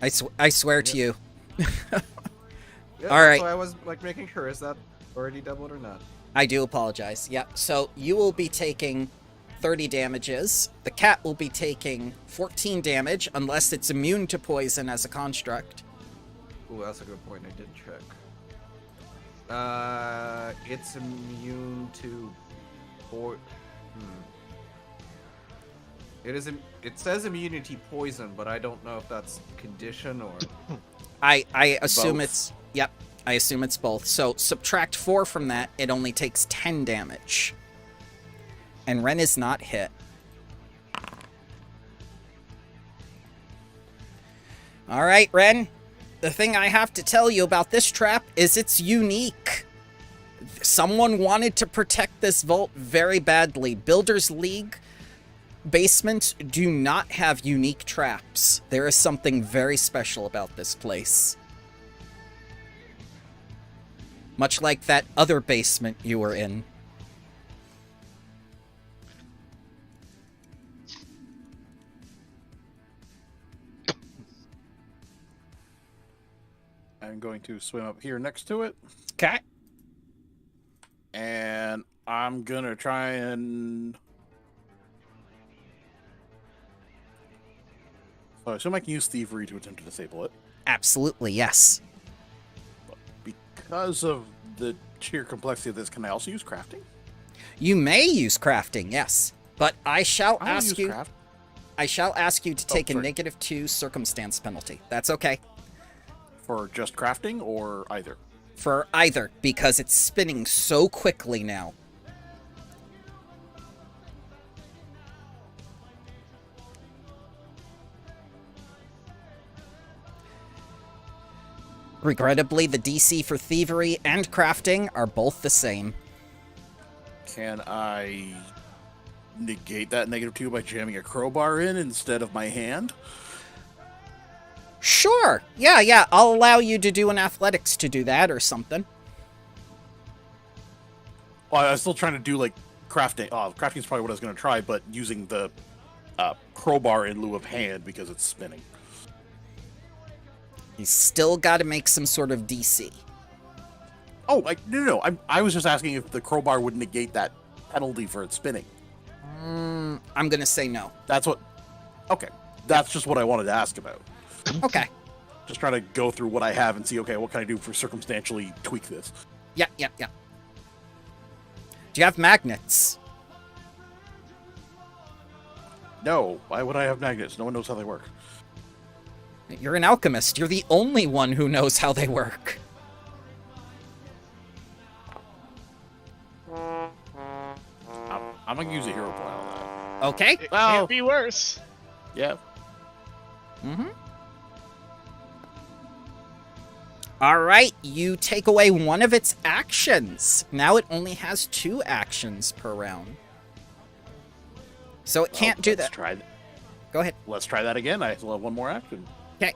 I swear to you. Yeah, All right. That's why I was like making sure, is that already doubled or not? I do apologize. Yep. So you will be taking 30 damages. The cat will be taking 14 damage unless it's immune to poison as a construct. Ooh, that's a good point. I did check. It's immune to It says immunity poison, but I don't know if that's condition or. I assume Both. it's yep. I assume it's both. So subtract 4 from that, it only takes 10 damage. And Ren is not hit. All right, Ren. The thing I have to tell you about this trap is it's unique. Someone wanted to protect this vault very badly. Builders League basements do not have unique traps. There is something very special about this place. Much like that other basement you were in. I'm going to swim up here next to it, Okay. and I'm gonna try and. So I assume I can use thievery to attempt to disable it. Absolutely, yes. Because of the sheer complexity of this, can I also use crafting? You may use crafting, yes. But I shall I will ask use you craft. I shall ask you to Oh, take a sorry. -2 circumstance penalty. That's okay. For just crafting or either? For either, because it's spinning so quickly now. Regrettably, the DC for thievery and crafting are both the same. Can I negate that -2 by jamming a crowbar in instead of my hand? Sure. Yeah. I'll allow you to do an athletics to do that or something. Well, I was still trying to do like crafting. Oh, crafting is probably what I was going to try, but using the crowbar in lieu of hand because it's spinning. You still got to make some sort of DC. Oh, no. I was just asking if the crowbar would negate that penalty for it spinning. I'm going to say no. That's what. Okay, that's just what I wanted to ask about. Okay. Just trying to go through what I have and see. Okay, what can I do for circumstantially tweak this? Yeah. Do you have magnets? No, why would I have magnets? No one knows how they work. You're an alchemist. You're the only one who knows how they work. I'm gonna use a hero point on that. Okay. It Well- can't be worse. Yeah. Mm-hmm. All right, you take away one of its actions. Now it only has 2 actions per round. So it can't do that. Go ahead. Let's try that again. I still have one more action. Okay.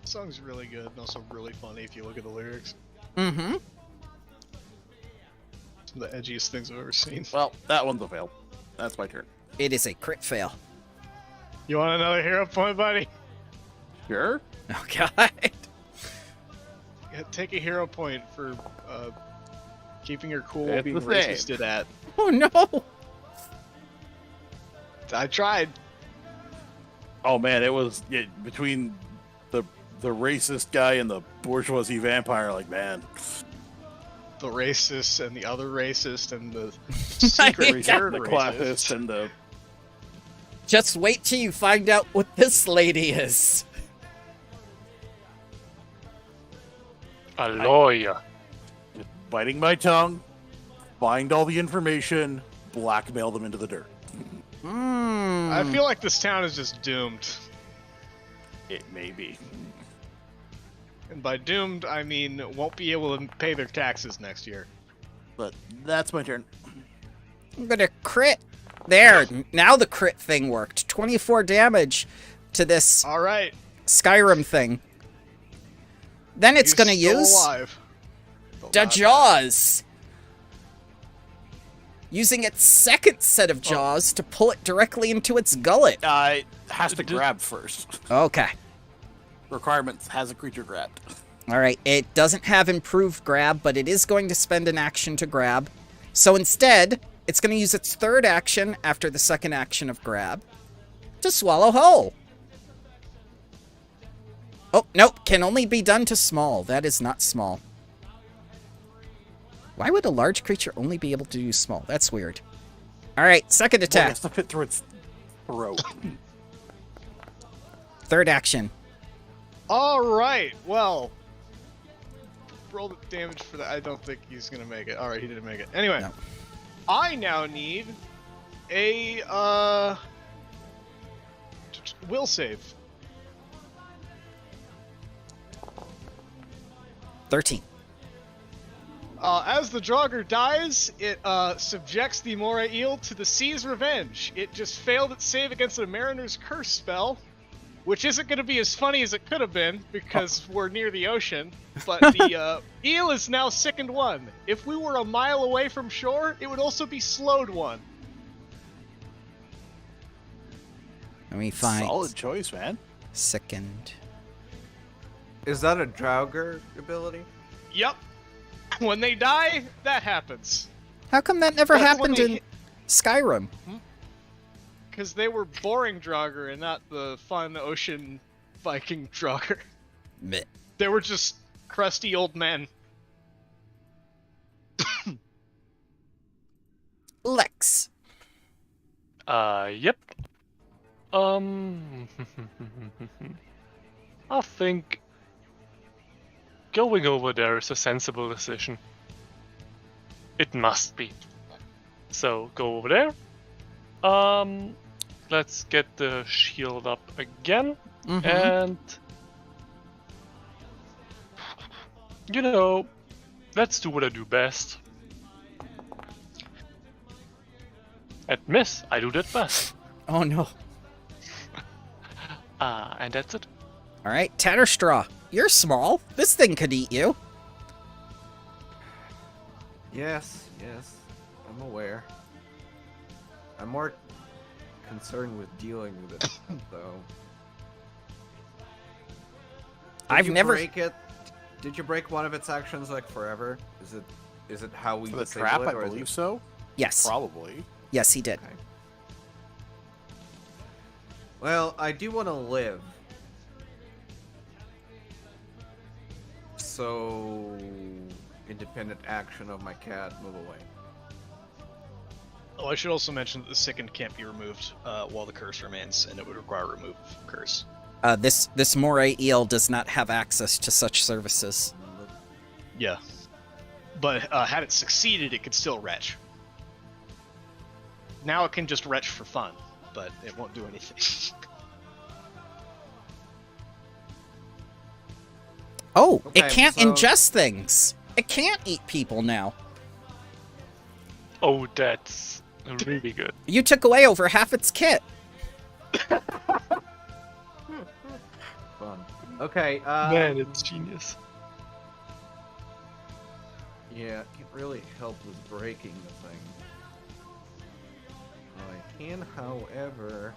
The song's really good and also really funny if you look at the lyrics. Mm-hmm. The edgiest things I've ever seen. Well, that one's a fail. That's my turn. It is a crit fail. You want another hero point, buddy? Sure. Oh, God. Yeah, take a hero point for keeping her cool, It's being the same. resisted at. Oh, no. I tried. Oh man, it was between the racist guy and the bourgeoisie vampire. Like, man, The racist and the other racist and the Yeah, secret third the racist. classist and the Just wait till you find out what this lady is. A lawyer. biting my tongue, find all the information, blackmail them into the dirt. I feel like this town is just doomed. It may be. And by doomed, I mean won't be able to pay their taxes next year. But that's my turn. I'm gonna crit. There, now the crit thing worked. 24 damage to this All right. Skyrim thing. Then it's He's gonna still use alive. the jaws. Using its second set of jaws to pull it directly into its gullet. It has to grab first. Okay. Requirements has a creature grabbed. Alright, it doesn't have improved grab, but it is going to spend an action to grab. So instead, it's going to use its third action after the second action of grab to swallow whole. Oh, nope, can only be done to small. That is not small. Why would a large creature only be able to do small? That's weird. Alright, second Well, it attack. has to fit through its throat. Third action. All right. Well, roll the damage for that. I don't think he's gonna make it. All right, he didn't make it. Anyway, No. I now need a will save. 13. As the Draugr dies, it subjects the Moray Eel to the sea's revenge. It just failed its save against a Mariner's Curse spell, which isn't going to be as funny as it could have been because we're near the ocean. But the eel is now sickened 1. If we were a mile away from shore, it would also be slowed 1. Let me find Solid choice, man. second. Is that a Draugr ability? Yep. When they die, that happens. How come that never That's when happened they in hit- Skyrim? Because they were boring Draugr and not the fun ocean Viking Draugr. Meh. They were just crusty old men. Lex. Yep. I think going over there is a sensible decision. It must be. So go over there. Let's get the shield up again, and you know, let's do what I do best. At miss, I do that best. Oh no. And that's it. Alright, Tatterstraw. You're small. This thing could eat you. Yes, I'm aware. I'm more concerned with dealing with it, though. I've never. Break it? Did you break one of its actions like forever? Is it how we For the disable trap, it, I or is believe it... so. Yes. Probably. Yes, he did. Okay. Well, I do want to live. So, independent action of my cat, move away. Oh, I should also mention that the sickened can't be removed while the curse remains, and it would require remove of curse. This moray eel does not have access to such services. Yeah. But had it succeeded, it could still retch. Now it can just retch for fun, but it won't do anything. Oh, it Okay, can't so- ingest things. It can't eat people now. Oh, that's really good. You took away over half its kit. Fun. Okay, Man, it's genius. Yeah, can't really help with breaking the thing. I can, however,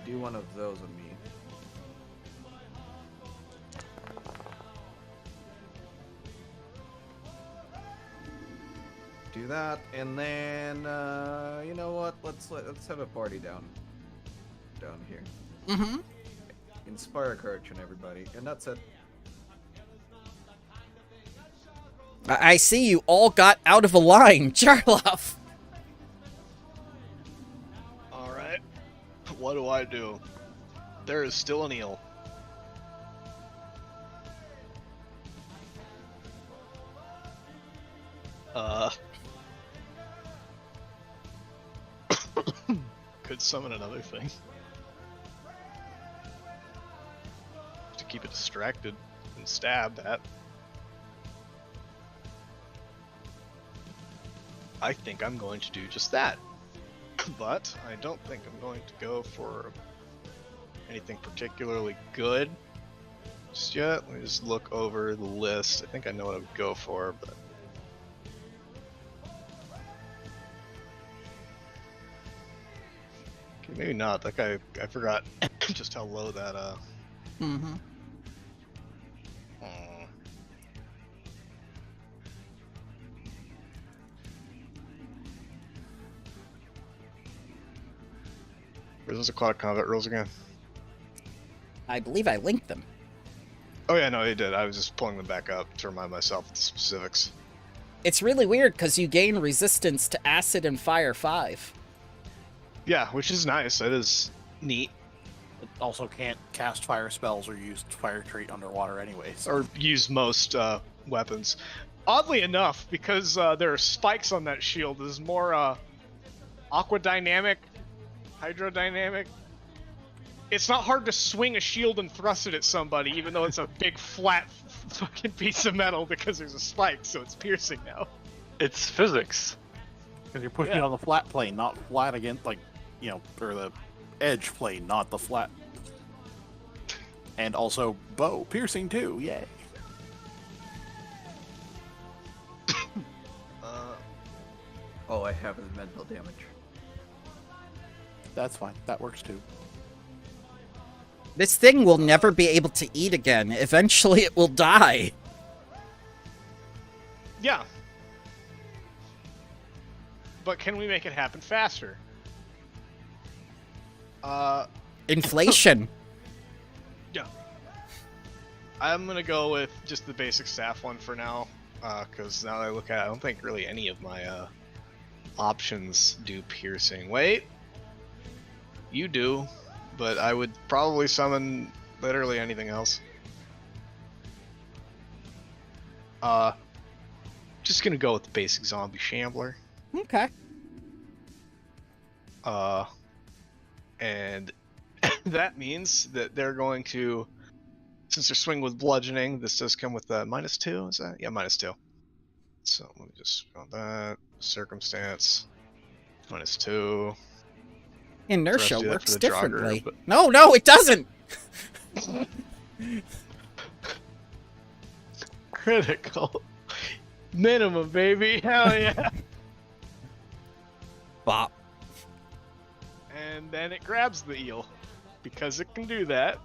do one of those on me. Do that, and then you know what? Let's have a party down here. Mm-hmm. Inspire courage in everybody, and that's it. I see you all got out of a line, Jarloff. All right. What do I do? There is still an eel. Could summon another thing. To keep it distracted and stabbed at. I think I'm going to do just that. But I don't think I'm going to go for anything particularly good just yet. Let me just look over the list. I think I know what I would go for, but okay, maybe not. That guy, I forgot just how low that Mm-hmm. hmm. Where's those aquatic combat rules again? I believe I linked them. Oh yeah, no, he did. I was just pulling them back up to remind myself of the specifics. It's really weird because you gain resistance to acid and fire 5. Yeah, which is nice. That is neat. It also can't cast fire spells or use fire trait underwater anyway. So. Or use most weapons. Oddly enough, because there are spikes on that shield, there's more aquadynamic, hydrodynamic. It's not hard to swing a shield and thrust it at somebody, even though it's a big flat fucking piece of metal because there's a spike, so it's piercing now. It's physics. Because you're pushing it on the flat plane, not flat against, like, you know, or the edge plane, not the flat. And also bow piercing too, yay. All I have is mental damage. That's fine. That works too. This thing will never be able to eat again. Eventually it will die. Yeah. But can we make it happen faster? Inflation. Yeah. I'm gonna go with just the basic staff one for now, because now that I look at it, I don't think really any of my options do piercing. Wait, you do, but I would probably summon literally anything else. Just gonna go with the basic zombie shambler. Okay. And that means that they're going to, since they're swinging with bludgeoning, this does come with a -2, is that? Yeah, -2. So let me just go on that. Circumstance, -2. Inertia do that works for the jogger, differently. but- No, it doesn't! Critical. Minimum, baby. Hell yeah. Bop. And then it grabs the eel, because it can do that.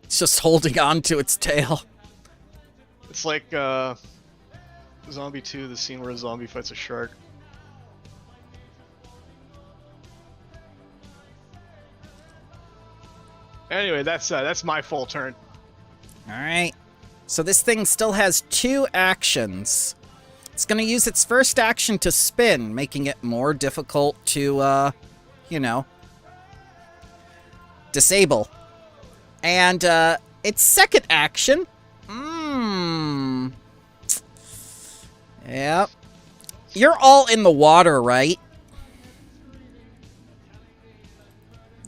It's just holding on to its tail. It's like Zombie 2, the scene where a zombie fights a shark. Anyway, that's my full turn. Alright. So this thing still has 2 actions. It's gonna use its first action to spin, making it more difficult to, disable. And, its second action... Yep. You're all in the water, right?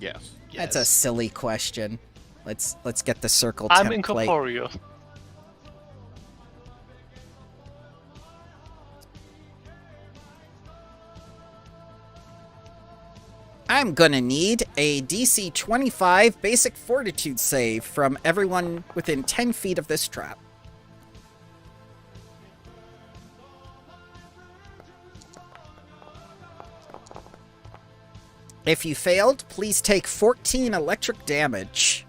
Yes. That's a silly question. Let's get the circle I'm template. incorporeal. I'm gonna need a DC 25 basic fortitude save from everyone within 10 feet of this trap. If you failed, please take 14 electric damage.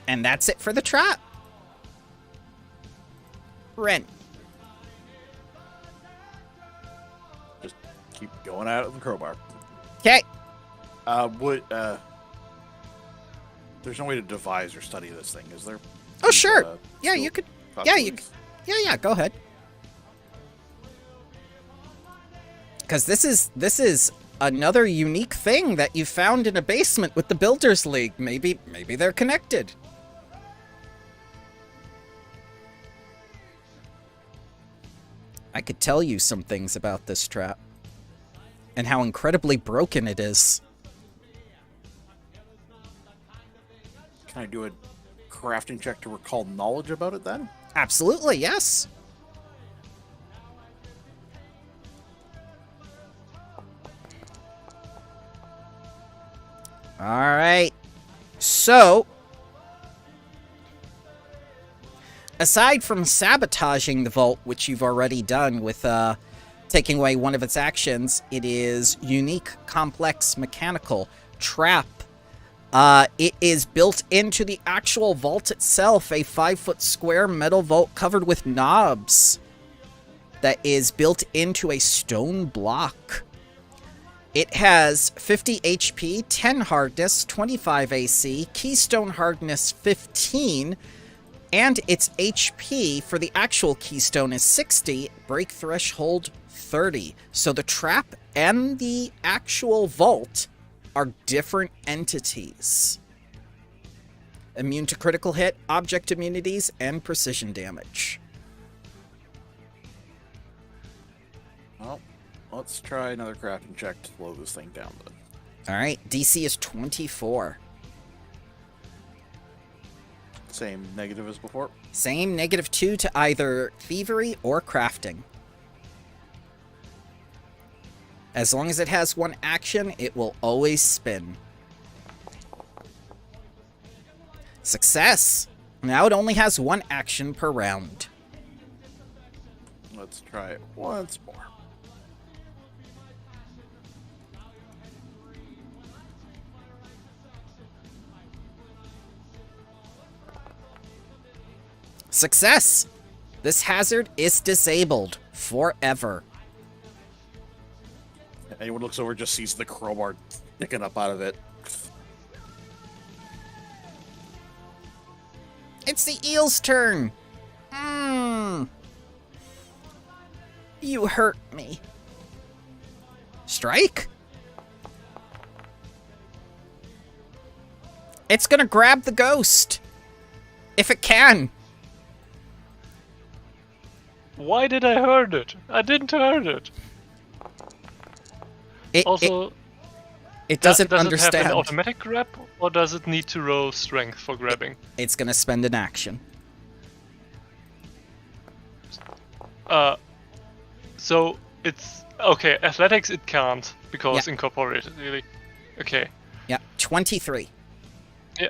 And that's it for the trap. Ren. Just keep going at it with the crowbar. Okay. There's no way to devise or study this thing, is there? Oh, These, sure. Yeah, skill you could. Yeah, you could. possibilities? Yeah, go ahead. Because this is another unique thing that you found in a basement with the Builders League. Maybe they're connected. I could tell you some things about this trap. And how incredibly broken it is. Can I do a crafting check to recall knowledge about it then? Absolutely, yes. Alright. So, aside from sabotaging the vault, which you've already done with taking away one of its actions, it is unique, complex, mechanical, trap. It is built into the actual vault itself, a 5-foot square metal vault covered with knobs that is built into a stone block. It has 50 HP, 10 hardness, 25 AC, keystone hardness 15, and its HP for the actual keystone is 60, break threshold 30. So the trap and the actual vault are different entities. Immune to critical hit, object immunities, and precision damage. Well, let's try another crafting check to slow this thing down then. Alright, DC is 24. Same negative as before. Same, -2 to either thievery or crafting. As long as it has one action, it will always spin. Success! Now it only has one action per round. Let's try it once more. Success! This hazard is disabled forever. Anyone looks over just sees the crowbar sticking up out of it. It's the eel's turn. You hurt me. Strike? It's gonna grab the ghost. If it can. Why did I hurt it? I didn't hurt it. It Also, doesn't does understand. it have an automatic grab, or does it need to roll strength for grabbing? It's gonna spend an action. So it's okay. Athletics it can't because Yeah. incorporated. Really. Okay. Yeah, 23. Yeah.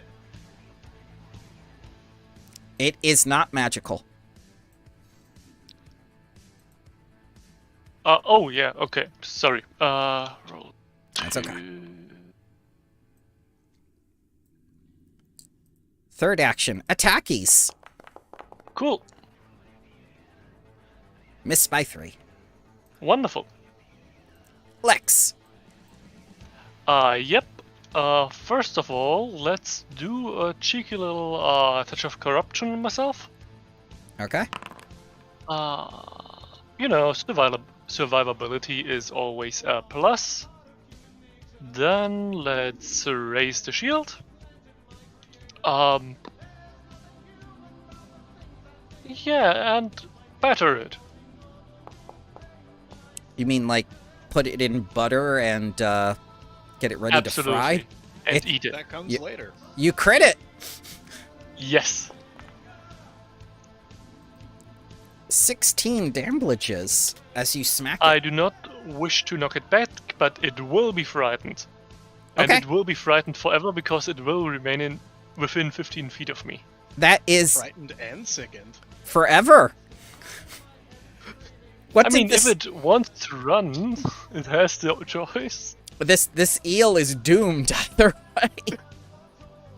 It is not magical. Oh yeah. Okay. Sorry. Roll. That's okay. 2. Third action, attackies. Cool. Missed by 3. Wonderful. Lex. Yep. First of all, let's do a cheeky little touch of corruption on myself. Okay. You know, survivability is always a plus. Then let's raise the shield. Yeah, and batter it. You mean like put it in butter and get it ready Absolutely. to fry? And eat it. That comes later. You crit it. Yes. 16 damages as you smack it. I do not wish to knock it back, but it will be frightened. And Okay. it will be frightened forever because it will remain within 15 feet of me. That is Frightened and sickened. forever. What I did mean, this... if it wants to run, it has the choice. This eel is doomed either way.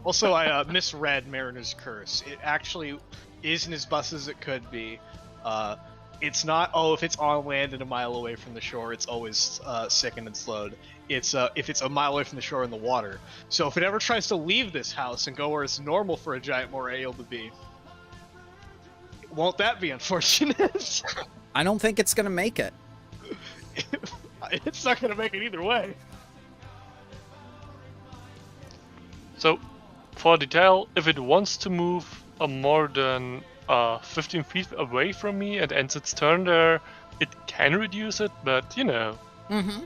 Also, I misread Mariner's Curse. It actually isn't as bust as it could be. It's not, oh, if it's on land and a mile away from the shore, it's always sickened and slowed. It's if it's a mile away from the shore in the water. So if it ever tries to leave this house and go where it's normal for a giant moray eel to be, won't that be unfortunate? I don't think it's gonna make it. It's not going to make it either way. So, for detail, if it wants to move more than 15 feet away from me and ends its turn there, it can reduce it, but you know. Mm-hmm.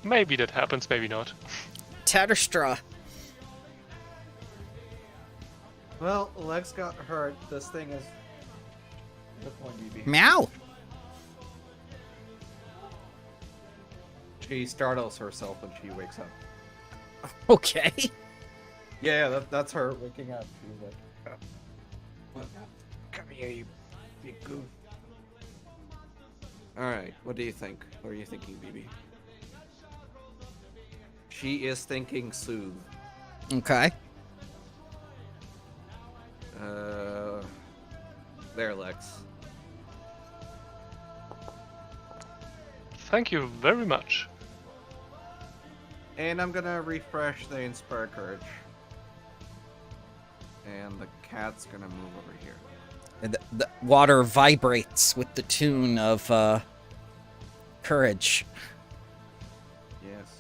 Maybe that happens, maybe not. Tatterstraw. Well, legs got hurt. This thing is. Good point, BB. Meow. She startles herself when she wakes up. Okay. Yeah, that's her waking up. She's like, oh. What? Come here, you big goof. Alright, what do you think? What are you thinking, BB? She is thinking soothe. Okay. There, Lex. Thank you very much. And I'm gonna refresh the Inspire Courage. And the cat's gonna move over here. And the water vibrates with the tune of Courage. Yes.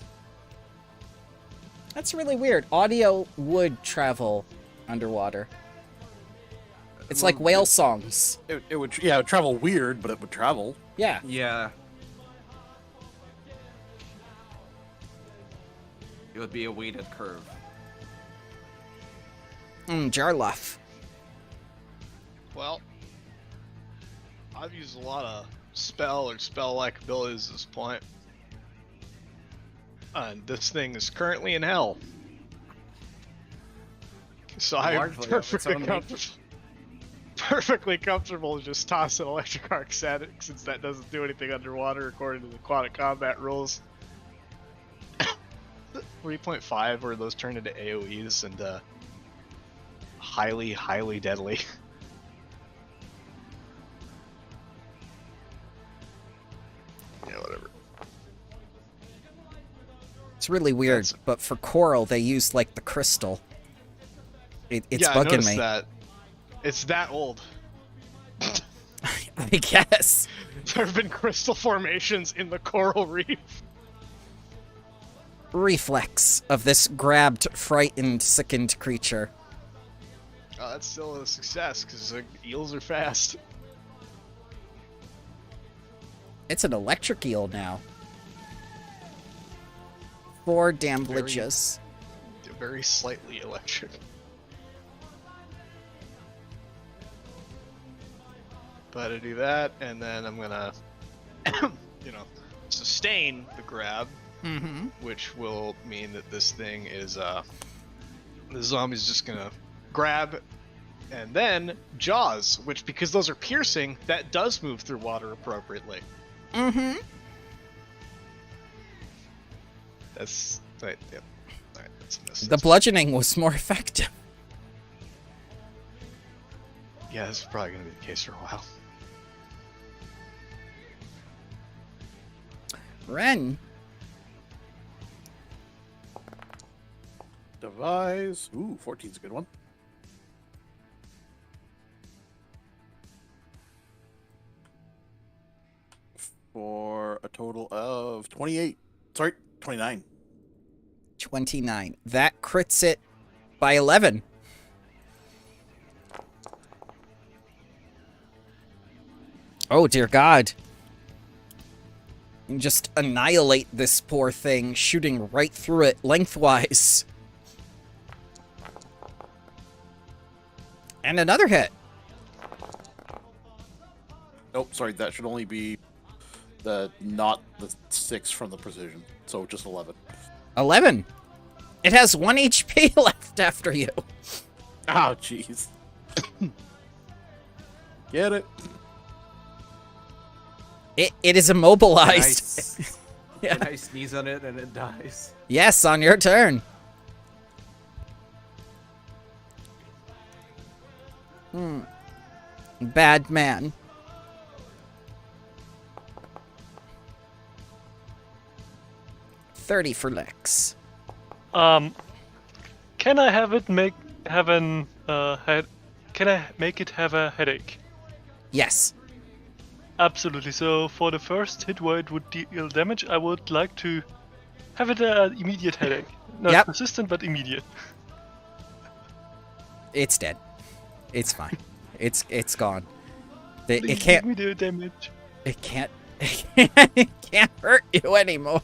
That's really weird. Audio would travel underwater. It's like whale songs. It would, yeah, it would travel weird, but it would travel. Yeah. Yeah. It would be a weighted curve. Jarlath. Well, I've used a lot of spell or spell-like abilities at this point. And this thing is currently in hell. So I'm Largely of its own perfectly comfortable just tossing electric arcs at it, since that doesn't do anything underwater according to the aquatic combat rules. 3.5 where those turn into AoEs and highly, highly deadly. Yeah, whatever. It's really weird, but for Coral, they use, like, the crystal. It's yeah, I bugging noticed me. that. It's that old. I guess. There have been crystal formations in the coral reef. Reflex of this grabbed, frightened, sickened creature. That's still a success, because eels are fast. It's an electric eel now. 4 damages. Very slightly electric. But I do that, and then I'm gonna, sustain the grab, Mm-hmm. which will mean that this thing is, the zombie's just gonna grab, and then jaws, which, because those are piercing, that does move through water appropriately. Mm-hmm. That's, right, yep. Alright, that's a miss. The bludgeoning was more effective. Yeah, this is probably gonna be the case for a while. Ren. Devise. Ooh, 14's a good one. For a total of 28. Sorry, 29. 29. That crits it by 11. Oh, dear God. You just annihilate this poor thing, shooting right through it lengthwise. And another hit. Nope, sorry, that should only be not the 6 from the precision. So just 11. 11. It has 1 HP left after you. Oh, jeez. Get it? It is immobilized. Yeah. Can I sneeze on it and it dies? Yes, on your turn. Bad man. $30 for Lex. Can I have it have an head? Can I make it have a headache? Yes. Absolutely. So for the first hit where it would deal damage, I would like to have it an immediate headache. Not Yep. persistent, but immediate. It's dead. It's fine. It's gone. It Please can't. give me the damage. It can't. It can't hurt you anymore.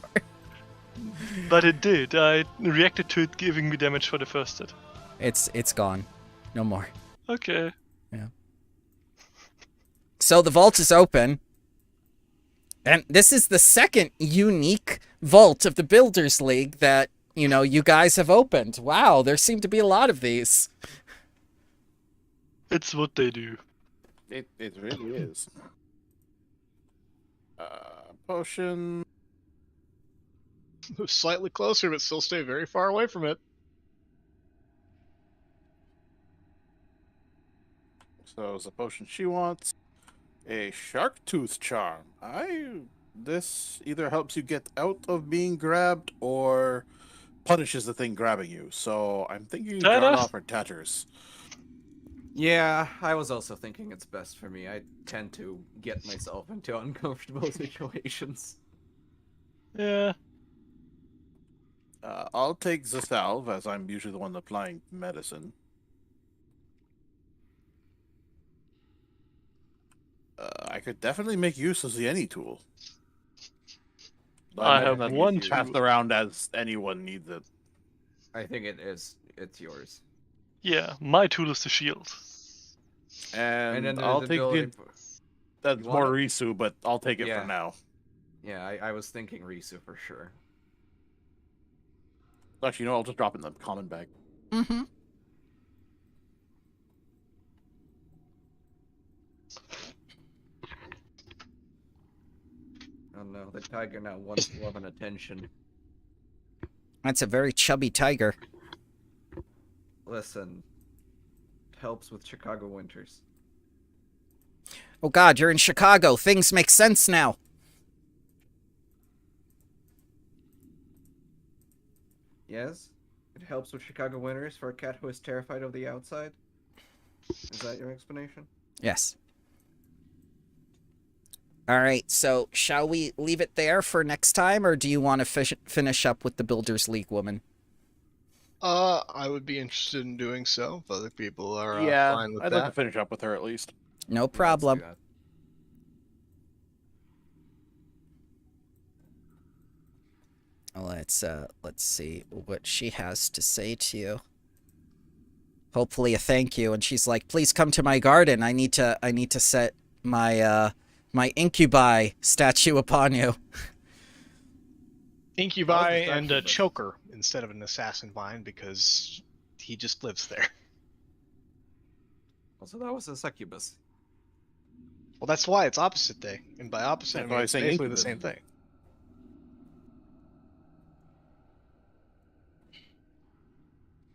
But it did. I reacted to it giving me damage for the first hit. It's gone. No more. Okay. So the vault is open. And this is the second unique vault of the Builders League that, you guys have opened. Wow, there seem to be a lot of these. It's what they do. It really is. Potion. Slightly closer, but still stay very far away from it. So it's a potion she wants. A shark tooth charm. This either helps you get out of being grabbed or punishes the thing grabbing you. So I'm thinking drawn Tatters? off her tatters. Yeah, I was also thinking it's best for me. I tend to get myself into uncomfortable situations. Yeah. I'll take the salve, as I'm usually the one applying medicine. I could definitely make use of the any tool. I have imagine one that's passed tool. around as anyone needs it. I think it's yours. Yeah, my tool is the shield. And, then I'll there's take ability it. for- That's You more want Risu, but I'll take it Yeah. for now. Yeah, I was thinking Risu for sure. Actually, I'll just drop it in the common bag. Mm-hmm. Oh no, the tiger now wants love and attention. That's a very chubby tiger. Listen, it helps with Chicago winters. Oh God, you're in Chicago. Things make sense now. Yes? It helps with Chicago winters for a cat who is terrified of the outside? Is that your explanation? Yes. All right, so shall we leave it there for next time, or do you want to finish up with the Builders League woman? I would be interested in doing so if other people are fine with I'd that. like to finish up with her at least. No Let's do problem. that. Let's see what she has to say to you. Hopefully a thank you. And she's like, please come to my garden. I need to set my my incubi statue upon you. Incubi How's the and a succubus? choker instead of an assassin vine because he just lives there. Also, that was a succubus. Well, that's why it's opposite day, and by opposite, I That's mean why I it's say basically the incubus. same thing.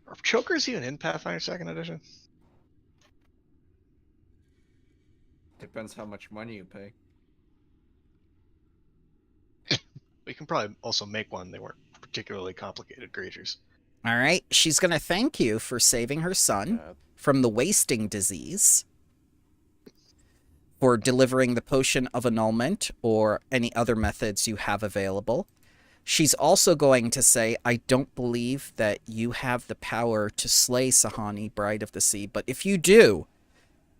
Are chokers even in Pathfinder Second Edition? Depends how much money you pay. We can probably also make one. They weren't particularly complicated creatures. All right, she's gonna thank you for saving her son from the wasting disease, for delivering the potion of annulment or any other methods you have available. She's also going to say, I don't believe that you have the power to slay Sahani, Bride of the Sea, but if you do,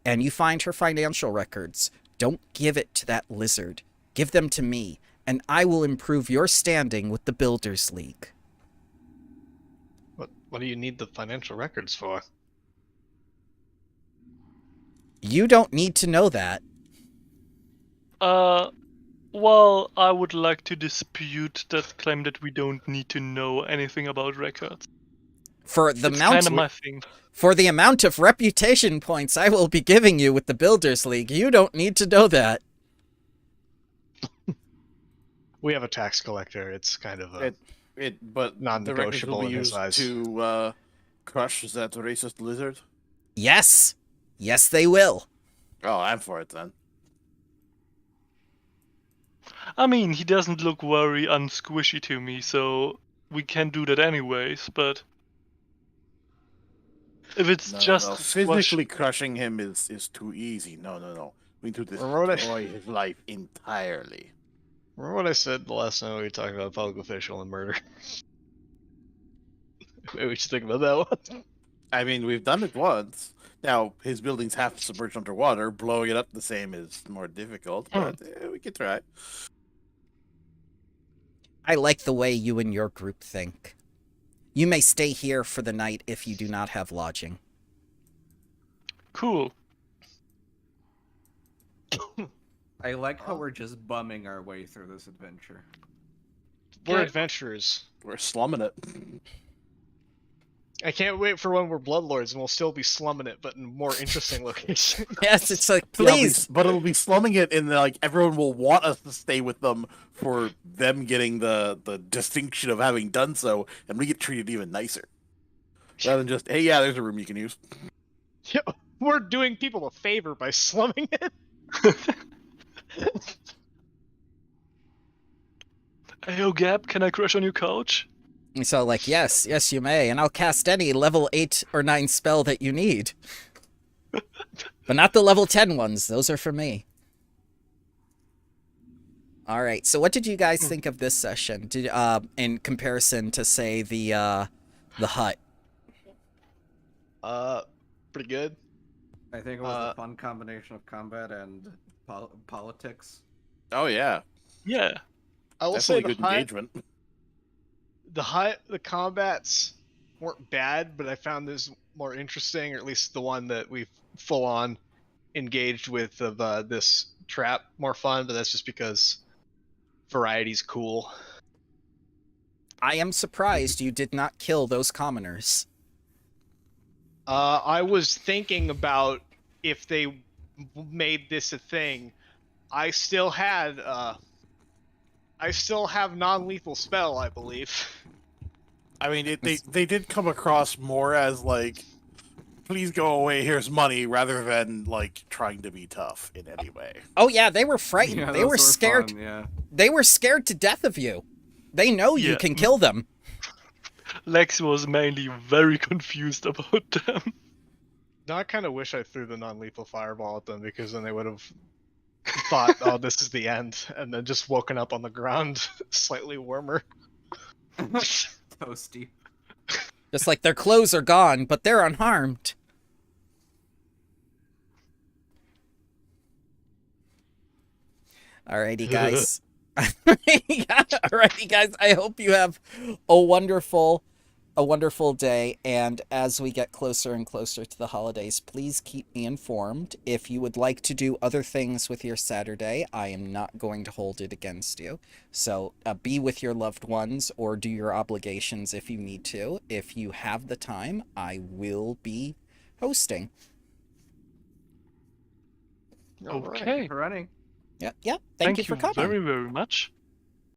and you find her financial records, don't give it to that lizard. Give them to me, and I will improve your standing with the Builders League. What do you need the financial records for? You don't need to know that. Well, I would like to dispute that claim that we don't need to know anything about records. For the It's kind amount of my thing. For the amount of reputation points I will be giving you with the Builders League, you don't need to know that. We have a tax collector. It's kind of a But the records will non-negotiable be in his used eyes. to crush that racist lizard. Yes. Yes, they will. Oh, I'm for it then. I mean, he doesn't look very unsquishy to me, so we can do that anyways, but if it's No, just no. to squash- Physically crushing him is too easy. No. We need to Remember what I- destroy his life entirely. Remember what I said the last time we talked about public official and murder? Maybe we should think about that one. I mean, we've done it once. Now, his building's half submerged underwater. Blowing it up the same is more difficult, but we can try. I like the way you and your group think. You may stay here for the night if you do not have lodging. Cool. I like how we're just bumming our way through this adventure. We're Okay. adventurers. We're slumming it. I can't wait for when we're bloodlords and we'll still be slumming it, but in more interesting locations. Yes, it's like, Yeah, please. but it'll be slumming it, and like everyone will want us to stay with them for them getting the distinction of having done so, and we get treated even nicer. Rather than just, hey, yeah, there's a room you can use. Yeah, we're doing people a favor by slumming it. Hey, yo, Gab, can I crush on your couch? So like, yes, you may, and I'll cast any level 8 or 9 spell that you need. But not the level 10 ones, those are for me. Alright, so what did you guys think of this session? Did in comparison to, say, the hut? Pretty good. I think it was a fun combination of combat and politics. Oh yeah, Yeah. I will definitely say good engagement. the combats weren't bad, but I found this more interesting, or at least the one that we've full on engaged with of this trap more fun. But that's just because variety's cool. I am surprised you did not kill those commoners. I was thinking about if they made this a thing. I still have non-lethal spell, I believe. I mean, they did come across more as like, please go away, here's money, rather than like trying to be tough in any way. Oh yeah, they were frightened. Yeah, they those were scared. fun, yeah. They were scared to death of you. They know you Yeah. can kill them. Lex was mainly very confused about them. Now I kind of wish I threw the non-lethal fireball at them, because then they would have thought, "Oh, this is the end," and then just woken up on the ground, slightly warmer. Toasty. Just like their clothes are gone, but they're unharmed. Alrighty, guys. Alrighty, guys. I hope you have a wonderful day, and as we get closer and closer to the holidays, please keep me informed. If you would like to do other things with your Saturday, I am not going to hold it against you. So be with your loved ones or do your obligations if you need to. If you have the time, I will be hosting. Okay. For running. Yeah. Thank you for coming. very, very much.